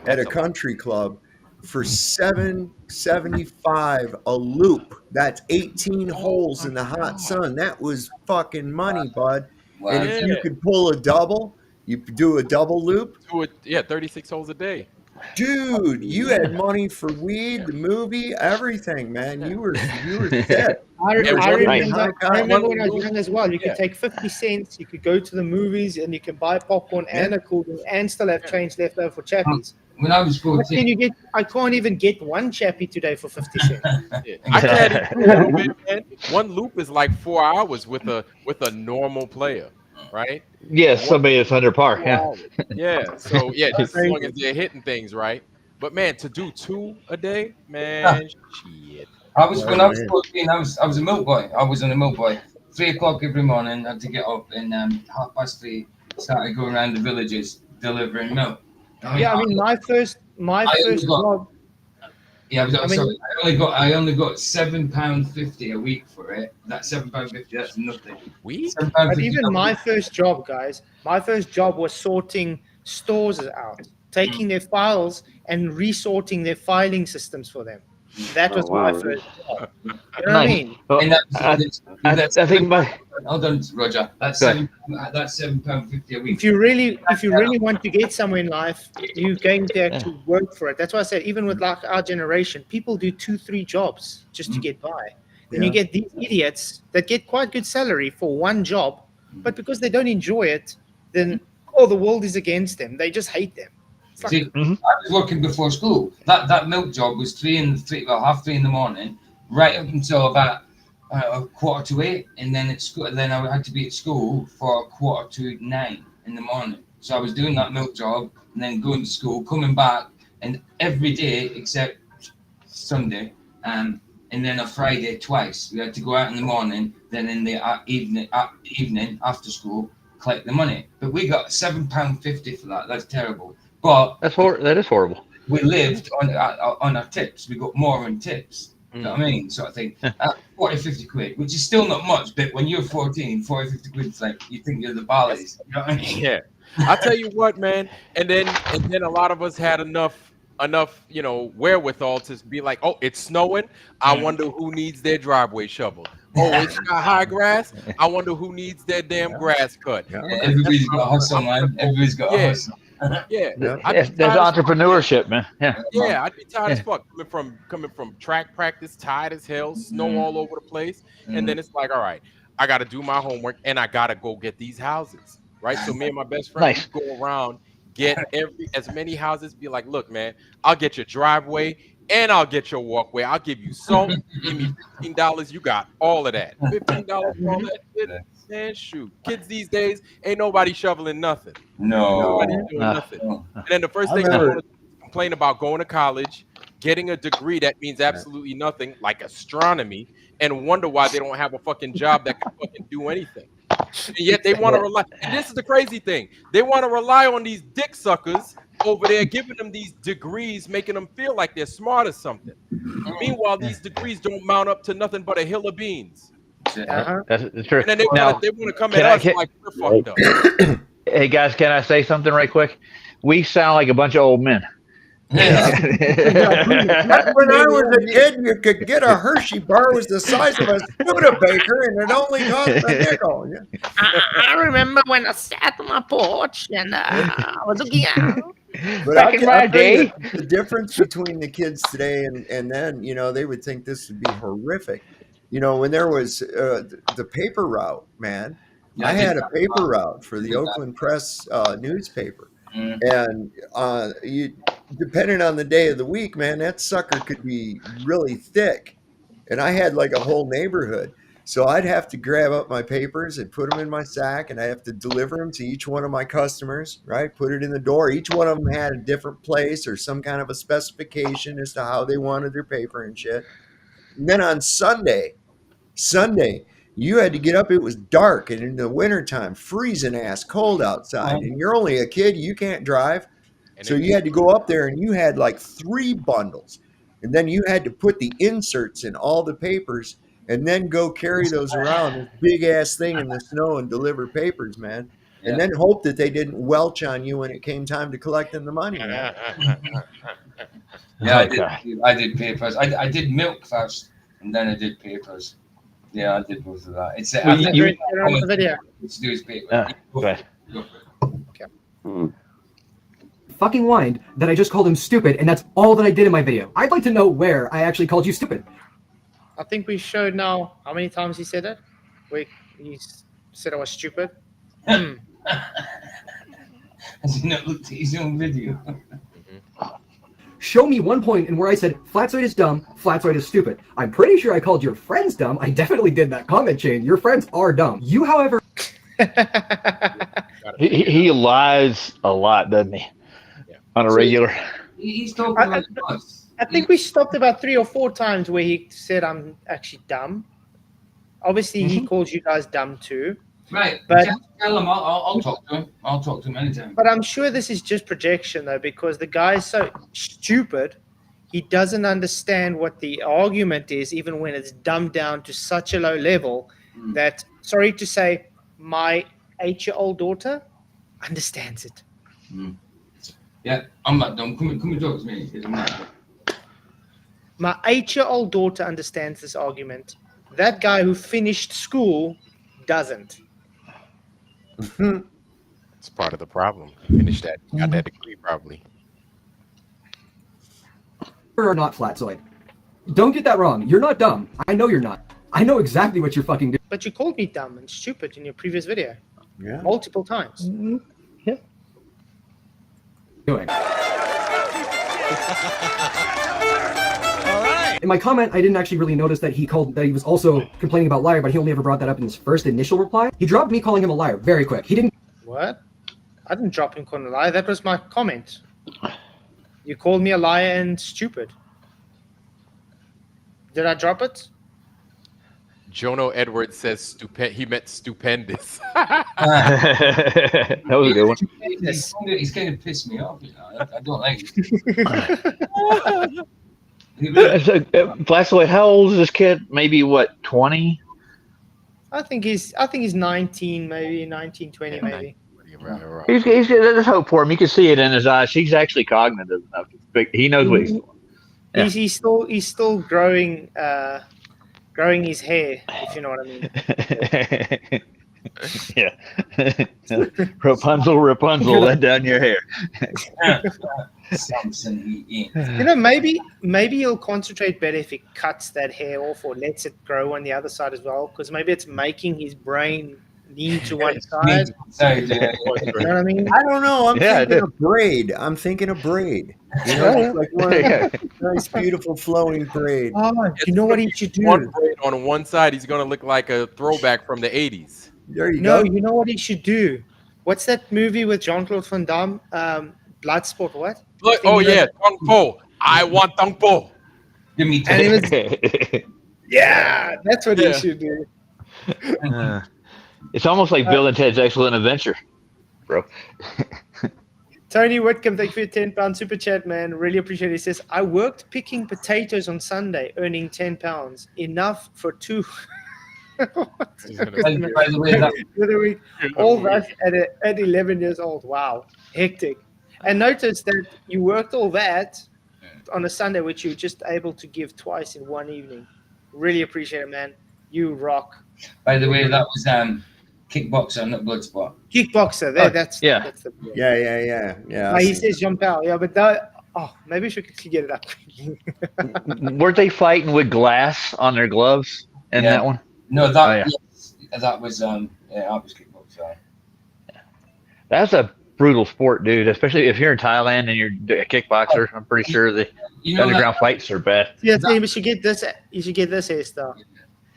at a country club for $7.75 a loop. That's 18 holes in the hot sun. That was fucking money, bud. And if you could pull a double, you could do a double loop. 36 holes a day. Dude, you had money for weed, the movie, everything, man. You were set. I remember when I was young as well. You could take 50 cents, you could go to the movies, and you can buy popcorn and a cool drink and still have change left over for chappies. When I was 14, I can't even get one chappie today for 50 cents. I can't even, man. One loop is like 4 hours with a normal player, right? Yeah, somebody that's under par. Yeah. So just as long as they're hitting things right. But man, to do 2 a day, man, shit. When I was 14, I was a milk boy. I was on a milk boy. 3 o'clock every morning, I had to get up, and 3:30 started going around the villages delivering milk. Yeah, I mean, my first job. Yeah, I only got £7.50 a week for it. That £7.50, that's nothing. But even my first job, guys, was sorting stores out, taking their files and resorting their filing systems for them. That was my first job. You know what I mean? I think hold on, Roger. That's £7.50 a week. If you really want to get somewhere in life, you're going to have to work for it. That's why I said, even with like our generation, people do 2-3 jobs just to get by. Then you get these idiots that get quite good salary for one job, but because they don't enjoy it, then the world is against them. They just hate them. See, I was working before school. That milk job was 3:30 in the morning, right up until about 7:45, and then then I had to be at school for 8:45 in the morning. So I was doing that milk job and then going to school, coming back, and every day except Sunday, and then a Friday twice. We had to go out in the morning, then in the evening after school, collect the money. But we got £7.50 for that. That's terrible. But that is horrible. We lived on our tips. We got more in tips. You know what I mean? Sort of thing. 40-50 quid, which is still not much, but when you're 14, 40-50 quid is like you think you're the Barleys. You know what I mean? Yeah. I'll tell you what, man. And then a lot of us had enough, wherewithal to be like, oh, it's snowing. I wonder who needs their driveway shoveled. Oh, it's got high grass. I wonder who needs their damn grass cut. Everybody's got a hustle, man. Everybody's got a hustle. There's entrepreneurship, man. Yeah, I'd be tired as fuck coming from track practice, tired as hell, snow all over the place, and then it's like, all right, I got to do my homework and I got to go get these houses, right? So me and my best friend go around, get as many houses, be like, look, man, I'll get your driveway and I'll get your walkway. I'll give you salt. Give me $15. You got all of that. $15 for all that shit. Man, shoot. Kids these days, ain't nobody shoveling nothing. Nobody's doing nothing. And then the first thing I want to complain about going to college, getting a degree that means absolutely nothing, like astronomy, and wonder why they don't have a fucking job that can fucking do anything. And yet they want to rely. And this is the crazy thing. They want to rely on these dick suckers over there, giving them these degrees, making them feel like they're smart or something. Meanwhile, these degrees don't mount up to nothing but a hill of beans. That's true. And then they want to come at us like we're fucked up. Hey guys, can I say something right quick? We sound like a bunch of old men. Back when I was a kid, you could get a Hershey bar was the size of a Studebaker, and it only cost a nickel. I remember when I sat on my porch and I was looking out. But back in my day, the difference between the kids today and then, they would think this would be horrific. When there was the paper route, man, I had a paper route for the Oakland Press newspaper. And depending on the day of the week, man, that sucker could be really thick. And I had like a whole neighborhood. So I'd have to grab up my papers and put them in my sack, and I have to deliver them to each one of my customers, right? Put it in the door. Each one of them had a different place or some kind of a specification as to how they wanted their paper and shit. And then on Sunday, you had to get up. It was dark and in the wintertime, freezing ass cold outside. And you're only a kid. You can't drive. So you had to go up there and you had like 3 bundles. And then you had to put the inserts in all the papers and then go carry those around this big ass thing in the snow and deliver papers, man. And then hope that they didn't welch on you when it came time to collecting the money, man. Yeah, I did papers. I did milk first, and then I did papers. Yeah, I did both of that. It's on the video. Let's do his paper. Right. Fucking whined that I just called him stupid, and that's all that I did in my video. I'd like to know where I actually called you stupid. I think we showed now how many times he said it. Wait, he said I was stupid. Has he not looked at his own video? Show me one point in where I said Flatzoid is dumb, Flatzoid is stupid. I'm pretty sure I called your friends dumb. I definitely did that comment chain. Your friends are dumb. You, however... he lies a lot, doesn't he? Yeah. On a regular. He's talking about us. I think we stopped about 3 or 4 times where he said I'm actually dumb. Obviously, he calls you guys dumb too. Right, but tell him. I'll talk to him. I'll talk to him anytime. But I'm sure this is just projection, though, because the guy's so stupid, he doesn't understand what the argument is, even when it's dumbed down to such a low level that, sorry to say, my 8-year-old daughter understands it. Yeah, I'm not dumb. Come and talk to me. My 8-year-old daughter understands this argument. That guy who finished school doesn't. It's part of the problem. Finished that, got that degree probably. Or not Flatzoid. Don't get that wrong. You're not dumb. I know you're not. I know exactly what you're fucking doing. But you called me dumb and stupid in your previous video. Yeah. Multiple times. Yeah. Doing. In my comment, I didn't actually really notice that he was also complaining about liar, but he only ever brought that up in his first initial reply. He dropped me calling him a liar very quick. He didn't. What? I didn't drop him calling a liar. That was my comment. You called me a liar and stupid. Did I drop it? Jono Edwards says he meant stupendous. That was a good one. He's kind of pissed me off. You know? I don't like it. Flatzoid, how old is this kid? Maybe what, 20? I think he's 19, maybe 19, 20, maybe. There's hope for him. You can see it in his eyes. He's actually cognitive enough. He knows what he's doing. Yeah. He's still growing his hair, if you know what I mean. Yeah. Rapunzel, let down your hair. You know, maybe he'll concentrate better if he cuts that hair off or lets it grow on the other side as well, because maybe it's making his brain lean to one side. You know what I mean? I don't know. I'm thinking of braid. You know, like one nice, beautiful flowing braid. Oh, you know what he should do? One braid on one side, he's gonna look like a throwback from the 80s. There you go. No, you know what he should do? What's that movie with Jean-Claude Van Damme? Bloodsport, what? Oh yeah, Tung Po. I want Tung Po. Give me yeah, that's what he should do. It's almost like Bill and Ted's Excellent Adventure, bro. Tony Whitcomb, thank you for your £10 super chat, man. Really appreciate it. He says, I worked picking potatoes on Sunday, earning £10. Enough for 2. By the way, all that at 11 years old. Wow, hectic. And notice that you worked all that on a Sunday, which you were just able to give twice in one evening. Really appreciate it, man. You rock. By the way, that was Kickboxer, not Bloodsport. Kickboxer. That's the yeah. He says Jean-Paul. Yeah, but that. Oh, maybe we should get it up. Weren't they fighting with glass on their gloves in that one? No, that was that was Kickboxer. That's a brutal sport, dude. Especially if you're in Thailand and you're a kickboxer. I'm pretty sure the underground fights are bad. Yeah, you should get this. You should get this hairstyle.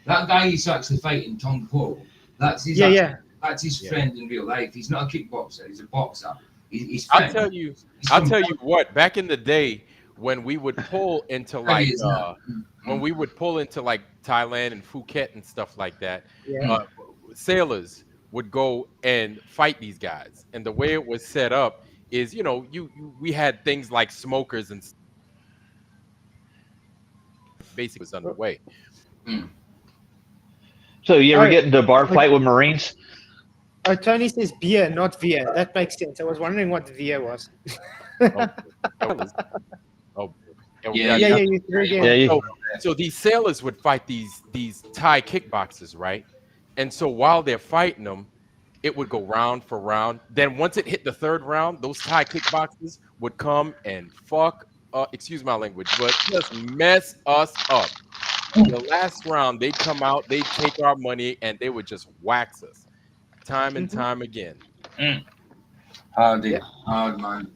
That guy he's actually fighting, Tom Poe. That's his. That's his friend in real life. He's not a kickboxer. He's a boxer. He's I'll tell you what. Back in the day, when we would pull into like when we would pull into like Thailand and Phuket and stuff like that, sailors would go and fight these guys. And the way it was set up is, you know, we had things like smokers and basically was underway. So you ever get into a bar fight with Marines? Oh, Tony says beer, not Via. That makes sense. I was wondering what the Via was. You threw again. So these sailors would fight these Thai kickboxers, right? And so while they're fighting them, it would go round for round. Then once it hit the third round, those Thai kickboxers would come and excuse my language, but just mess us up. The last round, they'd come out, they'd take our money, and they would just wax us time and time again. Hard man.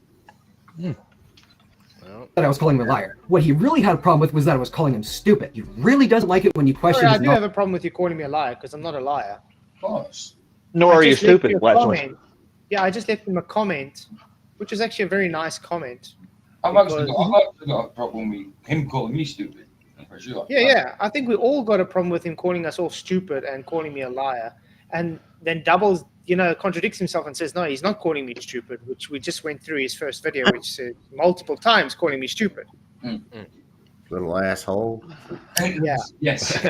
That I was calling him a liar. What he really had a problem with was that I was calling him stupid. He really doesn't like it when you question his I do have a problem with you calling me a liar because I'm not a liar. Of course. Nor are you stupid. Yeah, I just left him a comment, which is actually a very nice comment. I've actually got a problem with him calling me stupid. For sure. Yeah. I think we all got a problem with him calling us all stupid and calling me a liar. And then doubles, contradicts himself and says, no, he's not calling me stupid, which we just went through his first video, which said multiple times calling me stupid. Little asshole. Yeah. Yes.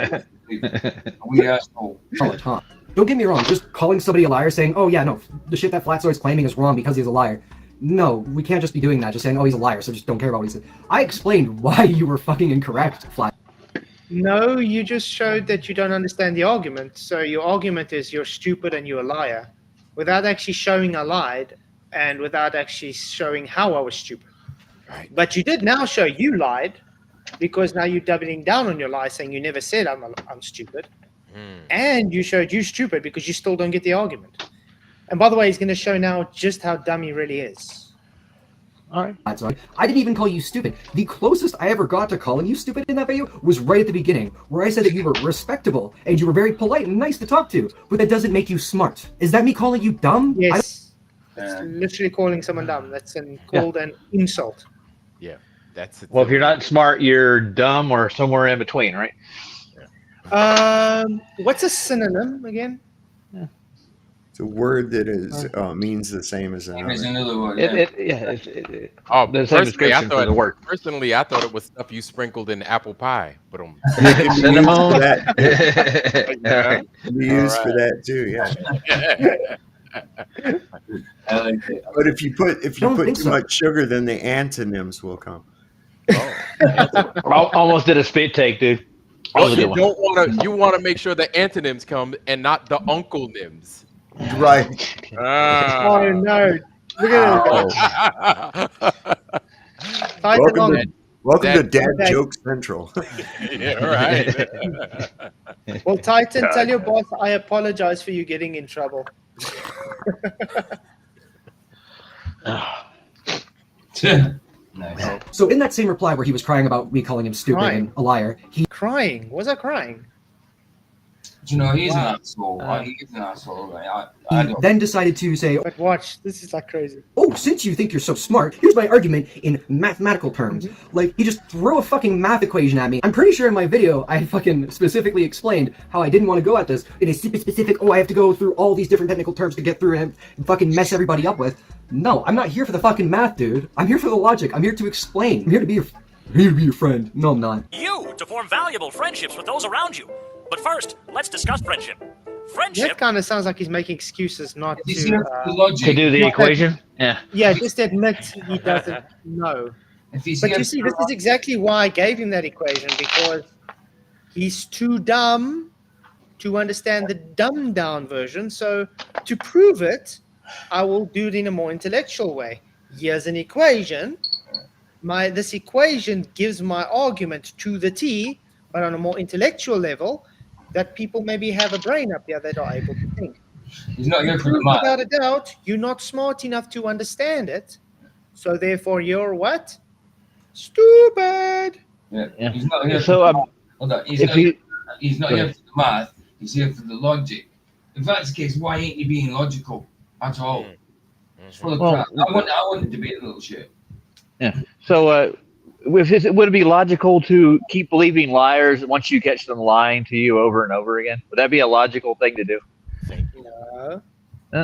We asshole. All the time. Don't get me wrong, just calling somebody a liar saying, oh yeah, no, the shit that Flatzoid's claiming is wrong because he's a liar. No, we can't just be doing that, just saying, oh, he's a liar, so just don't care about what he said. I explained why you were fucking incorrect, Flat. No, you just showed that you don't understand the argument. So your argument is you're stupid and you're a liar, without actually showing I lied and without actually showing how I was stupid. Right. But you did now show you lied, because now you're doubling down on your lie, saying you never said I'm stupid. And you showed you stupid because you still don't get the argument. And by the way, he's going to show now just how dumb he really is. All right. That's right. I didn't even call you stupid. The closest I ever got to calling you stupid in that video was right at the beginning, where I said that you were respectable and you were very polite and nice to talk to, but that doesn't make you smart. Is that me calling you dumb? Yes. That's literally calling someone dumb. That's called an insult. Yeah, that's it. Well, if you're not smart, you're dumb or somewhere in between, right? What's a synonym again? It's a word that is means the same as another. There's another word. Personally, I thought it was stuff you sprinkled in apple pie. But cinnamon. We use for that too. Yeah. I like it. But if you put too much sugar, then the antonyms will come. Almost did a spit take, dude. You want to make sure the antonyms come and not the uncle nims. Right. Oh no! Look at it. Welcome to Dad Joke Central. Yeah, right. Well, Titan, tell your boss I apologize for you getting in trouble. Nice. So in that same reply where he was crying about me calling him stupid and a liar, he crying. Was I crying? Do you know, he's an asshole. He's an asshole. I don't. then decided to say, But watch, this is like crazy. oh, since you think you're so smart, here's my argument in mathematical terms. Like, he just threw a fucking math equation at me. I'm pretty sure in my video, I fucking specifically explained how I didn't want to go at this. It is super specific, I have to go through all these different technical terms to get through and fucking mess everybody up with. No, I'm not here for the fucking math, dude. I'm here for the logic. I'm here to explain. I'm here to be your friend. No, I'm not. You to form valuable friendships with those around you. But first, let's discuss friendship. Friendship. That kind of sounds like he's making excuses not to do the equation. Yeah, just admit he doesn't know. But you see, this is exactly why I gave him that equation, because he's too dumb to understand the dumbed down version. So to prove it, I will do it in a more intellectual way. Here's an equation. This equation gives my argument to the T, but on a more intellectual level, that people maybe have a brain up there that are able to think. He's not here for the math. Without a doubt, you're not smart enough to understand it. So therefore, you're what? Stupid. Yeah. He's not here. So hold on. He's not here for the math. He's here for the logic. If that's the case, why ain't he being logical at all? It's full of crap. I want to debate a little shit. Yeah. So, would it be logical to keep believing liars once you catch them lying to you over and over again? Would that be a logical thing to do? No.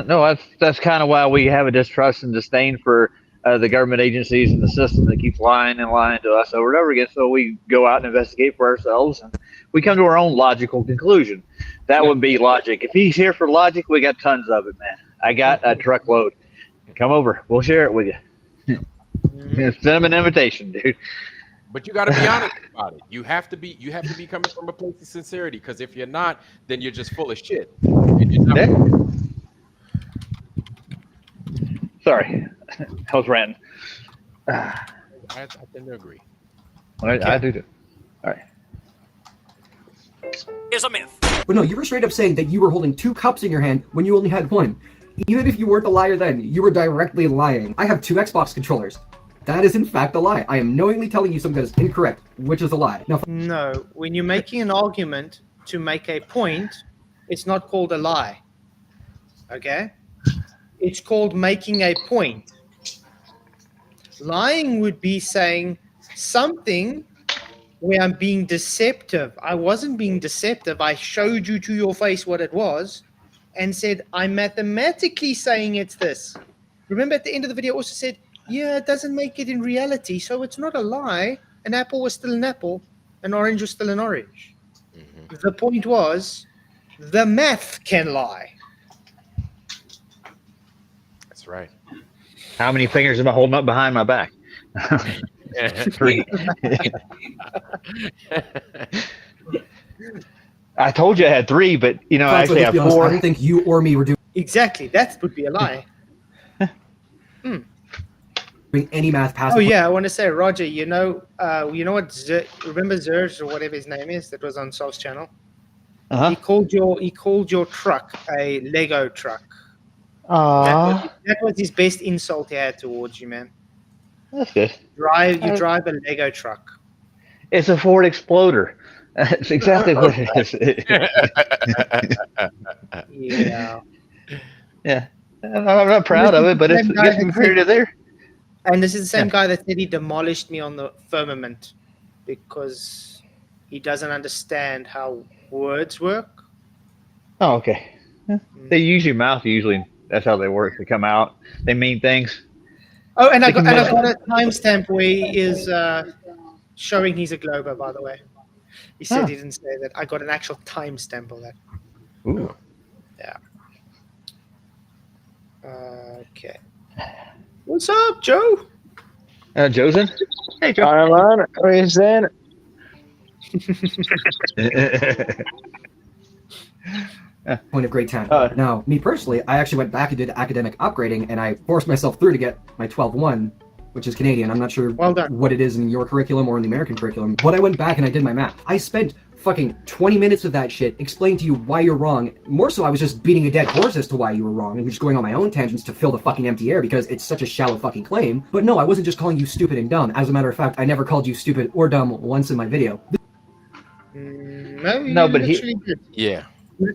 No, that's kind of why we have a distrust and disdain for the government agencies and the system that keeps lying and lying to us over and over again. So we go out and investigate for ourselves, and we come to our own logical conclusion. That would be logic. If he's here for logic, we got tons of it, man. I got a truckload. Come over. We'll share it with you. Send him an invitation, dude. But you got to be honest about it. You have to be coming from a place of sincerity. Because if you're not, then you're just full of shit. And you're not Sorry, I was ranting. I tend to agree. I do too. All right. Is a myth. But no, you were straight up saying that you were holding 2 cups in your hand when you only had 1. Even if you weren't a liar then, you were directly lying. I have 2 Xbox controllers. That is in fact a lie. I am knowingly telling you something that is incorrect, which is a lie. Now, No, when you're making an argument to make a point, it's not called a lie. Okay? It's called making a point. Lying would be saying something where I'm being deceptive. I wasn't being deceptive. I showed you to your face what it was and said, I'm mathematically saying it's this. Remember at the end of the video, I also said, yeah, it doesn't make it in reality, so it's not a lie. An apple was still an apple, an orange was still an orange. The point was, the math can lie. That's right. How many fingers am I holding up behind my back? 3. I told you I had 3, but I actually have 4. I don't think you or me were doing Exactly, that would be a lie. any math past. Oh yeah, I want to say, Roger. You know what? Remember Zerge or whatever his name is that was on Sol's channel? Uh-huh. He called your truck a Lego truck. Aww. That was his best insult he had towards you, man. That's good. You drive a Lego truck. It's a Ford Exploder. That's exactly what it is. Yeah. Yeah. I'm not proud of it, but it gets me period there. And this is the same guy that said he demolished me on the firmament because he doesn't understand how words work. Oh, okay. They use your mouth usually. That's how they work. They come out. They mean things. Oh, and I got a timestamp where he is showing he's a Glober, by the way. He said he didn't say that. I got an actual timestamp of that. Ooh. Yeah. Okay. What's up, Joe? Joe's in? Hey, Joe. I'm on. Who's in? Point of great time. Now, me personally, I actually went back and did academic upgrading, and I forced myself through to get my 12-1, which is Canadian. I'm not sure what it is in your curriculum or in the American curriculum, but I went back and I did my math. I spent fucking 20 minutes of that shit explaining to you why you're wrong. More so, I was just beating a dead horse as to why you were wrong and just going on my own tangents to fill the fucking empty air because it's such a shallow fucking claim. But no, I wasn't just calling you stupid and dumb. As a matter of fact, I never called you stupid or dumb once in my video. No, but he did. Yeah.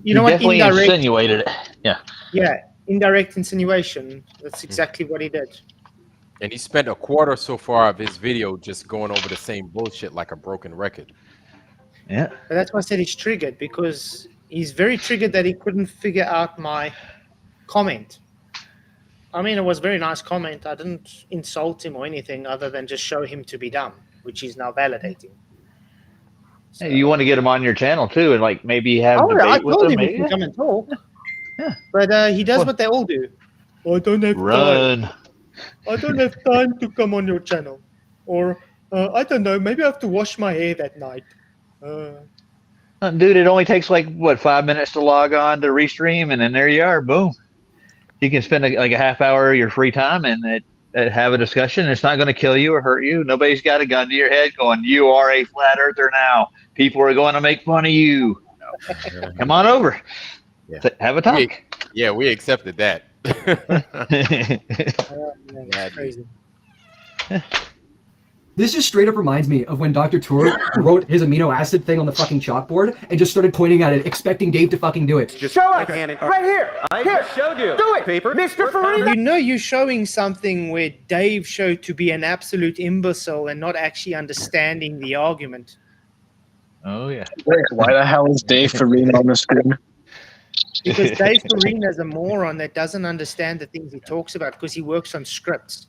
You know what? Definitely Indirect, insinuated it. Yeah. Yeah, indirect insinuation. That's exactly what he did. And he spent a quarter so far of his video just going over the same bullshit like a broken record. Yeah. But that's why I said he's triggered, because he's very triggered that he couldn't figure out my comment. I mean, it was a very nice comment. I didn't insult him or anything other than just show him to be dumb, which he's now validating. So, hey, you want to get him on your channel too, and like maybe have debate I with told him. him he can come and talk. Yeah. But he does what they all do. I don't have time. I don't have time to come on your channel. Or, I don't know, maybe I have to wash my hair that night. Dude, it only takes like, 5 minutes to log on to restream, and then there you are, boom. You can spend like a half hour of your free time and have a discussion. It's not going to kill you or hurt you. Nobody's got a gun to your head going, you are a flat earther now. People are going to make fun of you. Come on over. Yeah. Have a talk. We accepted that. That's crazy. This just straight up reminds me of when Dr. Tour wrote his amino acid thing on the fucking chalkboard and just started pointing at it, expecting Dave to fucking do it. Just show it, right here. I showed you. Do it, paper, Mr. Farina. You know you're showing something where Dave showed to be an absolute imbecile and not actually understanding the argument. Oh yeah. Wait, why the hell is Dave Farina on the screen? Because Dave Farina is a moron that doesn't understand the things he talks about because he works on scripts.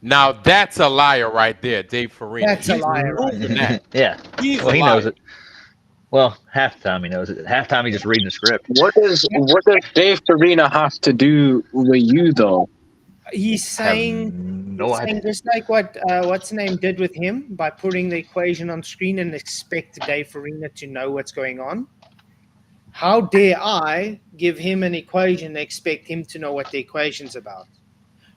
Now that's a liar right there, Dave Farina. That's a liar. Right? Yeah. He's Well, a he liar. knows it. Well, half the time he knows it. Half the time he's just reading the script. What does Dave Farina have to do with you, though? He's saying, No idea. just like what what's the name did with him by putting the equation on screen and expect Dave Farina to know what's going on. How dare I give him an equation and expect him to know what the equation's about?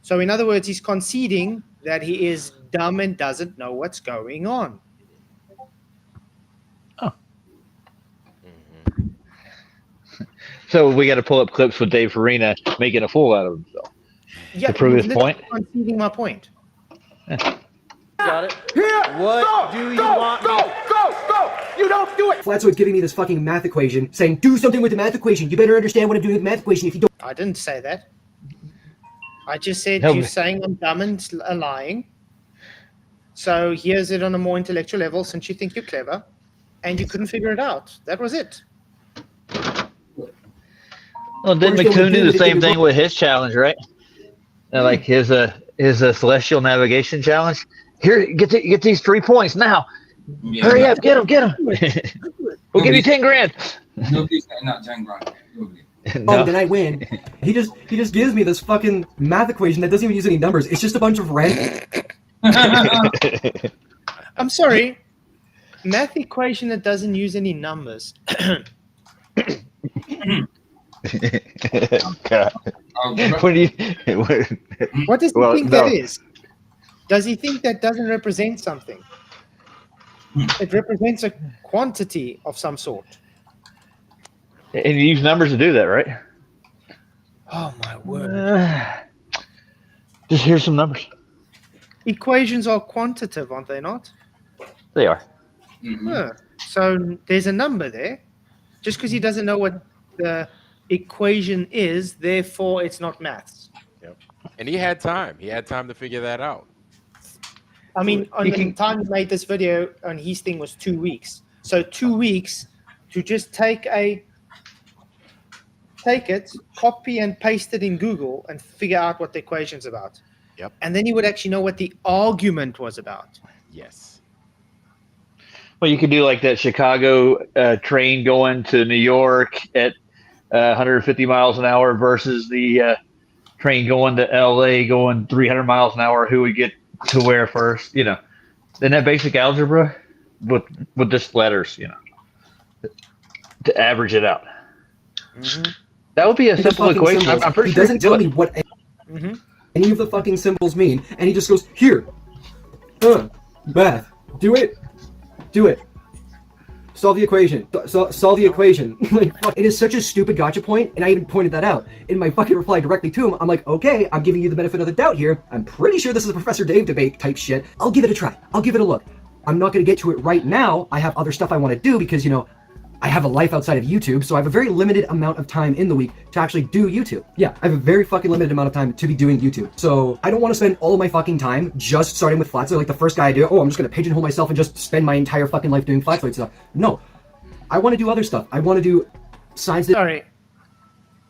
So in other words, he's conceding that he is dumb and doesn't know what's going on. So we got to pull up clips with Dave Farina making a fool out of himself to prove his point. Conceding my point. Got it. Here. What do you want? Go. You don't do it. Flatzoid's giving me this fucking math equation, saying, do something with the math equation. You better understand what I'm doing with the math equation if you don't. I didn't say that. I just said No, you're but- saying I'm dumb and lying. So here's it on a more intellectual level since you think you're clever and you couldn't figure it out. That was it. Well, didn't McToon do the same thing with his challenge, right? Like his celestial navigation challenge. Here, get these 3 points now. Yeah, Hurry up, get them. We'll give you 10 grand. Nobody's not 10 grand. Nobody. Oh, then I win. He just gives me this fucking math equation that doesn't even use any numbers. It's just a bunch of random. I'm sorry. Math equation that doesn't use any numbers. God. What do you? What does he Well, think no. that is? Does he think that doesn't represent something? It represents a quantity of some sort. And you use numbers to do that, right? Oh my word. Just here's some numbers. Equations are quantitative, aren't they not? They are. Yeah. So there's a number there. Just because he doesn't know what the equation is, therefore it's not maths. Yep. And he had time. He had time to figure that out. I mean, on the time he made this video, and his thing was 2 weeks. So 2 weeks to just take it, copy and paste it in Google and figure out what the equation's about. Yep. And then he would actually know what the argument was about. Yes. Well, you could do like that Chicago train going to New York at 150 miles an hour versus the train going to LA going 300 miles an hour. Who would get to where first? You know, then that basic algebra with just letters. You know, to average it out. Mm-hmm. That would be a The simple fucking equation. symbols. I'm pretty he sure doesn't tell me what any of the fucking symbols mean, and he just goes, here, math, do it, solve the equation, solve the equation. Like, fuck, it is such a stupid gotcha point, and I even pointed that out in my fucking reply directly to him. I'm like, okay, I'm giving you the benefit of the doubt here. I'm pretty sure this is a Professor Dave debate type shit. I'll give it a try. I'll give it a look. I'm not going to get to it right now. I have other stuff I want to do because, you know, I have a life outside of YouTube, so I have a very limited amount of time in the week to actually do YouTube. Yeah, I have a very fucking limited amount of time to be doing YouTube. So I don't want to spend all of my fucking time just starting with Flatzoid, like the first guy I do. Oh, I'm just going to pigeonhole myself and just spend my entire fucking life doing Flatzoid stuff. No, I want to do other stuff. I want to do science. Sorry.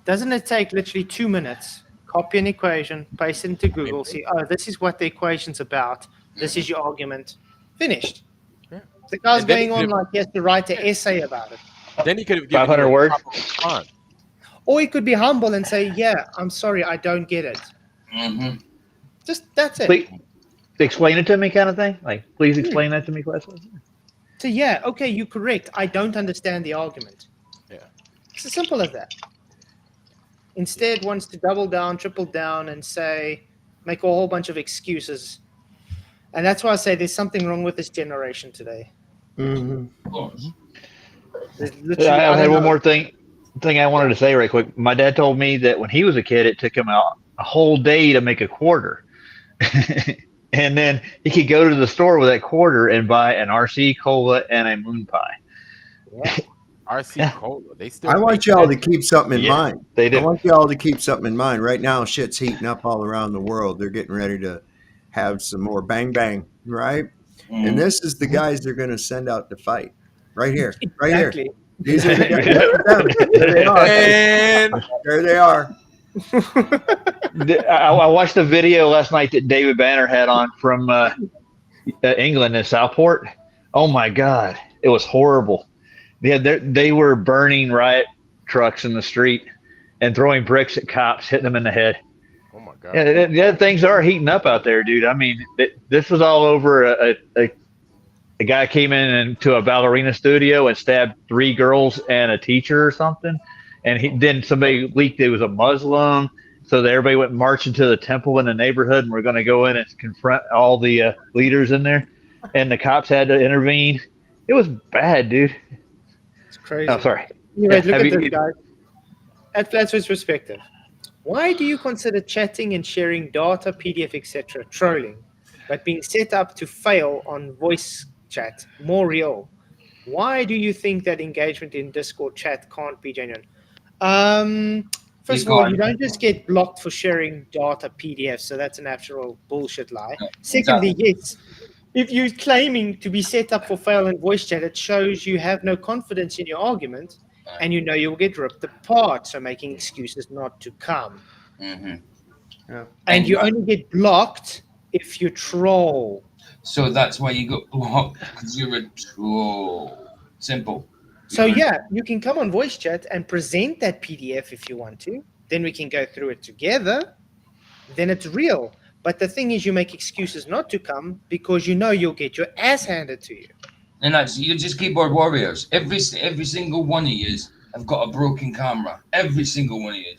Doesn't it take literally 2 minutes? Copy an equation, paste it into Google, see, oh, this is what the equation's about. This is your argument. Finished. Yeah. The guy's And then going on like he has to write an essay about it. Then he could have given 500 you a words. proper response. Or he could be humble and say, yeah, I'm sorry, I don't get it. Mm-hmm. Just, that's it. Please explain it to me, kind of thing. Like, please explain that to me, class. So, yeah, okay, you're correct. I don't understand the argument. Yeah. It's as simple as that. Instead, wants to double down, triple down, and say, make a whole bunch of excuses. And that's why I say there's something wrong with this generation today. Mm-hmm. Of course. I had one more thing I wanted to say right quick. My dad told me that when he was a kid, it took him a whole day to make a quarter. and then he could go to the store with that quarter and buy an RC cola and a moon pie. Yeah. RC Cola. They still. I want y'all to keep something in mind. They do. I want y'all to keep something in mind. Right now, shit's heating up all around the world. They're getting ready to have some more bang bang, right? And this is the guys they're going to send out to fight. Right here. Right Exactly. here. These are the guys. There they are. And there they are. I watched a video last night that David Banner had on from England in Southport. Oh my God, it was horrible. They were burning riot trucks in the street and throwing bricks at cops, hitting them in the head. Oh my God. Yeah, things are heating up out there, dude. I mean, this was all over a guy came into a ballerina studio and stabbed 3 girls and a teacher or something. And then somebody leaked it was a Muslim. So everybody went marching to the temple in the neighborhood, and we're going to go in and confront all the leaders in there. And the cops had to intervene. It was bad, dude. It's crazy. Oh, sorry. Anyway, look at this, guys. At Flatzoid's perspective, why do you consider chatting and sharing data, PDF, etc. trolling, but being set up to fail on voice chat more real? Why do you think that engagement in Discord chat can't be genuine? First of all, you don't just get blocked for sharing data PDFs, so that's an actual bullshit lie. Secondly, yes, if you're claiming to be set up for fail in voice chat, it shows you have no confidence in your argument, and you know you'll get ripped apart, so making excuses not to come. Yeah. And you only get blocked if you troll. So that's why you got blocked, because you're a troll. Simple. So yeah, you can come on voice chat and present that PDF if you want to. Then we can go through it together. Then it's real. But the thing is, you make excuses not to come because you know you'll get your ass handed to you. And that's, you're just keyboard warriors. Every single one of you have got a broken camera. Every single one of you.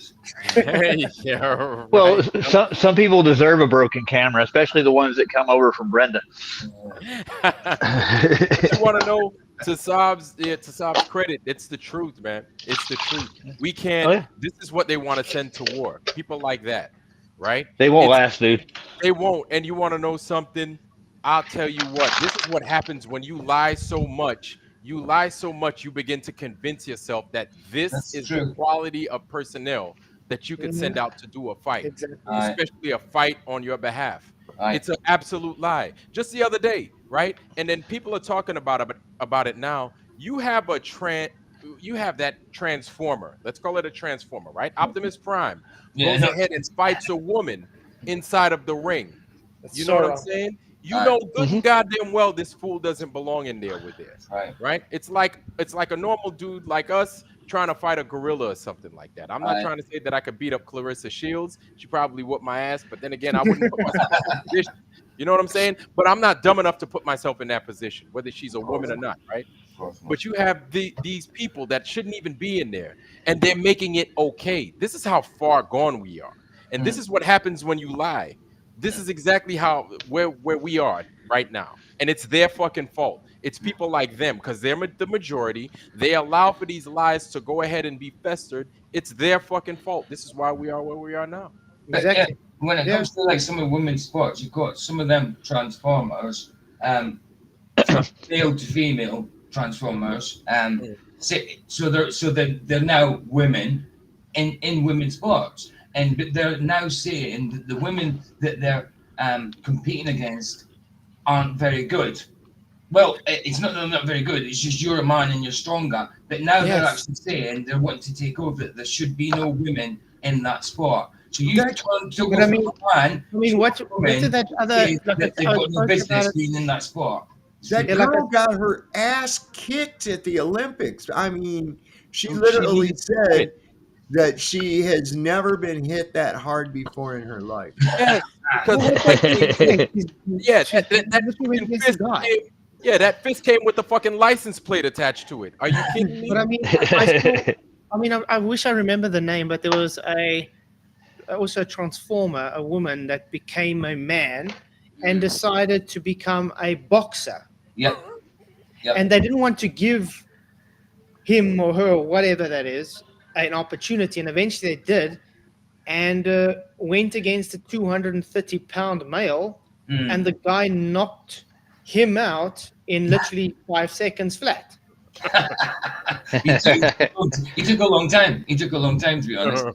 Yeah, right. Well, some people deserve a broken camera, especially the ones that come over from Brenda. You want to know? To Saab's credit, it's the truth, man. It's the truth. We can't. Oh, yeah. This is what they want to send to war. People like that, right? They won't last, dude. They won't. And you want to know something? I'll tell you what. This is what happens when you lie so much. You lie so much, you begin to convince yourself that this is the quality of personnel that you can send out to do a fight, especially a fight on your behalf. It's an absolute lie. Just the other day, right? And then people are talking about it now. You have that transformer. Let's call it a transformer, right? Optimus Prime goes ahead and fights a woman inside of the ring. You know what I'm saying? You know good and goddamn well this fool doesn't belong in there with it. Right? It's like a normal dude like us trying to fight a gorilla or something like that. I'm not trying to say that I could beat up Clarissa Shields. She probably whooped my ass, but then again, I wouldn't put myself in that position. You know what I'm saying? But I'm not dumb enough to put myself in that position, whether she's a woman or not, right? But you have these people that shouldn't even be in there, and they're making it okay. This is how far gone we are. And this is what happens when you lie. This is exactly where we are right now. And it's their fucking fault. It's people like them, because they're the majority. They allow for these lies to go ahead and be festered. It's their fucking fault. This is why we are where we are now. Exactly. When it comes to like some of women's sports, you've got some of them transformers, from male to female transformers. So they're now women in women's sports, and they're now saying that the women that they're competing against aren't very good. Well, it's not that they're not very good. It's just you're a man and you're stronger. But now they're actually saying they're wanting to take over. There should be no women in that sport. So you man. What did that other? They've got no business being in that sport. That girl got her ass kicked at the Olympics. I mean, she literally said that she has never been hit that hard before in her life. Yes, because that fist came with the fucking license plate attached to it. Are you kidding me? But I mean, I wish I remember the name, but there was also a transformer, a woman that became a man and decided to become a boxer. Yep. And they didn't want to give him or her, whatever that is, an opportunity, and eventually they did, and went against a 230-pound male and the guy knocked him out in literally 5 seconds flat. He took a long time. He took a long time, to be honest.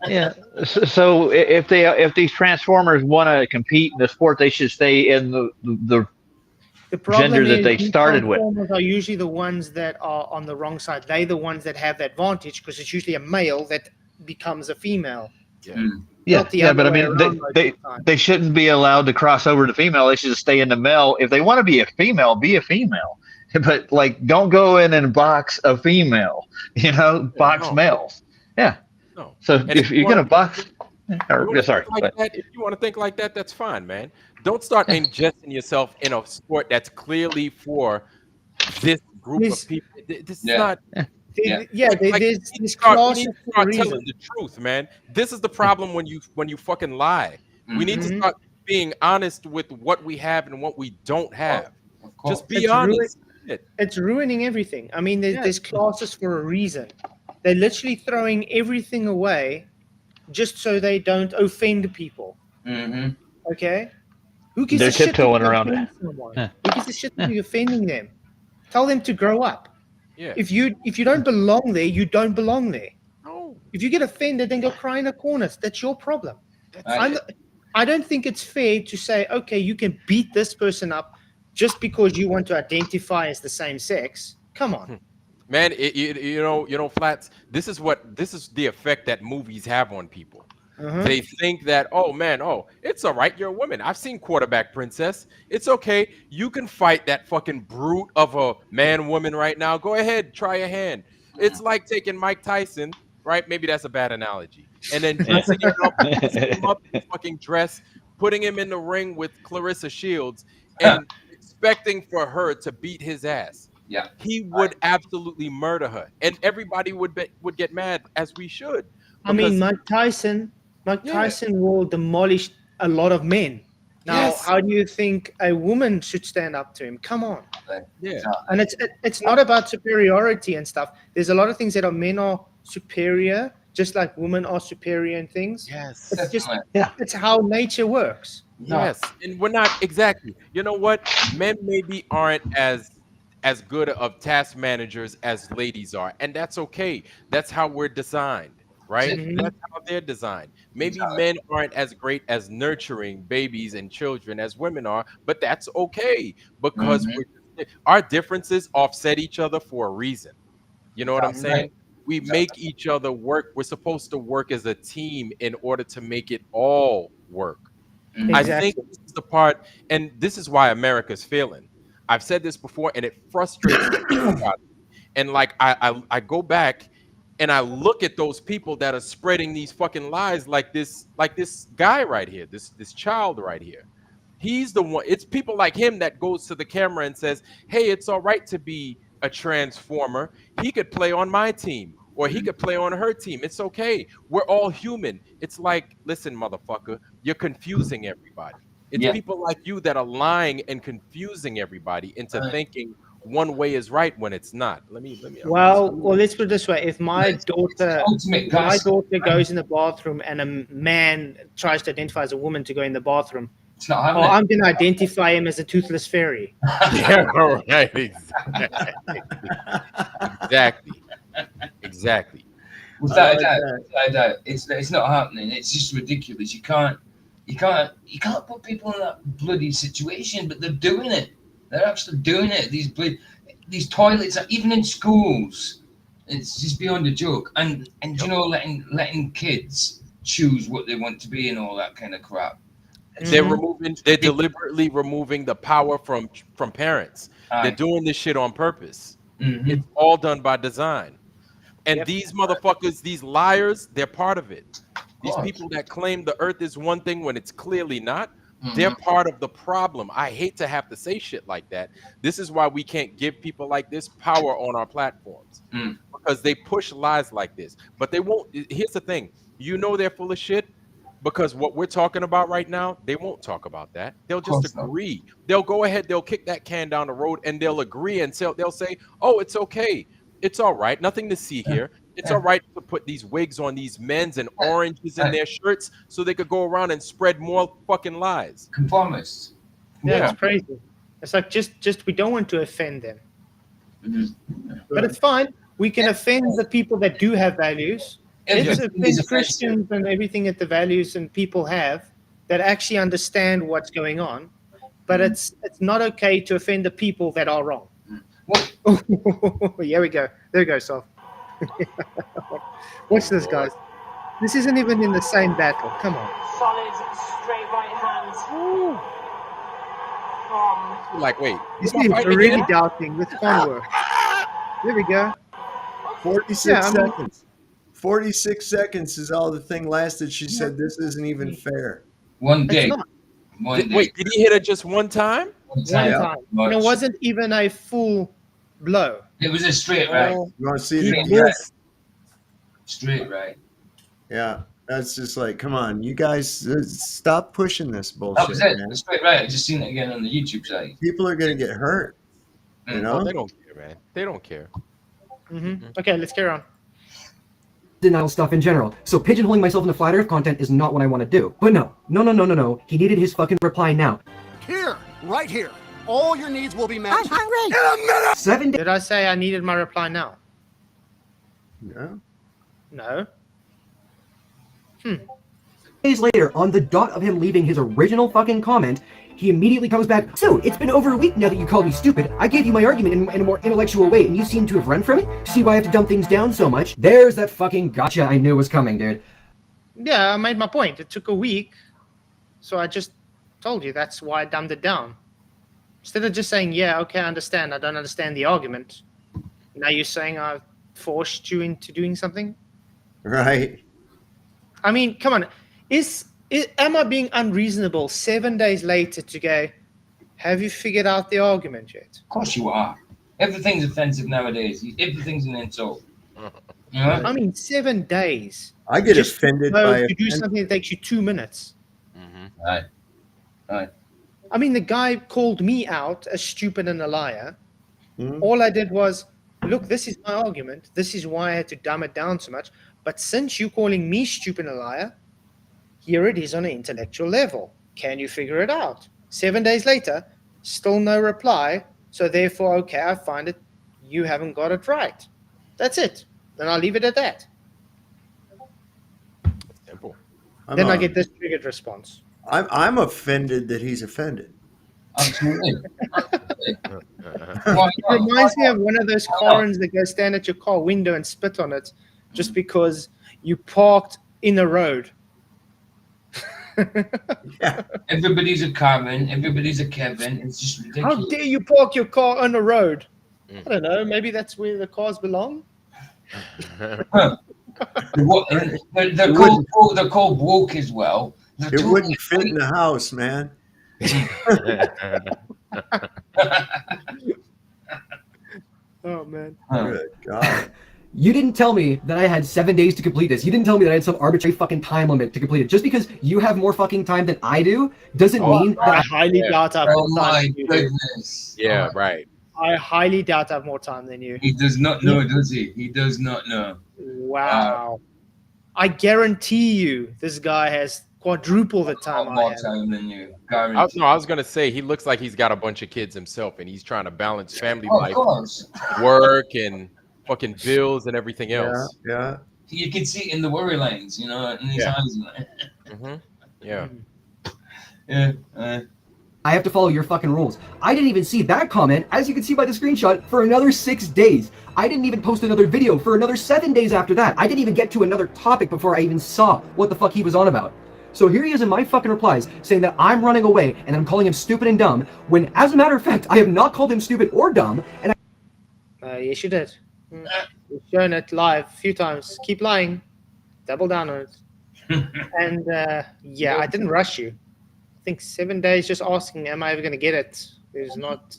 Yeah. So if these Transformers want to compete in the sport, they should stay in the problem gender that is they these started with. Transformers are usually the ones that are on the wrong side. They're the ones that have the advantage because it's usually a male that becomes a female. Yeah, the yeah, other but I way mean, around most of the time. they shouldn't be allowed to cross over to female. They should just stay in the male. If they want to be a female, be a female. But like, don't go in and box a female. Box males. Yeah. No. So And if you're gonna box, sorry. If you want to think like that, that's fine, man. Don't start ingesting yourself in a sport that's clearly for this group of people. This is not. There's We need to classes for a start reason. telling the truth, man. This is the problem when you fucking lie. We need to start being honest with what we have and what we don't have. Just be honest. It's ruining everything. I mean, there's classes for a reason. They're literally throwing everything away just so they don't offend people. Okay? Who gives They're a shit tiptoeing if you around offend it. someone? Yeah. Who gives a shit if you're offending them? Tell them to grow up. Yeah. If you don't belong there, you don't belong there. No. If you get offended, then go cry in a corner. That's your problem. I don't think it's fair to say, okay, you can beat this person up just because you want to identify as the same sex. Come on. Man, you know, Flats, this is the effect that movies have on people. They think that, oh man, it's all right, you're a woman. I've seen Quarterback Princess. It's okay. You can fight that fucking brute of a man-woman right now. Go ahead, try your hand. It's like taking Mike Tyson, right? Maybe that's a bad analogy. And then dressing him up in fucking dress, putting him in the ring with Clarissa Shields, and expecting for her to beat his ass. Yeah, he would absolutely murder her, and everybody would get mad, as we should. I mean, Mike Tyson will demolish a lot of men. Now, how do you think a woman should stand up to him? Come on. Yeah. And it's not about superiority and stuff. There's a lot of things that men are superior, just like women are superior in things. Yes. It's just it's how nature works. Yes, and we're not exactly. You know what? Men maybe aren't as good of task managers as ladies are, and that's okay. That's how we're designed, right? That's how they're designed. Maybe men aren't as great as nurturing babies and children as women are, but that's okay because our differences offset each other for a reason. You know what I'm saying? We make each other work. We're supposed to work as a team in order to make it all work. I think this is the part, and this is why America's failing. I've said this before, and it frustrates me. And like I go back and I look at those people that are spreading these fucking lies, like this guy right here, this child right here. He's the one. It's people like him that goes to the camera and says, "Hey, it's all right to be a transformer. He could play on my team, or he could play on her team. It's okay. We're all human." It's like, listen, motherfucker, you're confusing everybody. It's people like you that are lying and confusing everybody into thinking one way is right when it's not. Let me. Well, let's put it this way: if my daughter goes in the bathroom and a man tries to identify as a woman to go in the bathroom, I'm going to identify him as a toothless fairy. Yeah, right. Exactly. Without a doubt, it's not happening. It's just ridiculous. You can't put people in that bloody situation, but they're doing it. They're actually doing it. These toilets, even in schools, it's just beyond a joke. And letting kids choose what they want to be and all that kind of crap. They're deliberately removing the power from parents. They're doing this shit on purpose. It's all done by design. And these motherfuckers, these liars, they're part of it. These people that claim the earth is one thing when it's clearly not, they're part of the problem. I hate to have to say shit like that. This is why we can't give people like this power on our platforms, because they push lies like this. But they won't. Here's the thing. They're full of shit because what we're talking about right now, they won't talk about that. They'll just agree. They'll go ahead. They'll kick that can down the road and they'll agree and they'll say, oh, it's okay. It's all right. Nothing to see here. It's all right to put these wigs on these men's and oranges in their shirts so they could go around and spread more fucking lies. Conformists. Yeah, it's crazy. It's like just we don't want to offend them. But it's fine. We can offend the people that do have values. Let's offend Christians and everything that the values and people have that actually understand what's going on. But it's not okay to offend the people that are wrong. Here we go. There we go, Soph. Watch this, guys. This isn't even in the same battle. Come on. Solid, straight right hands. Like, wait. This is really doubting. This can't work. There we go. 46 seconds. 46 seconds is all the thing lasted. She said this isn't even fair. One day. Wait, did he hit her just one time? One time. And it wasn't even a full blow. It was a straight right. You want to see Straight the right. Straight right. Yeah, that's just like, come on, you guys, stop pushing this bullshit. That was it. Man. Straight right. I just seen it again on the YouTube site. People are gonna get hurt. You know, Oh, they don't care, man. They don't care. Okay, let's carry on. Denial stuff in general. So pigeonholing myself into flat earth content is not what I want to do. But no. He needed his fucking reply now. Here, right here. All your needs will be met. I'm hungry. In a minute. 7 days. Did I say I needed my reply now? No. No. Days later, on the dot of him leaving his original fucking comment, he immediately comes back. So, it's been over a week now that you called me stupid. I gave you my argument in a more intellectual way, and you seem to have run from it? See why I have to dumb things down so much? There's that fucking gotcha I knew was coming, dude. Yeah, I made my point. It took a week, so I just told you that's why I dumbed it down. Instead of just saying, yeah, okay, I understand. I don't understand the argument. Now you're saying I forced you into doing something? Right. I mean, come on. Am I being unreasonable 7 days later to go, have you figured out the argument yet? Of course you are. Everything's offensive nowadays. Everything's an insult. You know? I mean, 7 days. I get offended by to do something that takes you 2 minutes. Right. Right. I mean, the guy called me out as stupid and a liar. All I did was, look, this is my argument. This is why I had to dumb it down so much. But since you're calling me stupid and a liar, here it is on an intellectual level. Can you figure it out? 7 days later, still no reply. So therefore, okay, I find it you haven't got it right. That's it. Then I'll leave it at that. Simple. Then I get this triggered response. I'm offended that he's offended. Absolutely. It reminds me of one of those Karens that go stand at your car window and spit on it just because you parked in the road. Yeah. Everybody's a Karen. Everybody's a Kevin. It's just ridiculous. How dare you park your car on the road? I don't know. Maybe that's where the cars belong. They're called woke as well. It wouldn't fit in the house, man. Oh, man. Good God. You didn't tell me that I had 7 days to complete this. You didn't tell me that I had some arbitrary fucking time limit to complete it. Just because you have more fucking time than I do doesn't mean that I highly doubt I have more time than you. Goodness. Yeah, right. I highly doubt I have more time than you. He does not know, does he? He does not know. Wow. I guarantee you this guy has quadruple the time I More have. time than you. I was gonna say he looks like he's got a bunch of kids himself, and he's trying to balance family life, work, and fucking bills and everything else. Yeah. You can see it in the worry lines, you know, in his eyes. Yeah. Yeah. I have to follow your fucking rules. I didn't even see that comment, as you can see by the screenshot, for another 6 days. I didn't even post another video for another 7 days after that. I didn't even get to another topic before I even saw what the fuck he was on about. So here he is in my fucking replies saying that I'm running away and I'm calling him stupid and dumb, when as a matter of fact, I have not called him stupid or dumb, and Yes, you did. You've shown it live a few times. Keep lying. Double down on it. And yeah, I didn't rush you. I think 7 days just asking, am I ever going to get it? Is not...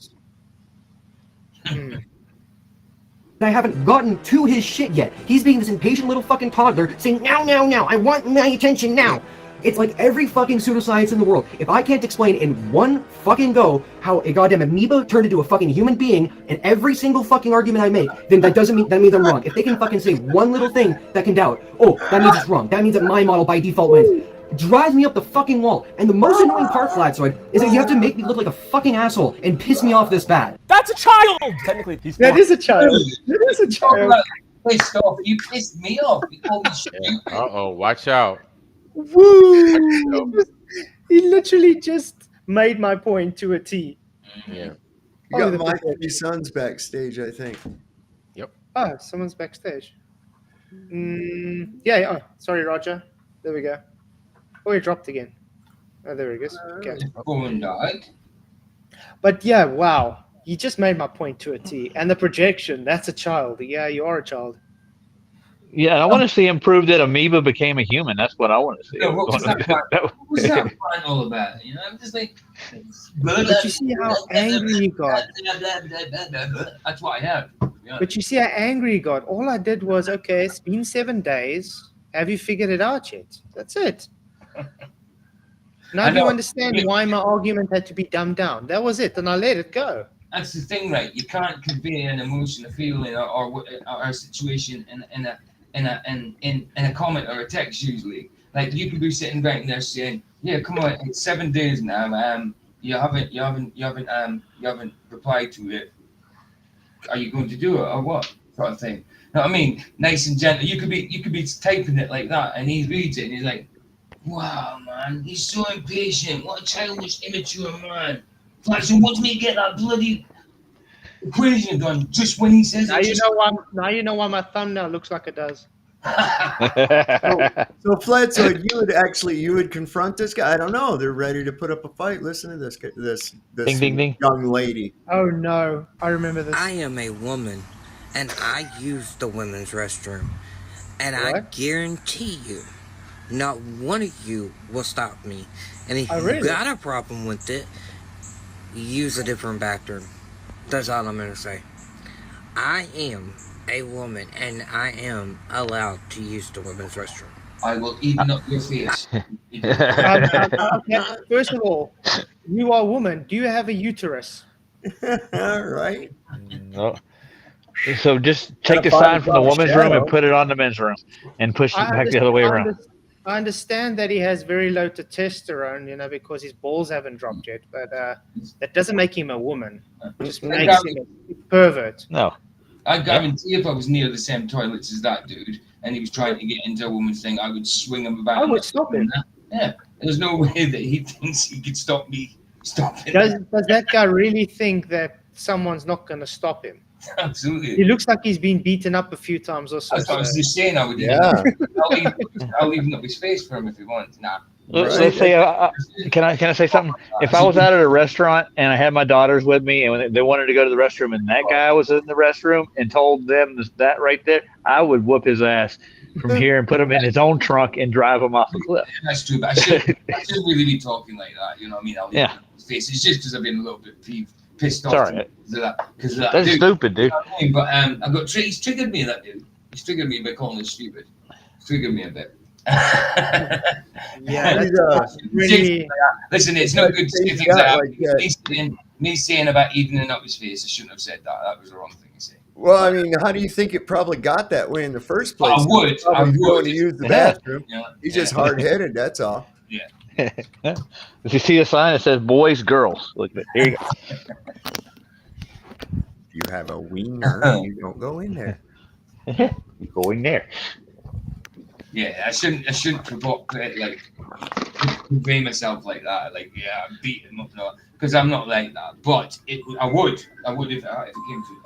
I haven't gotten to his shit yet. He's being this impatient little fucking toddler saying, now, I want my attention now. It's like every fucking pseudoscience in the world. If I can't explain in one fucking go how a goddamn amoeba turned into a fucking human being in every single fucking argument I make, then that means I'm wrong. If they can fucking say one little thing that can doubt, oh, that means it's wrong. That means that my model by default wins. Drives me up the fucking wall. And the most annoying part, Flatzoid, is that you have to make me look like a fucking asshole and piss me off this bad. That's a child! Technically, he's That is a child. That is a child. Pissed off. You pissed me off. You called me stupid. Uh-oh, watch out. Woo! He literally just made my point to a T. Yeah. You got my three sons backstage, I think. Yep. Oh, someone's backstage. Yeah. Oh, sorry, Roger. There we go. Oh, he dropped again. Oh, there he goes. Okay. But yeah, wow. You just made my point to a T. And the projection, that's a child. Yeah, you are a child. Yeah, I want to see him prove that amoeba became a human. That's what I want to see. Yeah, what was that fight all about? You know, I'm just like. But you see how angry he got. That's what I have. Yeah. But you see how angry he got. All I did was, okay, it's been 7 days. Have you figured it out yet? That's it. Now do you understand why my argument had to be dumbed down? That was it, and I let it go. That's the thing, right? You can't convey an emotion, a feeling, or a situation in a comment or a text usually. Like you could be sitting right there saying, "Yeah, come on, it's 7 days now. You haven't replied to it. Are you going to do it or what?" Sort of thing. You know what I mean? Nice and gentle. You could be typing it like that, and he reads it, and he's like, "Wow, man, he's so impatient. What a childish, immature man." Flaxon wants me to get that bloody equation done just when he says now it. Now you know why my thumbnail looks like it does. So Flatzoid, you would confront this guy. I don't know. They're ready to put up a fight. Listen to this ding, ding, ding. young lady. Oh no, I remember this. I am a woman, and I use the women's restroom, and I guarantee you, not one of you will stop me. And if you got a problem with it, use a different bathroom. That's all I'm gonna say. I am a woman, and I am allowed to use the women's restroom. I will even up your face. Okay, first of all, you are a woman. Do you have a uterus? All right. No. So just take the sign from the women's room and put it on the men's room, and push it back the other way around. I understand that he has very low testosterone, because his balls haven't dropped yet, but that doesn't make him a woman. It just makes him a pervert. No. I guarantee if I was near the same toilets as that dude and he was trying to get into a woman's thing, I would swing him about. I would stop him. Yeah. There's no way that he thinks he could stop me stopping. Does that guy really think that someone's not going to stop him? Absolutely. He looks like he's been beaten up a few times or so. That's what I was just saying. I would. Yeah. I'll even up his face for him if he wants. Nah. Let's say, can I say something? If I was out at a restaurant and I had my daughters with me and they wanted to go to the restroom and that guy was in the restroom and told them that right there, I would whoop his ass from here and put him in his own trunk and drive him off a cliff. That's true, but I shouldn't really be talking like that. You know what I mean? I'll leave his face. It's just because I've been a little bit pissed off. Sorry. Because of that. That's dude. stupid, dude. You know what I mean? But he's triggered me, that dude. He's triggered me by calling it stupid. He's triggered me a bit. Yeah, that's really. Listen, it's not good to say things like that. Me saying about evening up his face, I shouldn't have said that. That was the wrong thing to say. Well, I mean, how do you think it probably got that way in the first place? I would. Going to use the bathroom. Yeah. He's just hard-headed. That's all. Yeah. If you see a sign that says boys, girls, look at it. Here you go. If you have a wiener, you don't go in there. You go in there. Yeah, I shouldn't provoke like convey myself like that. Like, yeah, I'm beating him up because I'm not like that. But I would if it came to it.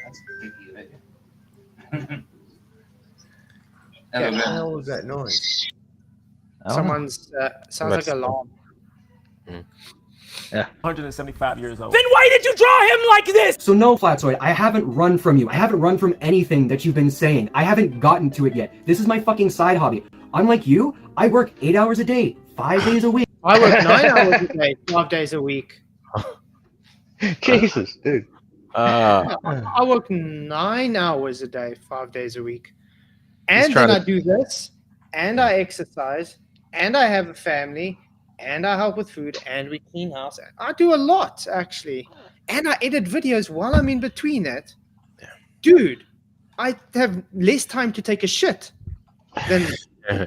That's ridiculous, right? What the hell was that noise? Someone's sounds like an alarm. Yeah. 175 years old. Then why did you draw him like this? So no, Flatzoid, I haven't run from you. I haven't run from anything that you've been saying. I haven't gotten to it yet. This is my fucking side hobby. Unlike you, I work 8 hours a day, 5 days a week. I work 9 hours a day, 5 days a week. Jesus, dude. I work 9 hours a day, 5 days a week. And then I do this, and I exercise, and I have a family, and I help with food, and we clean house. I do a lot, actually. And I edit videos while I'm in between it. Dude, I have less time to take a shit than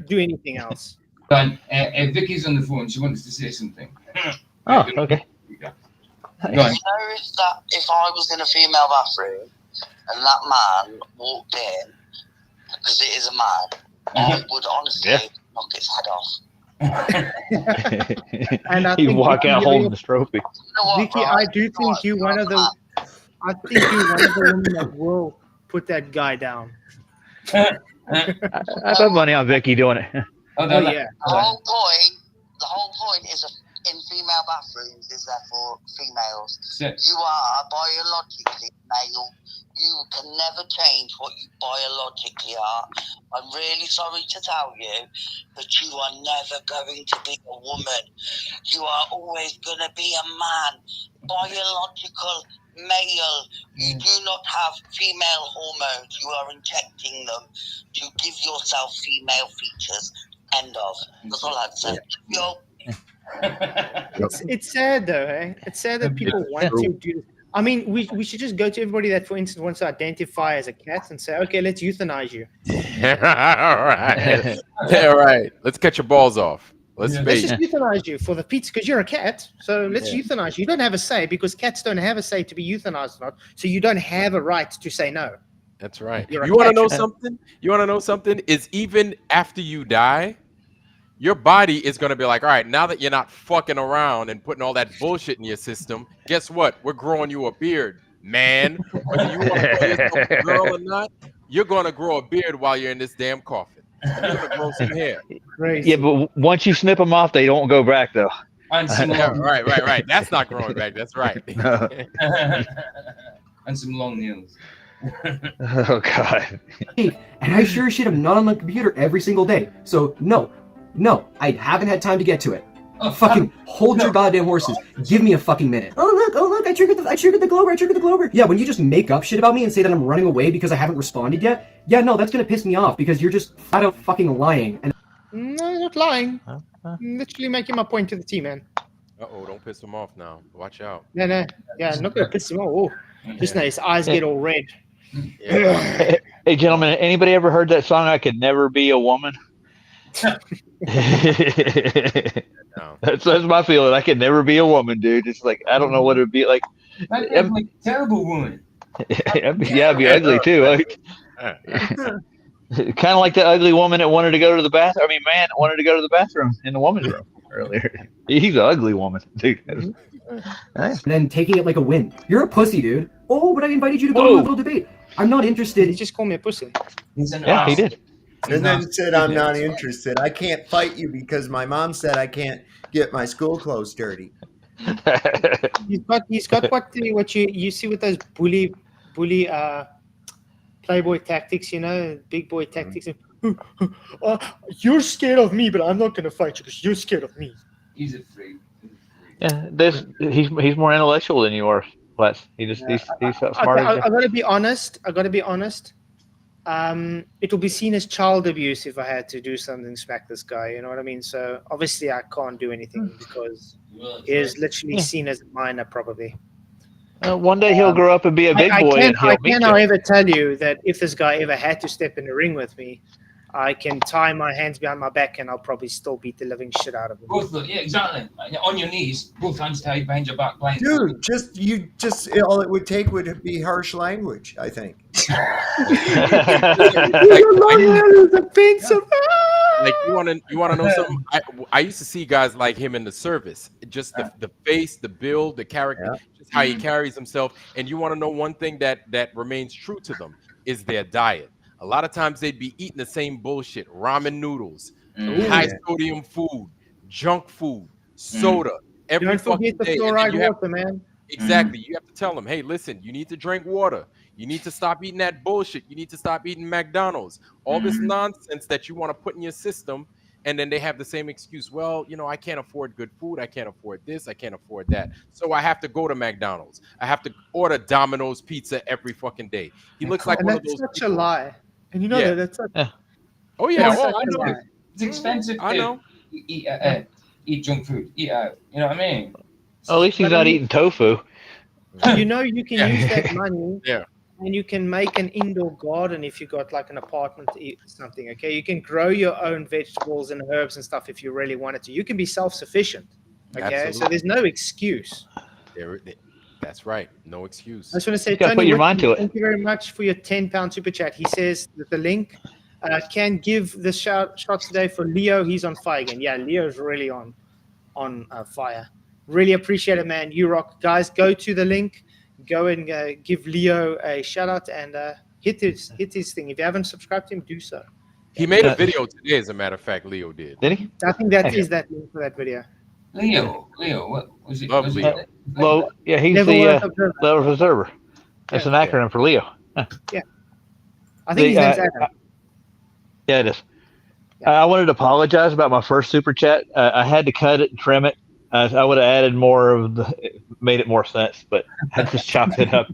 do anything else. Done. Vicky's on the phone. She wants to say something. Oh, okay. Go on. You know, if I was in a female bathroom and that man walked in, because it is a man, I would honestly knock its head off. And I You think walk out Vicky, holding this trophy. Vicky, I do think you're one of the. I think you're one of the women that will put that guy down. I put money on Vicky doing it. Oh yeah. The whole point is in female bathrooms is there for females. You are biologically male. You can never change what you biologically are. I'm really sorry to tell you, but you are never going to be a woman. You are always going to be a man. Biological male. You do not have female hormones. You are injecting them to give yourself female features. End of. That's all I'd say. It's sad though, eh? It's sad that people want to do. I mean, we should just go to everybody that, for instance, wants to identify as a cat and say, okay, let's euthanize you. All right. All right. Let's get your balls off. Let's just euthanize you for the pizza because you're a cat. So let's euthanize you. You don't have a say because cats don't have a say to be euthanized or not. So you don't have a right to say no. That's right. You're a You want to cat. know something? You want to know something? Is even after you die, your body is going to be like, all right, now that you're not fucking around and putting all that bullshit in your system, guess what? We're growing you a beard, man. Whether you want to call yourself a girl or not, you're going to grow a beard while you're in this damn coffin. You're going to grow some hair. Yeah, but once you snip them off, they don't go back though. Right. That's not growing back. That's right. And some long nails. Oh God. And I sure as shit am not on the computer every single day. So no, I haven't had time to get to it. Fucking hold your goddamn horses. Give me a fucking minute. Oh look, I triggered the Glober. Yeah, when you just make up shit about me and say that I'm running away because I haven't responded yet, yeah, no, that's gonna piss me off because you're just flat out fucking lying. And No, not lying. I'm literally making my point to the team, man. Uh-oh, don't piss him off now. Watch out. No. Yeah, I'm not gonna piss him off. Oh, just now his eyes get all red. Hey, gentlemen, anybody ever heard that song? I Could Never Be a Woman. That's my feeling. I could never be a woman, dude. It's like I don't know what it would be like. I'm like a terrible woman. Yeah, it'd be ugly too. Like, kind of like the ugly woman that wanted to go to the bathroom. I mean, man that wanted to go to the bathroom in the woman's room earlier. He's an ugly woman, dude. and then taking it like a win. You're a pussy, dude. Oh, but I invited you to go to a little debate. I'm not interested. He just called me a pussy. Yeah, he did. And then said, I'm not interested. I can't fight you because my mom said I can't get my school clothes dirty. He's got what you see with those bully playboy tactics, you know, big boy tactics. You're scared of me, but I'm not going to fight you because you're scared of me. He's afraid. Yeah, he's more intellectual than you are, Flats. He's smart. I got to be honest. It will be seen as child abuse if I had to do something to smack this guy. You know what I mean? So obviously I can't do anything because he is literally seen as a minor, probably. One day he'll grow up and be a big boy. I can, however, tell you that if this guy ever had to step in the ring with me, I can tie my hands behind my back and I'll probably still beat the living shit out of him. Both, yeah, exactly. On your knees, both hands tied behind your back. Blind. Dude, all it would take would be harsh language, I think. Like you want to know something? I used to see guys like him in the service. Just the face, the build, the character, just how he carries himself. And you want to know one thing that remains true to them is their diet. A lot of times they'd be eating the same bullshit: ramen noodles, high sodium food, junk food, soda. Every Don't forget the fluoride water, man. Exactly. You have to tell them, hey, listen, you need to drink water. You need to stop eating that bullshit. You need to stop eating McDonald's. All this nonsense that you want to put in your system. And then they have the same excuse. Well, you know, I can't afford good food. I can't afford this. I can't afford that. So I have to go to McDonald's. I have to order Domino's pizza every fucking day. He looks like one of those. That's such a lie. And you know that that's such Oh, yeah. It's expensive. I know. eat junk food, eat out. You know what I mean? At least he's not eating tofu. You know, you can use that money, Yeah. and you can make an indoor garden if you got like an apartment to eat something. Okay, you can grow your own vegetables and herbs and stuff if you really wanted to. You can be self-sufficient. Okay, Absolutely. so there's no excuse. That's right. No excuse. I just want to say, You gotta Tony, put your mind to it. thank you very much for your £10 super chat. He says that the link can give the shot today for Leo. He's on fire again. Yeah, Leo's really on fire. Really appreciate it, man. You rock. Guys, go to the link. Go and give Leo a shout out and hit his thing. If you haven't subscribed to him, do so. He made a video today, as a matter of fact. Leo did. Did he? I think that is that link for that video. Leo, what was it? Was Leo. it Yeah, he's Level the Earth Observer. level observer. That's an acronym for Leo. Yeah. I think his name's Adam. Yeah, it is. I wanted to apologize about my first super chat. I had to cut it and trim it. I would have added more made it more sense, but I just chopped it up.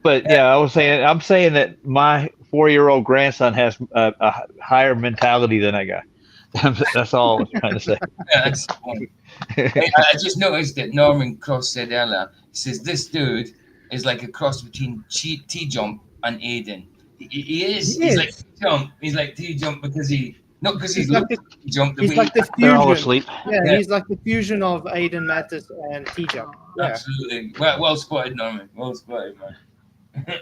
But yeah, I'm saying that my 4-year-old grandson has a higher mentality than I got. That's all I was trying to say. Yeah, that's funny. I just noticed that Norman Cross said earlier, he says, this dude is like a cross between T-Jump and Aiden. He is. He's like T-Jump. He's like T-Jump because not because he's like T-Jump. He's like the fusion. They're all asleep. Yeah, he's like the fusion of Aiden Mattis and T-Jump. Yeah. Absolutely. Well spotted, Norman. Well spotted, man.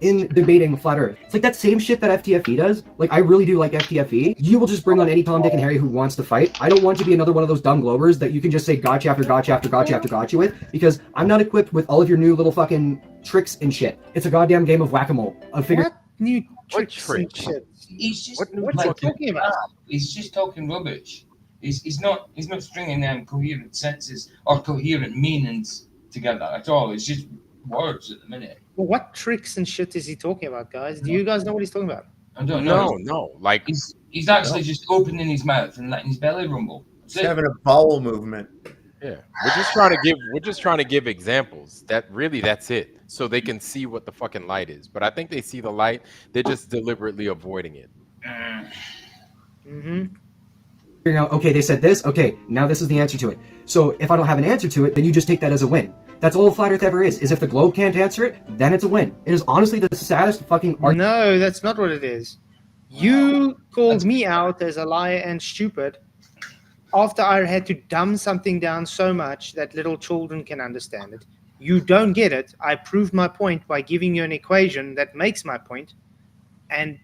In debating flat Earth, it's like that same shit that FTFE does. Like, I really do like FTFE. You will just bring on any Tom, Dick, and Harry who wants to fight. I don't want to be another one of those dumb globers that you can just say gotcha after gotcha after gotcha after gotcha with, because I'm not equipped with all of your new little fucking tricks and shit. It's a goddamn game of whack-a-mole. What new tricks and shit? He's just What's he talking about? He's just talking rubbish. He's not stringing them coherent sentences or coherent meanings together at all. It's just words at the minute. Well, what tricks and shit is he talking about, guys? Do you guys know what he's talking about? I don't know. No. Like he's actually just opening his mouth and letting his belly rumble. He's having a bowel movement. Yeah, we're just trying to give examples. That's it, so they can see what the fucking light is. But I think they see the light. They're just deliberately avoiding it. Mm-hmm. Figuring out, okay, they said this. Okay, now this is the answer to it. So if I don't have an answer to it, then you just take that as a win. That's all Flat Earth ever is if the globe can't answer it, then it's a win. It is honestly the saddest fucking argument. No, that's not what it is. You called me out as a liar and stupid after I had to dumb something down so much that little children can understand it. You don't get it. I proved my point by giving you an equation that makes my point. And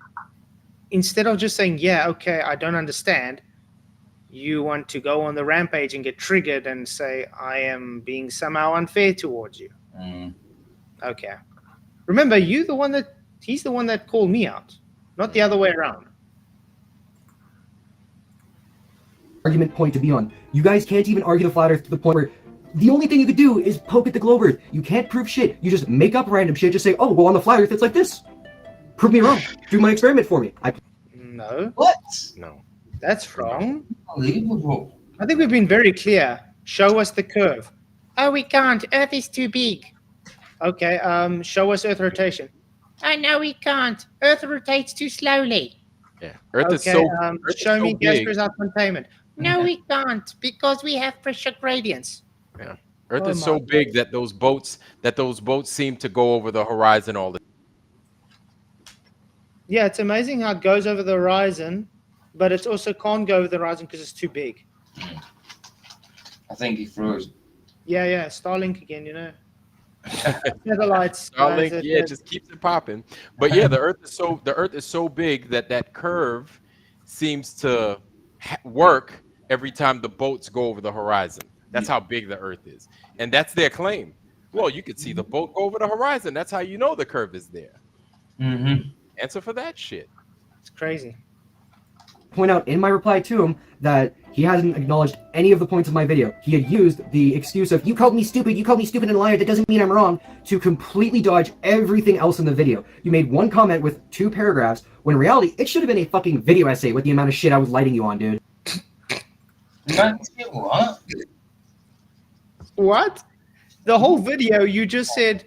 instead of just saying, yeah, okay, I don't understand, you want to go on the rampage and get triggered and say, I am being somehow unfair towards you. Okay. Remember, he's the one that called me out, not the other way around. Argument point to be on. You guys can't even argue the Flat Earth to the point where the only thing you could do is poke at the globe Earth. You can't prove shit. You just make up random shit. Just say, oh, well, on the Flat Earth, it's like this. Prove me wrong. Do my experiment for me. No. What? No. That's wrong. Unbelievable. I think we've been very clear. Show us the curve. Oh, we can't. Earth is too big. Okay, show us Earth rotation. Oh, no, we can't. Earth rotates too slowly. Yeah, Earth is Okay, so. show me gas big. result containment. No, we can't, because we have pressure gradients. Yeah, Earth is so big that those boats seem to go over the horizon all the. Yeah, it's amazing how it goes over the horizon, but it also can't go over the horizon because it's too big. I think he froze. Yeah, Starlink again, you know. Satellites. Starlink, yeah, just keeps it popping. But yeah, the Earth is so big that curve seems to work every time the boats go over the horizon. That's how big the Earth is, and that's their claim. Well, you could see the boat go over the horizon. That's how you know the curve is there. Mm-hmm. Answer for that shit. It's crazy. Point out in my reply to him that he hasn't acknowledged any of the points of my video. He had used the excuse of, you called me stupid and a liar, that doesn't mean I'm wrong, to completely dodge everything else in the video. You made one comment with 2 paragraphs, when in reality, it should have been a fucking video essay with the amount of shit I was lighting you on, dude. What? What? The whole video, you just said,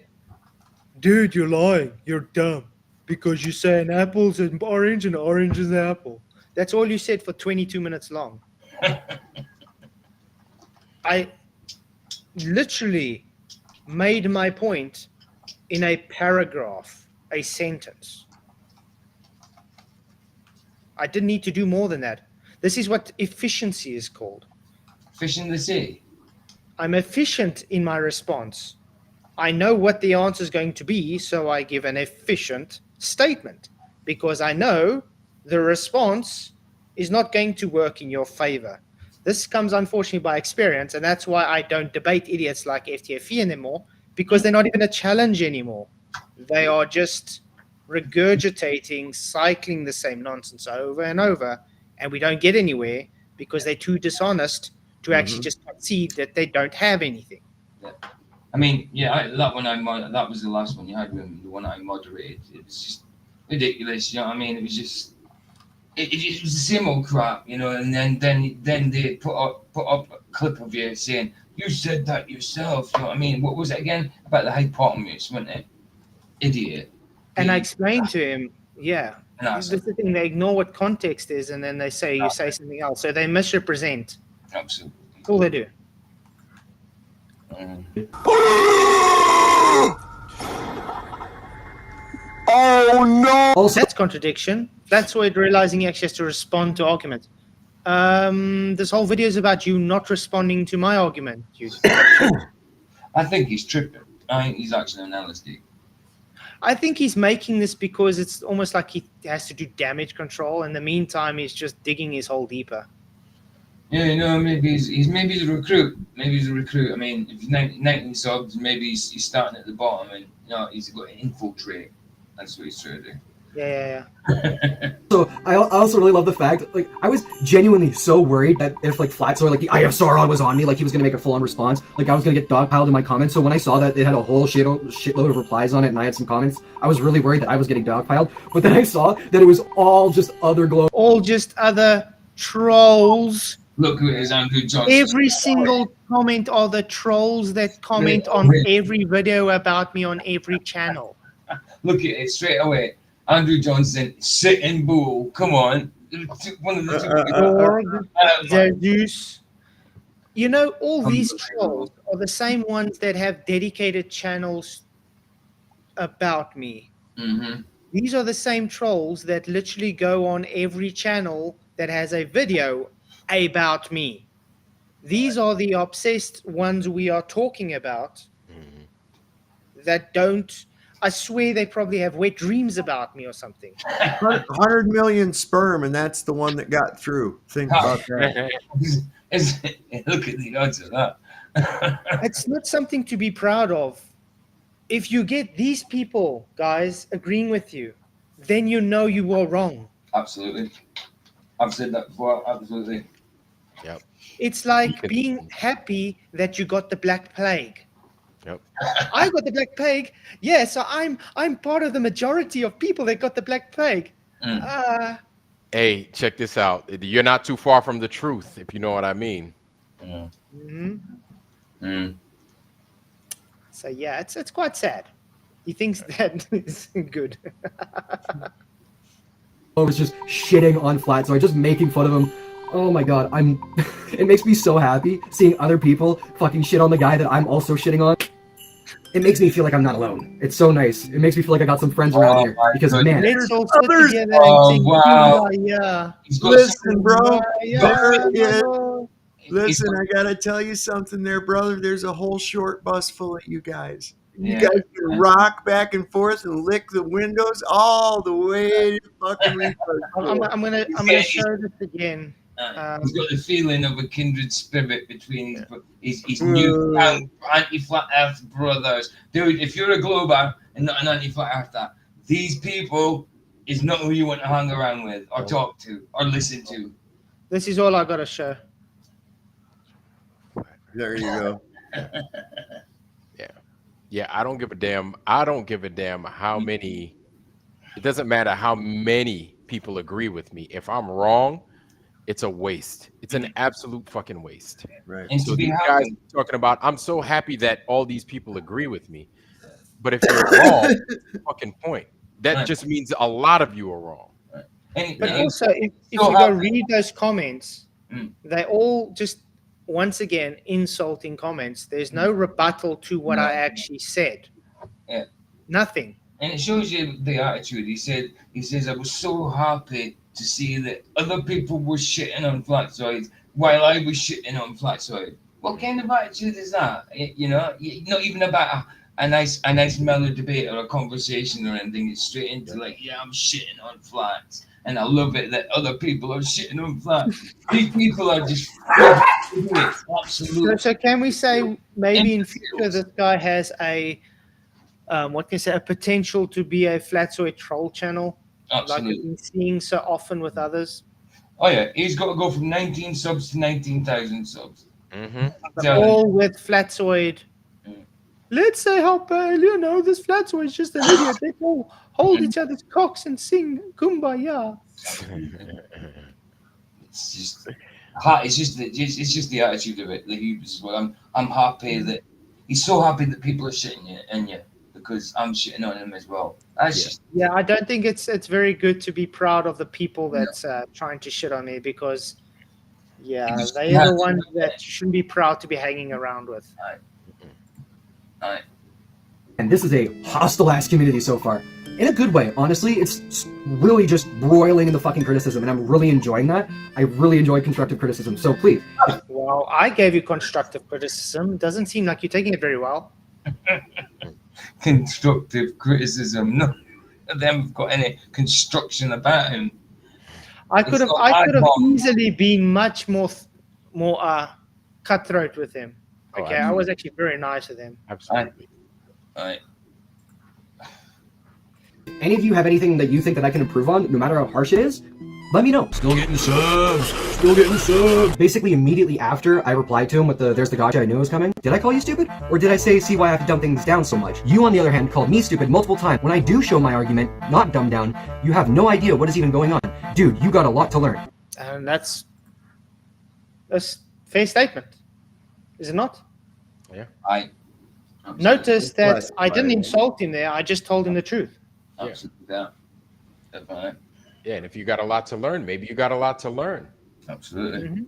dude, you're lying. You're dumb. Because you say an apple's an orange and an orange is an apple. That's all you said for 22 minutes long. I literally made my point in a paragraph, a sentence. I didn't need to do more than that. This is what efficiency is called. Efficiency. I'm efficient in my response. I know what the answer is going to be, so I give an efficient statement because I know the response is not going to work in your favor. This comes unfortunately by experience, and that's why I don't debate idiots like FTFE anymore, because they're not even a challenge anymore. They are just regurgitating, cycling the same nonsense over and over, and we don't get anywhere because they're too dishonest to actually just concede that they don't have anything. I mean, yeah, that one that was the last one you had with me, the one I moderated. It was just ridiculous, you know what I mean? It was just, it was the same old crap, you know. And then they put up a clip of you saying you said that yourself, you know what I mean? What was it again about the hypotenuse, wasn't it? Idiot. And I explained to him, yeah, this is the thing. They ignore what context is, and then they say you say something else. So they misrepresent. Absolutely. That's all they do. Oh no! Also, that's contradiction. Flatzoid realizing he actually has to respond to arguments. This whole video is about you not responding to my argument. I think he's tripping. I think he's actually on LSD. I think he's making this because it's almost like he has to do damage control. In the meantime, he's just digging his hole deeper. Yeah, you know, maybe he's a recruit. Maybe he's a recruit. I mean, if he's 19 subs, maybe he's starting at the bottom, and you know, he's got to infiltrate. That's what he's trying to do. Yeah. So I also really love the fact, like, I was genuinely so worried that if, like, Flatzoid, like, the Eye of Sauron was on me, like, he was gonna make a full-on response, like, I was gonna get dogpiled in my comments. So when I saw that it had a whole shitload of replies on it and I had some comments, I was really worried that I was getting dogpiled. But then I saw that it was all just other all just other trolls. Look who it is, Andrew Johnson. Every single comment are the trolls that comment on every video about me on every channel. Look at it straight away. Andrew Johnson, sitting bull. Come on. One of the Zeus. You know, all these trolls are the same ones that have dedicated channels about me. Mm-hmm. These are the same trolls that literally go on every channel that has a video about me. These are the obsessed ones we are talking about that don't. I swear they probably have wet dreams about me or something. 100 million sperm, and that's the one that got through. Think about that. Look at the odds of that. It's not something to be proud of. If you get these people, guys, agreeing with you, then you know you are wrong. Absolutely. I've said that before. Absolutely. Yep. It's like being happy that you got the Black Plague. Yep. I got the Black Plague. Yeah, so I'm part of the majority of people that got the Black Plague. Hey, check this out. You're not too far from the truth, if you know what I mean. So yeah, it's quite sad. He thinks that is good. I was just shitting on Flatzoid, just making fun of him. Oh my god, it makes me so happy seeing other people fucking shit on the guy that I'm also shitting on. It makes me feel like I'm not alone. It's so nice. It makes me feel like I got some friends around here. Because, man, let's all sit together and sing, Listen, bro. Listen, I gotta tell you something there, brother. There's a whole short bus full of you guys. You guys can rock back and forth and lick the windows all the way to fucking I'm gonna show this again. He's got the feeling of a kindred spirit between his newfound anti-flat earth brothers. Dude, if you're a glober and not an anti-flat earther, these people is not who you want to hang around with or talk to or listen to. This is all I gotta show. There you go. Yeah, I don't give a damn. I don't give a damn how many. It doesn't matter how many people agree with me. If I'm wrong, it's a waste. It's an absolute fucking waste. Right. And so to be these guys talking about, I'm so happy that all these people agree with me. But if you're wrong, fucking point. That just means a lot of you are wrong. But also, if you go read those comments, They all just, once again, insulting comments. There's no rebuttal to what I actually said. Yeah. Nothing. And it shows you the attitude. He says, I was so happy to see that other people were shitting on Flatzoid while I was shitting on Flatzoid. What kind of attitude is that? You know, not even about a nice mellow debate or a conversation or anything. It's straight into like, yeah, I'm shitting on Flats. And I love it that other people are shitting on Flats. These people are just idiots. Absolutely. So can we say maybe in future this guy has a what can I say, a potential to be a Flatzoid troll channel, Absolutely. like I've been seeing so often with others? Oh yeah, he's got to go from 19 subs to 19,000 subs. But all with Flatzoid. Let's say how this Flatzoid is just an idiot. They all hold each other's cocks and sing Kumbaya. It's just the attitude of it. The hubris as well. I'm happy that he's so happy that people are shitting in you because I'm shitting on him as well. Yeah, I don't think it's very good to be proud of the people that's trying to shit on me, because they're the ones that you shouldn't be proud to be hanging around with. And this is a hostile ass community so far. In a good way, honestly. It's really just broiling in the fucking criticism, and I'm really enjoying that. I really enjoy constructive criticism, so please. Well, I gave you constructive criticism. It doesn't seem like you're taking it very well. Constructive criticism. None of them have got any construction about him. I could have easily been much more cutthroat with him. Okay, I was actually very nice with him. Absolutely. Any of you have anything that you think that I can improve on, no matter how harsh it is, let me know. Still getting subs. Basically, immediately after I replied to him with the "there's the gotcha I knew was coming," did I call you stupid? Or did I say, see why I have to dumb things down so much? You, on the other hand, called me stupid multiple times. When I do show my argument, not dumb down, you have no idea what is even going on. Dude, you got a lot to learn. And that's a fair statement, is it not? Yeah. Notice that I didn't insult him there. I just told him the truth. Absolutely. Definitely. Yeah, and if you got a lot to learn, maybe you got a lot to learn. Absolutely.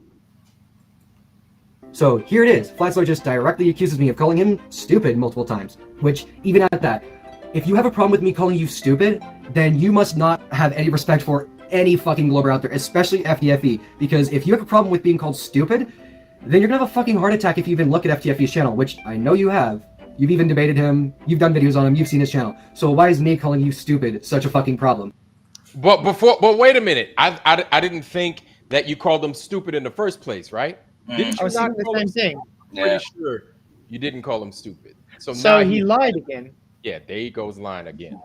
So here it is. Flatzoid just directly accuses me of calling him stupid multiple times, which, even at that, if you have a problem with me calling you stupid, then you must not have any respect for any fucking glober out there, especially FTFE, because if you have a problem with being called stupid, then you're gonna have a fucking heart attack if you even look at FTFE's channel, which I know you have. You've even debated him, you've done videos on him, you've seen his channel. So why is me calling you stupid such a fucking problem? But wait a minute. I didn't think that you called him stupid in the first place, right? Didn't you I was not saying call the him same thing. Pretty sure you didn't call him stupid. So So now he lied again. Yeah, there he goes lying again.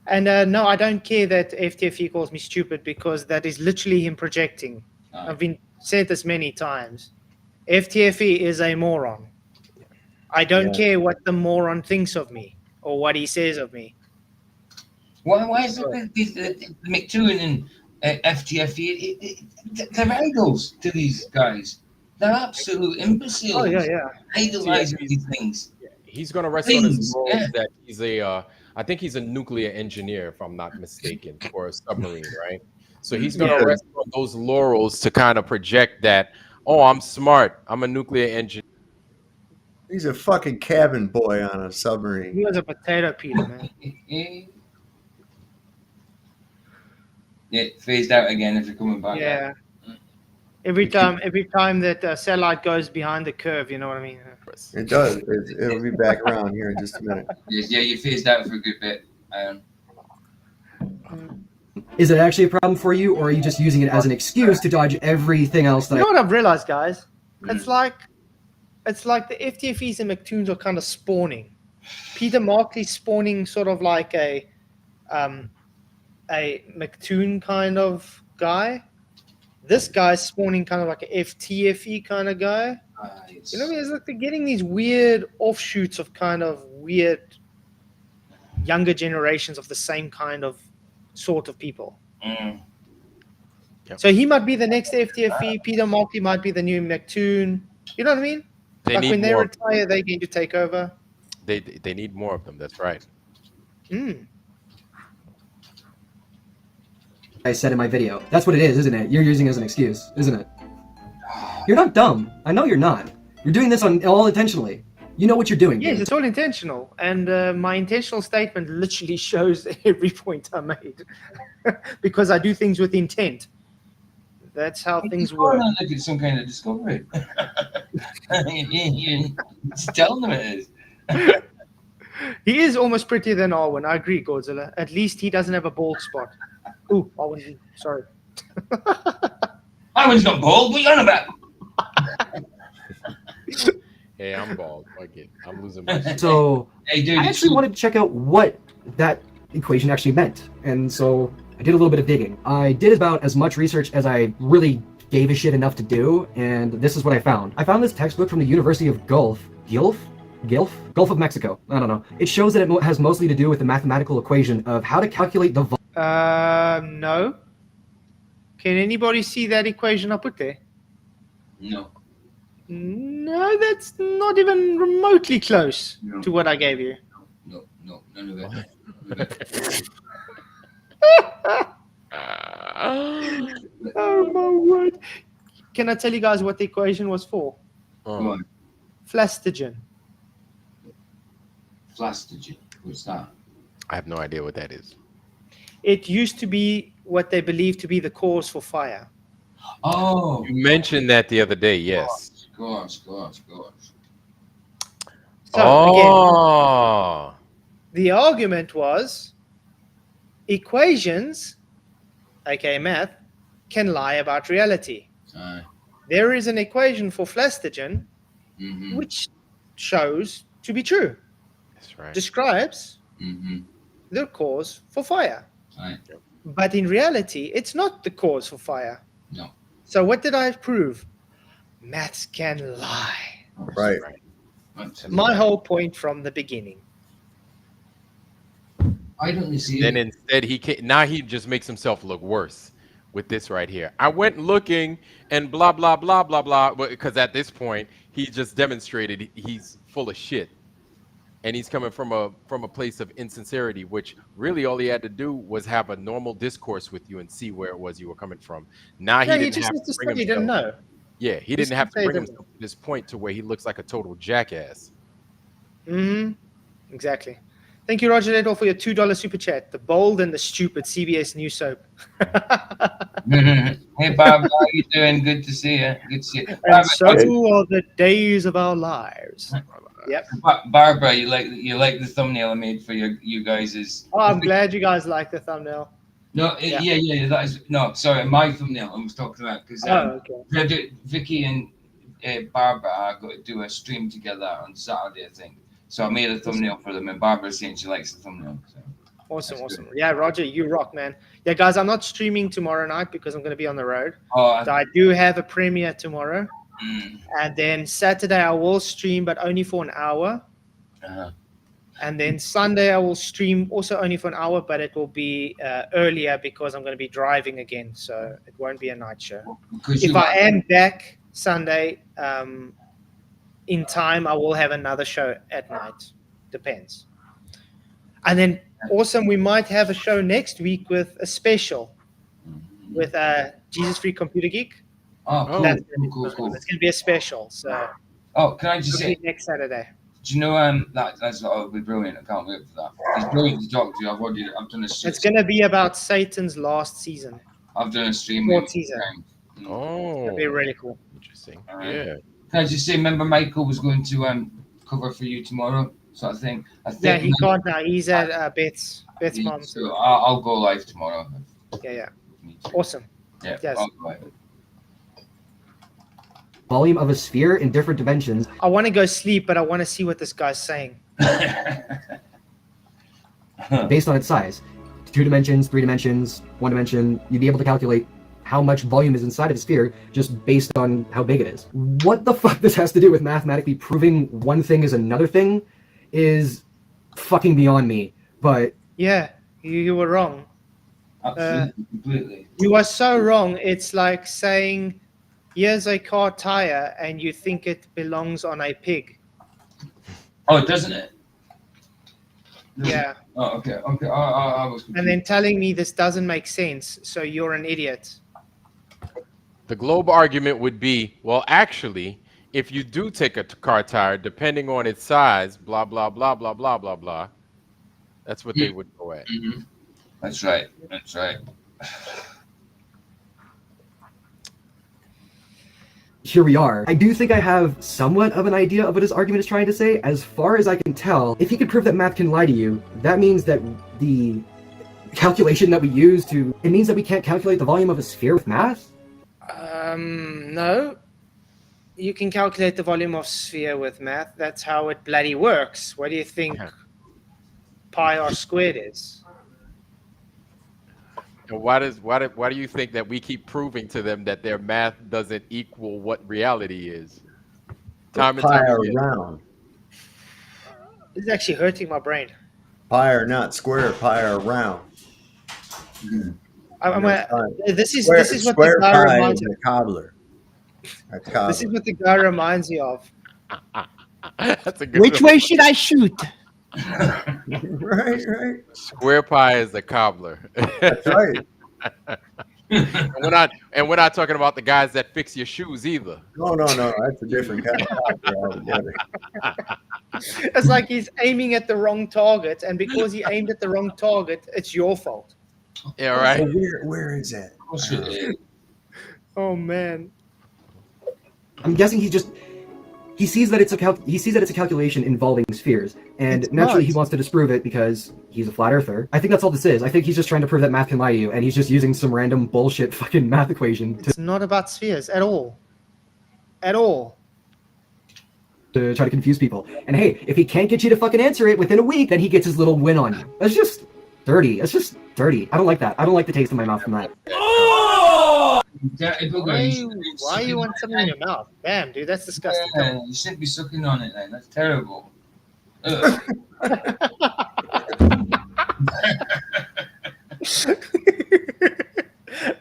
And no, I don't care that FTFE calls me stupid, because that is literally him projecting. I've been said this many times. FTFE is a moron. I don't care what the moron thinks of me or what he says of me. Why is it that McToon and FTFE, they're idols to these guys? They're absolute imbeciles. Oh, yeah. Idolizing these things. He's going to rest on his laurels that he's I think he's a nuclear engineer, if I'm not mistaken, or a submarine, right? So he's going to rest on those laurels to kind of project that, oh, I'm smart. I'm a nuclear engineer. He's a fucking cabin boy on a submarine. He was a potato peeler, man. Yeah, phased out again if you're coming back. Yeah. Every time that satellite goes behind the curve, you know what I mean? It does. It'll be back around here in just a minute. Yeah, you phased out for a good bit. Is it actually a problem for you, or are you just using it as an excuse to dodge everything else that You know what I've realized, guys? It's like the FTFEs and McToons are kind of spawning. Peter Markley's spawning sort of like a McToon kind of guy. This guy's spawning kind of like a FTFE kind of guy. You know what I mean? It's like they're getting these weird offshoots of kind of weird younger generations of the same kind of sort of people. So he might be the next FTFE. Peter Markley might be the new McToon. You know what I mean? Like when they retire, they're going to take over. They need more of them. That's right. I said in my video. That's what it is, isn't it? You're using it as an excuse, isn't it? You're not dumb. I know you're not. You're doing this all intentionally. You know what you're doing. Yes, dude. it's all intentional. And my intentional statement literally shows every point I made. Because I do things with intent. That's how things work. Look at some kind of discovery. Just telling them it is. He is almost prettier than Arwen. I agree, Godzilla. At least he doesn't have a bald spot. Ooh, Arwen, sorry. Arwen's not bald. What are you on about? Hey, I'm bald. Fuck it. I'm losing my shit. So hey, dude, I actually wanted to check out what that equation actually meant. And so I did a little bit of digging. I did about as much research as I really gave a shit enough to do, and this is what I found. I found this textbook from the University of Gulf of Mexico. I don't know. It shows that it has mostly to do with the mathematical equation of how to calculate the No. Can anybody see that equation I put there? No. No, that's not even remotely close to what I gave you. No, none of it. Oh my word. Can I tell you guys what the equation was for? Flastogen. Flastogen. What's that? I have no idea what that is. It used to be what they believe to be the cause for fire. Oh. You mentioned that the other day, yes. Gosh. So, again, the argument was equations, aka math, can lie about reality. There is an equation for flastogen, which shows to be true. That's right. Describes the cause for fire. But in reality, it's not the cause for fire. No. So what did I prove? Maths can lie. Right. My whole point from the beginning. I don't see Then instead now he just makes himself look worse with this right here. I went looking and blah blah blah blah blah, because at this point he just demonstrated he's full of shit. And he's coming from a place of insincerity, which really all he had to do was have a normal discourse with you and see where it was you were coming from. Now he didn't have to bring himself. He didn't know. Yeah, he didn't have to bring himself to this point to where he looks like a total jackass. Exactly. Thank you, Roger Ledwell, for your $2 super chat. The bold and the stupid CBS News soap. Hey, Bob, how you doing? Good to see you. Good to see you. And so are the days of our lives. Yep. Barbara, you like the thumbnail I made for you guys? Oh, I'm glad you guys like the thumbnail. No, yeah. That is sorry, my thumbnail I was talking about because Vicky and Barbara are going to do a stream together on Saturday, I think. So I made a thumbnail for them, and Barbara's saying she likes the thumbnail. So. Awesome. Good. Yeah, Roger, you rock, man. Yeah, guys, I'm not streaming tomorrow night because I'm going to be on the road. So I do have a premiere tomorrow. And then Saturday I will stream, but only for an hour. And then Sunday I will stream also only for an hour, but it will be earlier because I'm going to be driving again. So it won't be a night show. If I am back Sunday in time, I will have another show at night. Depends. And then also we might have a show next week with a special with Jesus Free Computer Geek. Oh, cool. It's going to be a special. So. Can I just say next Saturday? Do you know that's be brilliant? I can't wait for that. It's brilliant to talk to you. I've done a stream. It's going to be about Satan's last season. I've done a stream. Fourth season. Oh, it'll be really cool. Interesting. Yeah. Can I just say? Remember, Michael was going to cover for you tomorrow. So I think yeah, he can't now. He's at Beth's mom. So I'll go live tomorrow. Yeah. Awesome. Yeah. Yes. I'll go live. Volume of a sphere in different dimensions. I want to go sleep, but I want to see what this guy's saying. Based on its size. 2 dimensions, 3 dimensions, 1 dimension, you'd be able to calculate how much volume is inside of a sphere just based on how big it is. What the fuck this has to do with mathematically proving one thing is another thing is fucking beyond me. But yeah, you were wrong. Absolutely, completely. You are so wrong. It's like saying, here's a car tire, and you think it belongs on a pig. Oh, doesn't it? Yeah. Oh, okay. I was confused. And then telling me this doesn't make sense, so you're an idiot. The globe argument would be, well, actually, if you do take a car tire, depending on its size, blah, blah, blah, blah, blah, blah, blah. That's what they would go at. Mm-hmm. That's right. That's right. Here we are. I do think I have somewhat of an idea of what his argument is trying to say. As far as I can tell, if he can prove that math can lie to you, that means that the calculation that we use it means that we can't calculate the volume of a sphere with math? No. You can calculate the volume of sphere with math. That's how it bloody works. What do you think pi r squared is? And why do you think that we keep proving to them that their math doesn't equal what reality is? Time and Pi time are again. round. This is actually hurting my brain. Pi are not square. Pi are round. This is what square the guy pie reminds is me a cobbler. A cobbler. This is what the guy reminds me of. That's a good Which one. way should I shoot? Right. Square pie is a cobbler. That's right. And we're not talking about the guys that fix your shoes either. No. That's a different kind of cobbler altogether. It's like he's aiming at the wrong target, and because he aimed at the wrong target, it's your fault. Yeah, right. So where is that? Oh man. I'm guessing he sees that it's a calculation involving spheres, and It's naturally not. he wants to disprove it because he's a flat earther. I think that's all this is. I think he's just trying to prove that math can lie to you, and he's just using some random bullshit fucking math equation It's not about spheres at all. At all. to try to confuse people. And hey, if he can't get you to fucking answer it within a week, then he gets his little win on you. That's just dirty. That's just dirty. I don't like that. I don't like the taste in my mouth from that. Why you want something in your mouth? Damn, dude, that's disgusting. Yeah, you shouldn't be sucking on it, then. That's terrible. Ugh.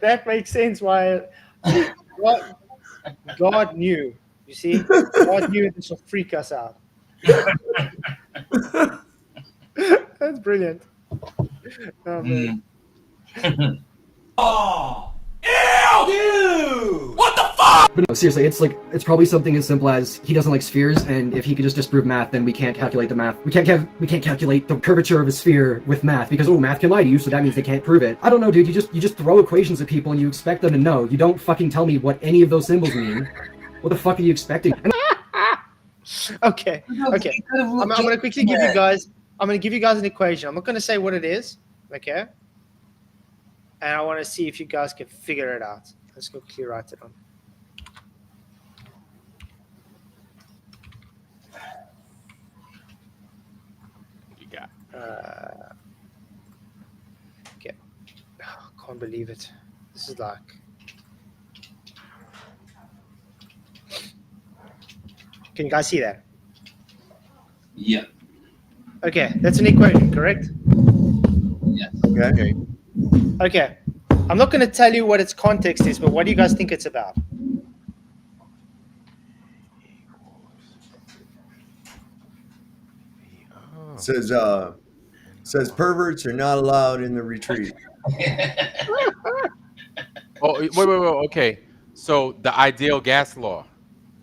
That makes sense why God knew. You see? God knew this will freak us out. That's brilliant. Oh, man. Oh, ew, dude! What the fuck? But no, seriously, it's probably something as simple as he doesn't like spheres, and if he could just disprove math, then we can't calculate the math. We can't calculate the curvature of a sphere with math because math can lie to you, so that means they can't prove it. I don't know, dude. You just throw equations at people and you expect them to know. You don't fucking tell me what any of those symbols mean. What the fuck are you expecting? Okay. I'm gonna quickly give you guys. I'm gonna give you guys an equation. I'm not gonna say what it is. Okay. And I want to see if you guys can figure it out. Let's go quickly write it on. You got. Okay. Oh, can't believe it. This is like. Can you guys see that? Yeah. Okay, that's an equation, correct? Yeah. Okay. Okay. I'm not going to tell you what its context is, but what do you guys think it's about? Says perverts are not allowed in the retreat. Oh, wait. Okay. So the ideal gas law.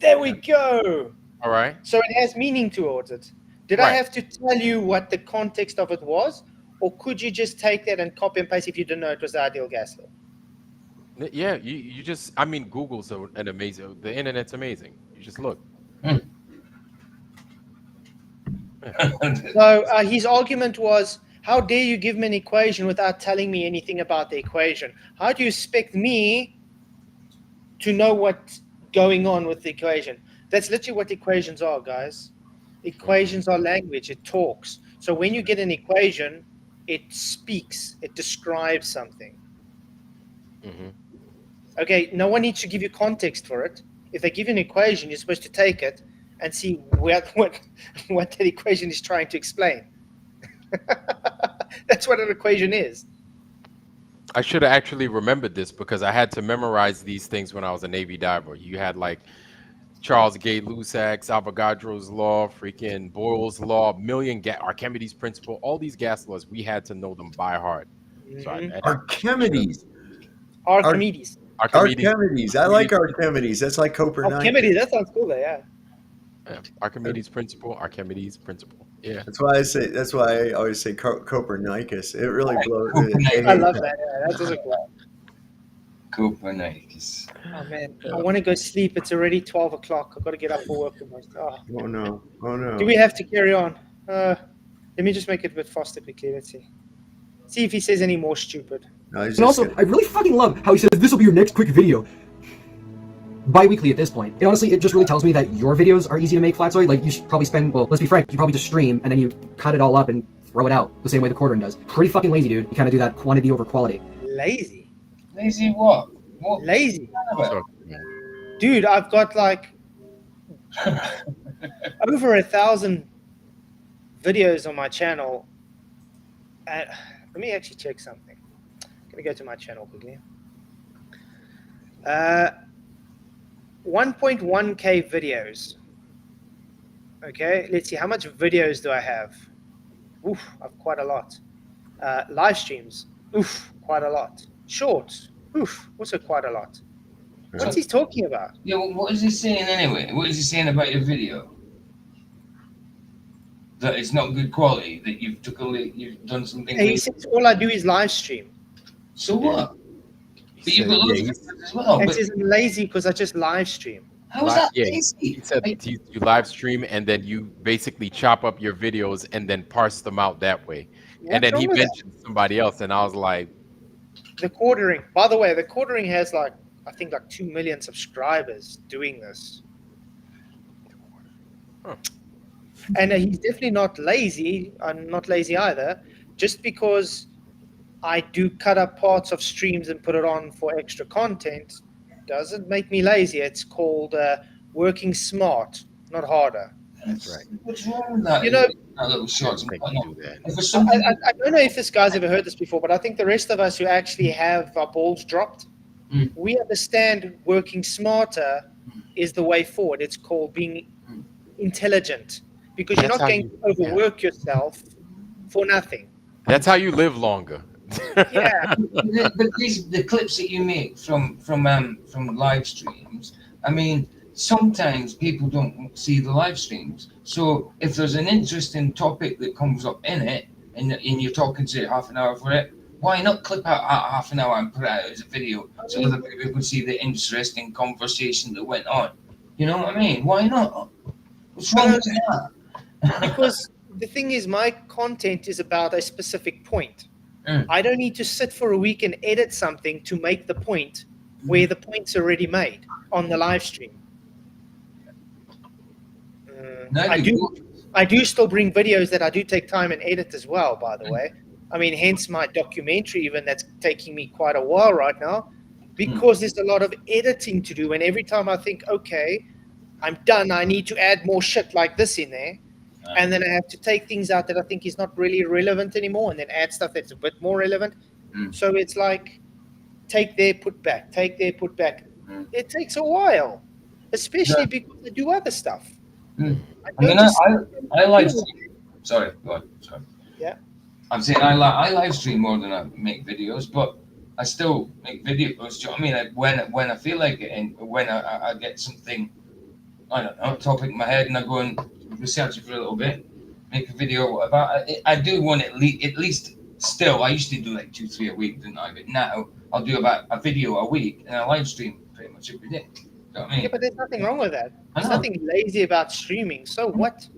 There we go. All right. So it has meaning towards it. Did I have to tell you what the context of it was? Or could you just take that and copy and paste if you didn't know it was the ideal gas law? Yeah, you just, I mean, Google's an amazing, the internet's amazing. You just look. So his argument was, how dare you give me an equation without telling me anything about the equation? How do you expect me to know what's going on with the equation? That's literally what equations are, guys. Equations are language. It talks. So when you get an equation, it speaks. It describes something. Mm-hmm. Okay, no one needs to give you context for it. If they give you an equation, you're supposed to take it and see what that equation is trying to explain. That's what an equation is. I should have actually remembered this because I had to memorize these things when I was a Navy diver. You had like Charles Gay-Lussac's Avogadro's law, freaking Boyle's law, Archimedes' principle, all these gas laws, we had to know them by heart. So Archimedes. Archimedes. Archimedes. I like Archimedes. That's like Copernicus. Archimedes. That sounds cool, though. Yeah. Archimedes' principle. Yeah. That's why I always say Copernicus. It really blows. I love that. Yeah, that doesn't work. Copernicus. Oh man, I want to go sleep. It's already 12 o'clock. I've got to get up for work almost. Oh no. Do we have to carry on? Let me just make it a bit faster quickly. Let's see. See if he says any more stupid. No, and also, I really fucking love how he says this will be your next quick video. Bi-weekly at this point. And honestly, it just really tells me that your videos are easy to make, Flatzoid. Like, you should probably spend, well, let's be frank, you probably just stream and then you cut it all up and throw it out the same way the Quartering does. Pretty fucking lazy, dude. You kind of do that quantity over quality. Lazy? Lazy what? Lazy? Dude, I've got like over 1,000 videos on my channel. Let me actually check something. I'm going to go to my channel quickly. 1.1k videos. Okay, let's see. How much videos do I have? Oof, I've quite a lot. Live streams. Oof, quite a lot. Shorts. Oof, also quite a lot. What's he talking about? Yeah, well, what is he saying anyway? What is he saying about your video? That it's not good quality. That you've done something. He says all I do is live stream. So what? But you've got loads of videos as well. It says I'm lazy because I just live stream. How is that lazy? He said you live stream and then you basically chop up your videos and then parse them out that way. And then he mentioned somebody else, and I was like, the Quartering. By the way, the Quartering has I think 2 million subscribers doing this. Huh. And he's definitely not lazy. I'm not lazy either. Just because I do cut up parts of streams and put it on for extra content doesn't make me lazy. It's called working smart, not harder. That's right. What's wrong with that? You know, little shots. I don't know if this guy's ever heard this before, but I think the rest of us who actually have our balls dropped, we understand working smarter is the way forward. It's called being intelligent, because you're not going to overwork yourself for nothing. That's how you live longer. Yeah. the clips that you make from live streams, I mean, sometimes people don't see the live streams. So if there's an interesting topic that comes up in it, and you're talking, say, half an hour for it, why not clip out half an hour and put it out as a video so other people can see the interesting conversation that went on? You know what I mean? Why not? What's wrong with that? Because the thing is, my content is about a specific point. I don't need to sit for a week and edit something to make the point where the point's already made on the live stream. I do still bring videos that I do take time and edit as well, by the way. I mean, hence my documentary, even that's taking me quite a while right now, because there's a lot of editing to do. And every time I think, okay, I'm done, I need to add more shit like this in there. And then I have to take things out that I think is not really relevant anymore, and then add stuff that's a bit more relevant. So it's like, take there, put back, take there, put back. It takes a while, especially because I do other stuff. I live stream. Sorry, go on. Sorry. Yeah. I'm saying I live stream more than I make videos, but I still make videos. Do you know what I mean? Like when I feel like it, and when I get something, I don't know, topic in my head, and I go and research it for a little bit, make a video or whatever. I do one at least. Still, I used to do like 2-3 a week, didn't I? But now I'll do about a video a week, and I live stream pretty much every day. You know what I mean? Yeah, but there's nothing wrong with that. There's nothing lazy about streaming. So what?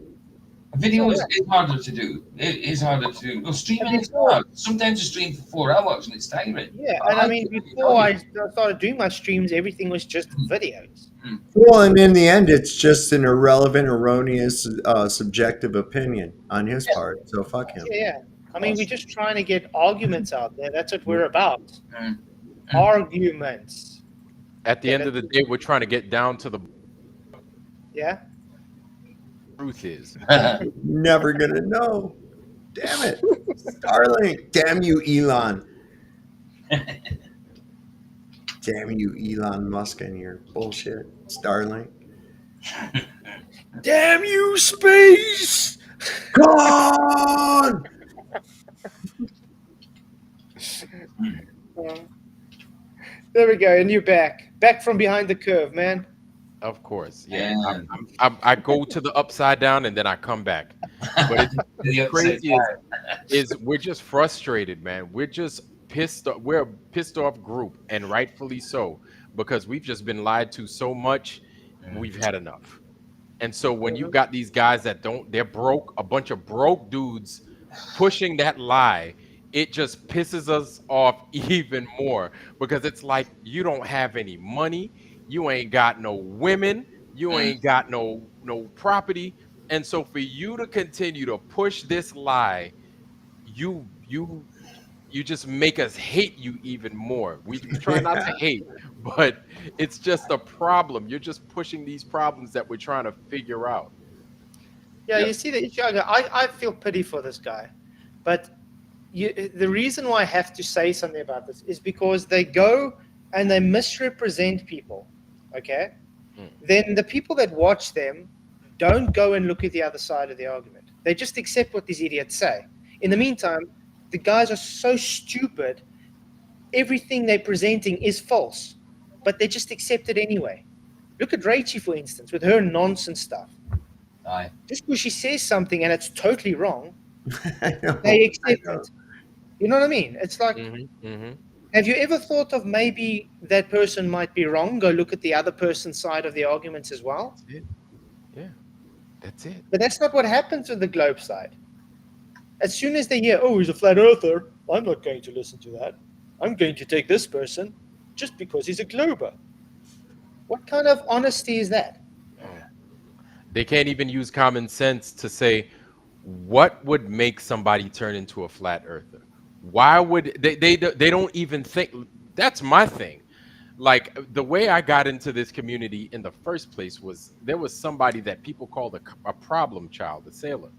A video is harder to do. It is harder to do. Well, streaming is hard. Sometimes you stream for 4 hours and it's tiring. Yeah, and I mean, before I started doing my streams, everything was just videos. Well, and in the end, it's just an irrelevant, erroneous, subjective opinion on his part. So fuck him. Yeah. I mean, we're just trying to get arguments out there. That's what we're about. Arguments. At the end of the day, we're trying to get down to the truth is. Never gonna know. Damn it. Starlink. Damn you, Elon. Damn you, Elon Musk, and your bullshit. Starlink. Damn you, space! Gone! There we go, and you're back from behind the curve, man. Of course, yeah. I go to the upside down and then I come back. But it's crazy is we're just frustrated, man. We're just pissed. We're a pissed off group, and rightfully so, because we've just been lied to so much. We've had enough. And so when you got these guys that they're broke, a bunch of broke dudes pushing that lie, it just pisses us off even more because it's like you don't have any money, you ain't got no women, you ain't got no property. And so for you to continue to push this lie, you just make us hate you even more. We try not to hate, but it's just a problem. You're just pushing these problems that we're trying to figure out. Yeah, you see the issue. I feel pity for this guy, but the reason why I have to say something about this is because they go and they misrepresent people. Okay, then the people that watch them don't go and look at the other side of the argument. They just accept what these idiots say. In the meantime, the guys are so stupid. Everything they're presenting is false, but they just accept it anyway. Look at Rachel, for instance, with her nonsense stuff. Aye. Just because she says something and it's totally wrong, they accept it. You know what I mean? It's like, have you ever thought of maybe that person might be wrong? Go look at the other person's side of the arguments as well. That's it. Yeah, that's it. But that's not what happens with the globe side. As soon as they hear, oh, he's a flat earther, I'm not going to listen to that. I'm going to take this person just because he's a glober. What kind of honesty is that? They can't even use common sense to say what would make somebody turn into a flat earther. Why would they don't even think? That's my thing. Like the way I got into this community in the first place was there was somebody that people called a problem child, a sailor.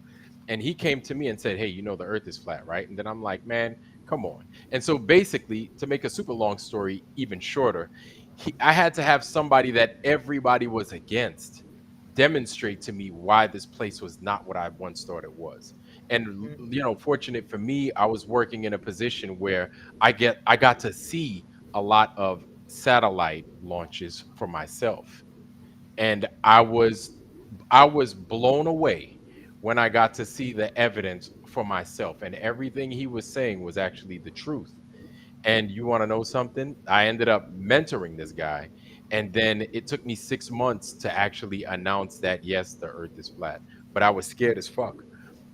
And he came to me and said, hey, you know, the earth is flat, right? And then I'm like, man, come on. And so basically, to make a super long story even shorter, I had to have somebody that everybody was against demonstrate to me why this place was not what I once thought it was. And, you know, fortunate for me, I was working in a position where I got to see a lot of satellite launches for myself. And I was blown away when I got to see the evidence for myself, and everything he was saying was actually the truth. And you want to know something? I ended up mentoring this guy, and then it took me 6 months to actually announce that, yes, the earth is flat, but I was scared as fuck.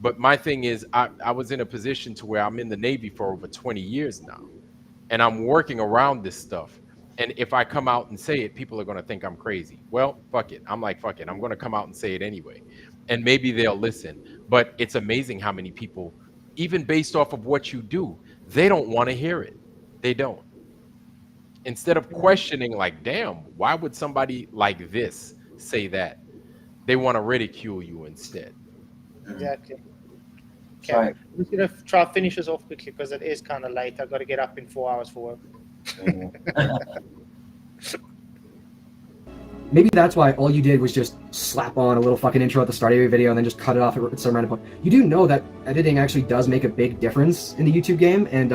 But my thing is, I was in a position to where I'm in the Navy for over 20 years now, and I'm working around this stuff. And if I come out and say it, people are going to think I'm crazy. Well, fuck it. I'm like, fuck it. I'm going to come out and say it anyway. And maybe they'll listen. But it's amazing how many people, even based off of what you do, they don't want to hear it. They don't. Instead of questioning like, damn, why would somebody like this say that? They want to ridicule you instead. Exactly. Okay. I'm just going to try to finish this off quickly because it is kind of late. I've got to get up in 4 hours for work. Maybe that's why all you did was just slap on a little fucking intro at the start of your video and then just cut it off at some random point. You do know that editing actually does make a big difference in the YouTube game, and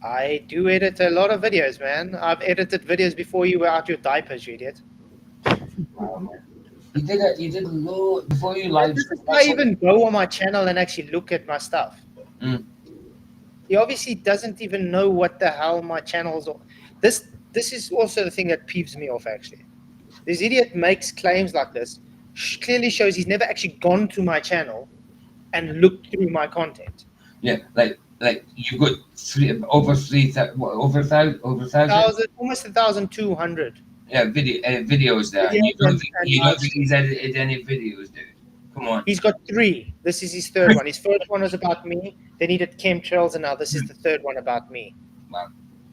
I do edit a lot of videos, man. I've edited videos before you were out your diapers, you idiot. You did a lot before you live. I even go on my channel and actually look at my stuff. He obviously doesn't even know what the hell my channel's on. This is also the thing that peeves me off, actually. This idiot makes claims like this, clearly shows he's never actually gone to my channel and looked through my content. Yeah, like you got over 1,000, almost 1,200. Yeah, videos there. You don't think he's edited any videos, dude? Come on. He's got 3. This is his third one. His first one was about me. Then he did chemtrails, and now this is the third one about me. Wow.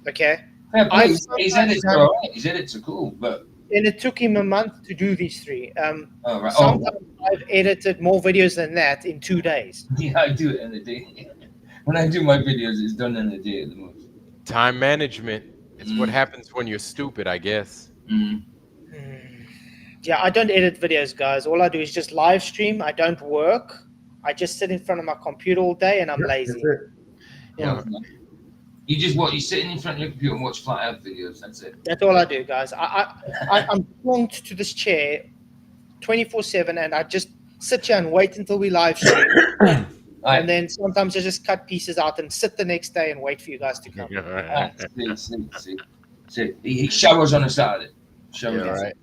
Okay. Yeah, his edits are all right. His edits are cool, but. And it took him a month to do these 3. Right. Sometimes I've edited more videos than that in 2 days. Yeah, I do it in a day. When I do my videos, it's done in a day at the most. Time management. It's what happens when you're stupid, I guess. Yeah, I don't edit videos, guys. All I do is just live stream. I don't work. I just sit in front of my computer all day, and I'm lazy. That's it. Yeah. You just what? You're sitting in front of your computer and watch Flat Earth videos. That's it. That's all I do, guys. I'm clung to this chair 24/7, and I just sit here and wait until we live stream. And then sometimes I just cut pieces out and sit the next day and wait for you guys to come. See. He showers on a Saturday. Showers.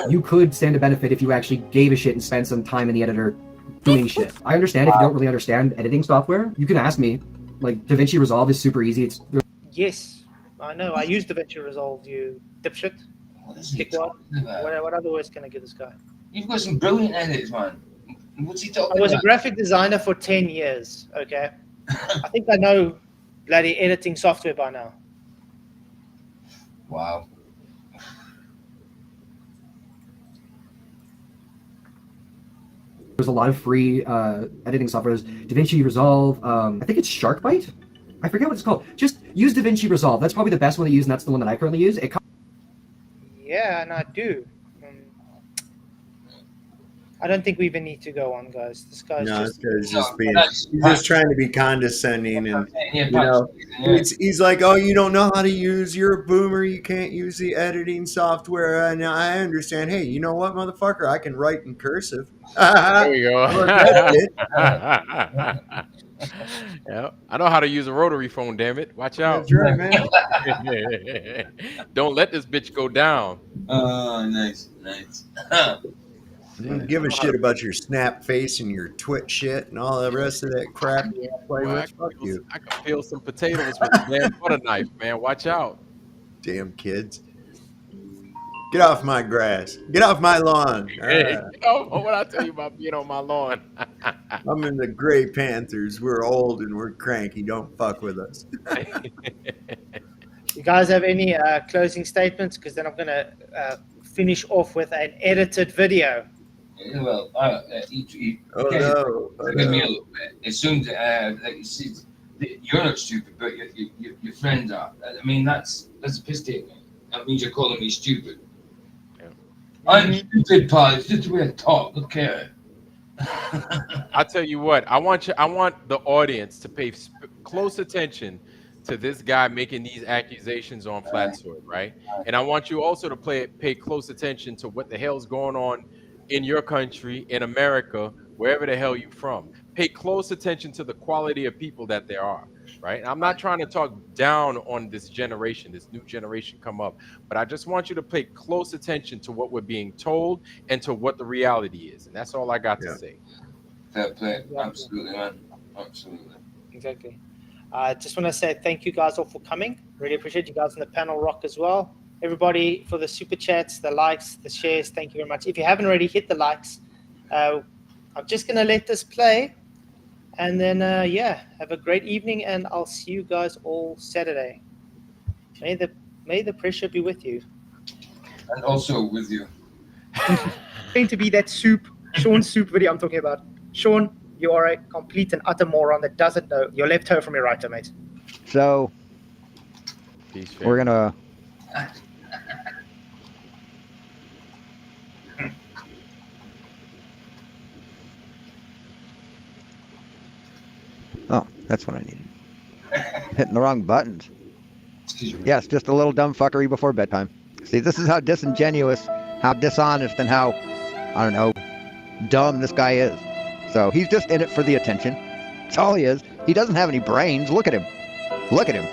You could stand to benefit if you actually gave a shit and spent some time in the editor doing shit. I understand if you don't really understand editing software, you can ask me. Like, DaVinci Resolve is super easy. Yes, I know. I use DaVinci Resolve, you dipshit. What other words can I give this guy? You've got some brilliant edits, man. What's he talking about? I was a graphic designer for 10 years, okay? I think I know bloody editing software by now. Wow. There's a lot of free editing software. There's DaVinci Resolve. I think it's Sharkbite. I forget what it's called. Just use DaVinci Resolve. That's probably the best one to use, and that's the one that I currently use. Yeah, and I do. I don't think we even need to go on, guys. This guy's he's just trying to be condescending, and he's like, "Oh, you don't know how to use your boomer. You can't use the editing software." And I understand. Hey, you know what, motherfucker? I can write in cursive. There you go. Yeah, I know how to use a rotary phone. Damn it! Watch out. That's right, man. Don't let this bitch go down. Oh, nice. Don't give a shit about your snap face and your twit shit and all the rest of that crap you play with. Fuck you. I can peel some potatoes with a damn butter knife, man. Watch out. Damn kids. Get off my grass. Get off my lawn. What I tell you about being on my lawn? I'm in the Gray Panthers. We're old and we're cranky. Don't fuck with us. You guys have any closing statements? Because then I'm going to finish off with an edited video. Well, me a little bit. As soon as you're not stupid, but your friends are. I mean, that's a piss take, man. That means you're calling me stupid. I'm stupid, Paul. It's just the way I talk. Okay. I tell you what. I want the audience to pay close attention to this guy making these accusations on Flatzoid, right? And I want you also to pay close attention to what the hell's going on in your country, in America, wherever the hell you're from. Pay close attention to the quality of people that there are, right? I'm not trying to talk down on this generation, this new generation come up, but I just want you to pay close attention to what we're being told and to what the reality is. And that's all I got to say. Fair play. Absolutely, man. Absolutely. Exactly. I just want to say thank you guys all for coming. Really appreciate you guys on the panel rock as well. Everybody for the super chats, the likes, the shares, thank you very much. If you haven't already hit the likes, I'm just going to let this play. And then, have a great evening, and I'll see you guys all Saturday. May the pressure be with you. And also with you. Going to be that Sean's soup video I'm talking about. Sean, you are a complete and utter moron that doesn't know your left toe from your right toe, mate. So, we're going to... Oh, that's what I needed. Hitting the wrong buttons. Yes, just a little dumb fuckery before bedtime. See, this is how disingenuous, how dishonest, and how, I don't know, dumb this guy is. So he's just in it for the attention. That's all he is. He doesn't have any brains. Look at him. Look at him.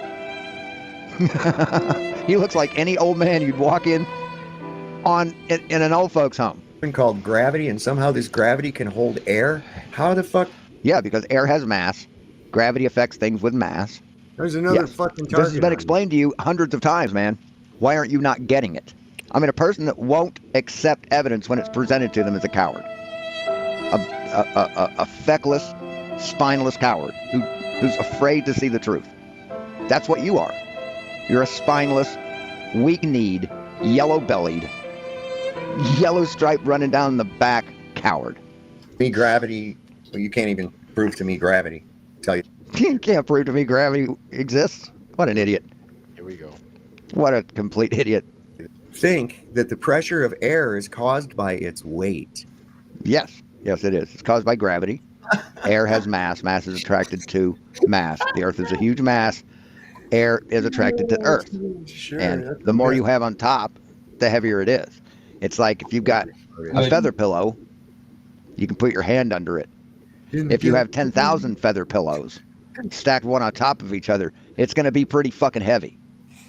He looks like any old man you'd walk in an old folks home. Been called gravity, and somehow this gravity can hold air. How the fuck? Yeah, because air has mass. Gravity affects things with mass. There's another fucking target. This has been explained to you hundreds of times, man. Why aren't you not getting it? I mean, a person that won't accept evidence when it's presented to them is a coward. A feckless, spineless coward who's afraid to see the truth. That's what you are. You're a spineless, weak-kneed, yellow-bellied, yellow stripe running down the back coward. Me gravity, well, you can't even prove to me gravity. Tell you. You can't prove to me gravity exists? What an idiot. Here we go. What a complete idiot. think that the pressure of air is caused by its weight? Yes. Yes, it is. It's caused by gravity. Air has mass. Mass is attracted to mass. The Earth is a huge mass. Air is attracted to Earth. Sure. And the more you have on top, the heavier it is. It's like if you've got a feather pillow, you can put your hand under it. If you have 10,000 feather pillows stacked one on top of each other, it's going to be pretty fucking heavy.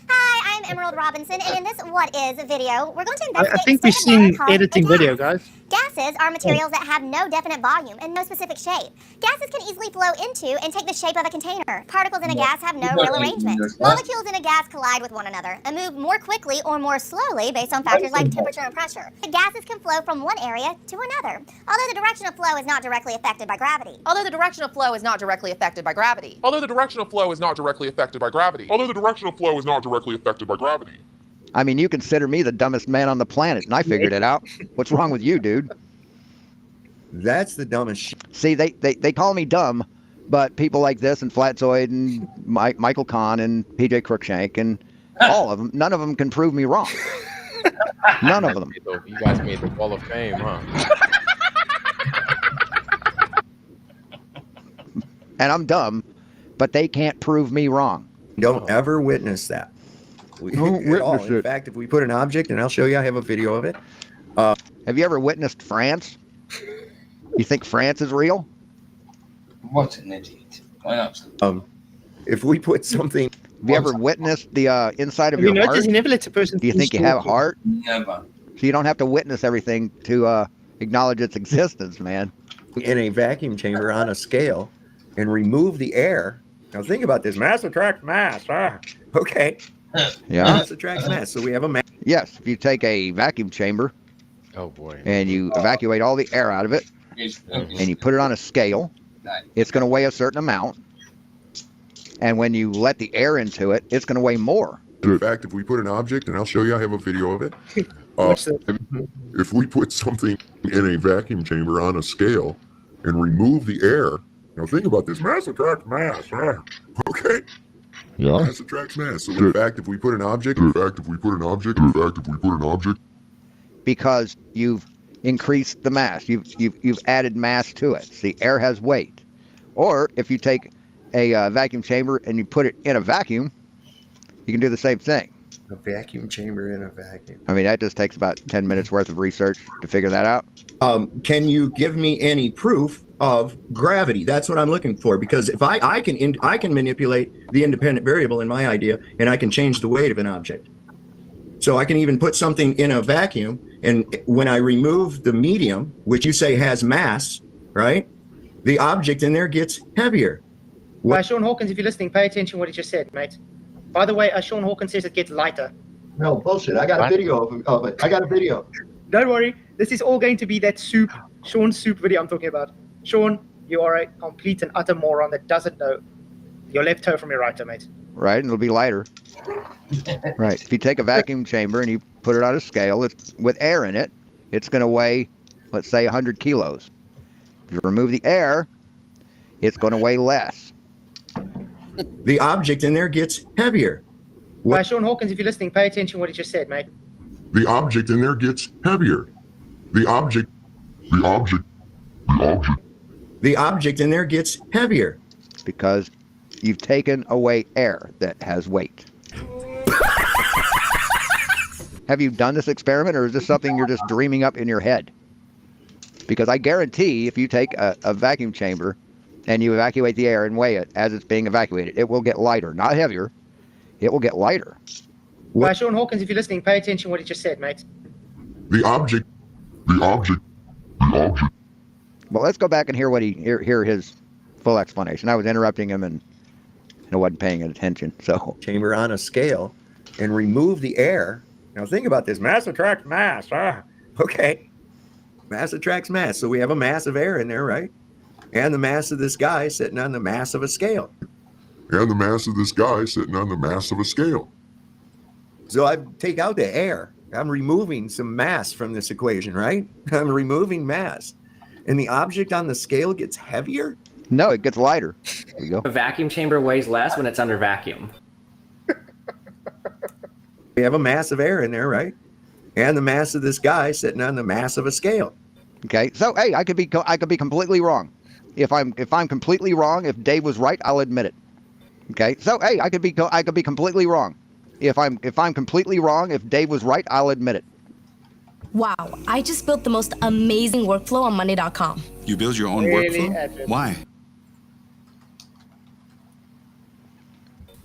Hi, I'm Emerald Robinson, and in this What Is video, we're going to investigate I think the we've state of matter seen called editing a gas. video, guys. Gases are materials that have no definite volume and no specific shape. Gases can easily flow into and take the shape of a container. Particles in a gas have no real arrangement. Molecules in a gas collide with one another and move more quickly or more slowly based on factors like temperature and pressure. The gases can flow from one area to another, although the direction of flow is not directly affected by gravity. Although the direction of flow is not directly affected by gravity. Although the direction of flow is not directly affected by gravity. Although the direction of flow is not directly affected by gravity. I mean, you consider me the dumbest man on the planet, and I figured it out. What's wrong with you, dude? That's the dumbest shit. See, they call me dumb, but people like this and Flatzoid and Michael Kahn and PJ Crookshank and all of them, none of them can prove me wrong. None of them. You guys made the Wall of Fame, huh? And I'm dumb, but they can't prove me wrong. Don't ever witness that. In fact, if we put an object, and I'll show you, I have a video of it. Have you ever witnessed France? You think France is real? What an idiot. Why not? If we put something... Have you ever witnessed the inside of Have you your noticed heart? you never let a person Do you think you have a heart? Never. So you don't have to witness everything to acknowledge its existence, man. In a vacuum chamber on a scale and remove the air. Now think about this. Mass attracts mass. Okay. Yeah. Mass attracts mass. So we have a mass. Yes, if you take a vacuum chamber and you evacuate all the air out of it and you put it on a scale, it's going to weigh a certain amount. And when you let the air into it, it's going to weigh more. In fact, if we put an object, and I'll show you, I have a video of it. If we put something in a vacuum chamber on a scale and remove the air, now think about this. Mass attracts mass. Okay. Yeah. Mass attracts mass. So in fact, if we put an object, because you've increased the mass, you've added mass to it. See, air has weight. Or if you take a vacuum chamber and you put it in a vacuum, you can do the same thing. A vacuum chamber in a vacuum. I mean, that just takes about 10 minutes worth of research to figure that out. Can you give me any proof of gravity? That's what I'm looking for, because if I can manipulate the independent variable in my idea, and I can change the weight of an object. So I can even put something in a vacuum, and when I remove the medium, which you say has mass, right? The object in there gets heavier. Sean Hawkins, if you're listening, pay attention to what he just said, mate. By the way, Sean Hawkins says it gets lighter. No, bullshit. I got a video of it. I got a video. Don't worry. This is all going to be that Sean's soup video I'm talking about. Sean, you are a complete and utter moron that doesn't know your left toe from your right toe, mate. Right, and it'll be lighter. Right. If you take a vacuum chamber and you put it on a scale with air in it, it's going to weigh, let's say, 100 kilos. If you remove the air, it's going to weigh less. The object in there gets heavier. Sean Hawkins, if you're listening, pay attention to what he just said, mate. the object in there gets heavier. The object in there gets heavier. Because you've taken away air that has weight. Have you done this experiment, or is this something you're just dreaming up in your head? Because I guarantee if you take a vacuum chamber and you evacuate the air and weigh it as it's being evacuated, it will get lighter, not heavier. It will get lighter. Sean Hawkins, if you're listening, pay attention to what he just said, mate. The object. Well, let's go back and hear his full explanation. I was interrupting him and I wasn't paying attention. So chamber on a scale and remove the air. Now think about this. Mass attracts mass. Okay. Mass attracts mass. So we have a mass of air in there, right? And the mass of this guy sitting on the mass of a scale. So I take out the air. I'm removing some mass from this equation, right? I'm removing mass. And the object on the scale gets heavier? No, it gets lighter. There you go. A vacuum chamber weighs less when it's under vacuum. We have a mass of air in there, right? and the mass of this guy sitting on the mass of a scale. Okay, so hey, I could be completely wrong. If I'm completely wrong, if Dave was right, I'll admit it. Okay, so hey, I could be completely wrong. If I'm completely wrong, if Dave was right, I'll admit it. Wow, I just built the most amazing workflow on Monday.com. You build your own workflow? Why?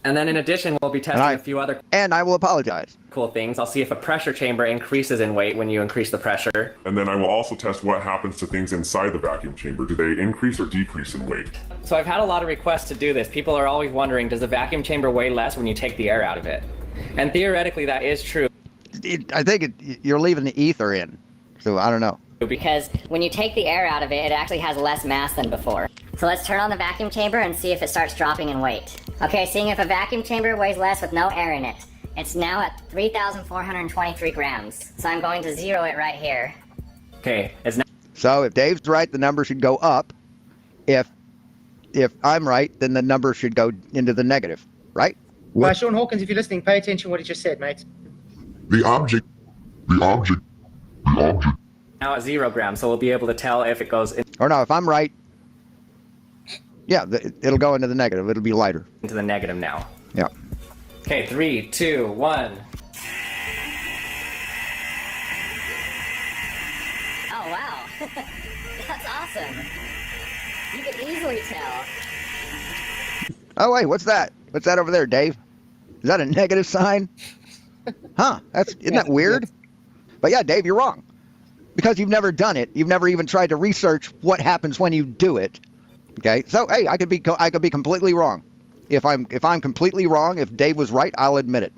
And then in addition, we'll be testing a few other and I will apologize. Cool things. I'll see if a pressure chamber increases in weight when you increase the pressure. And then I will also test what happens to things inside the vacuum chamber. Do they increase or decrease in weight? So I've had a lot of requests to do this. People are always wondering, does the vacuum chamber weigh less when you take the air out of it? And theoretically, that is true. I think you're leaving the ether in, so I don't know. Because when you take the air out of it, it actually has less mass than before. So let's turn on the vacuum chamber and see if it starts dropping in weight. Okay, seeing if a vacuum chamber weighs less with no air in it. It's now at 3,423 grams. So I'm going to zero it right here. Okay, it's now. So if Dave's right, the number should go up. If I'm right, then the number should go into the negative, right? Sean Hawkins, if you're listening, pay attention to what he just said, mate. The object. Now at 0 grams, so we'll be able to tell if it goes in. Or no, if I'm right, yeah, it'll go into the negative. It'll be lighter. Into the negative now. Yeah. Okay, 3, 2, 1. Oh, wow. That's awesome. You can easily tell. Oh, wait, what's that? What's that over there, Dave? Is that a negative sign? Huh, isn't that weird? But yeah, Dave, you're wrong. Because you've never done it. You've never even tried to research what happens when you do it. Okay, so hey, I could be completely wrong. If I'm completely wrong, if Dave was right, I'll admit it.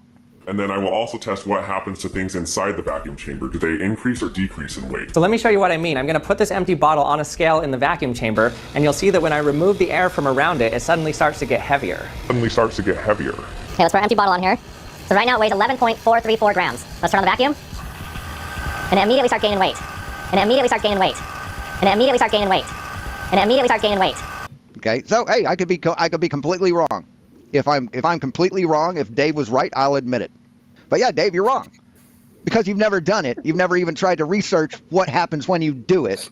And then I will also test what happens to things inside the vacuum chamber. Do they increase or decrease in weight? So let me show you what I mean. I'm going to put this empty bottle on a scale in the vacuum chamber, and you'll see that when I remove the air from around it, it suddenly starts to get heavier. Okay, let's put our empty bottle on here. So right now it weighs 11.434 grams. Let's turn on the vacuum. And it immediately starts gaining weight. And it immediately starts gaining weight. And it immediately starts gaining weight. And it immediately starts gaining weight. Okay, so hey, I could be completely wrong. If I'm completely wrong, if Dave was right, I'll admit it. But yeah, Dave, you're wrong. Because you've never done it. You've never even tried to research what happens when you do it.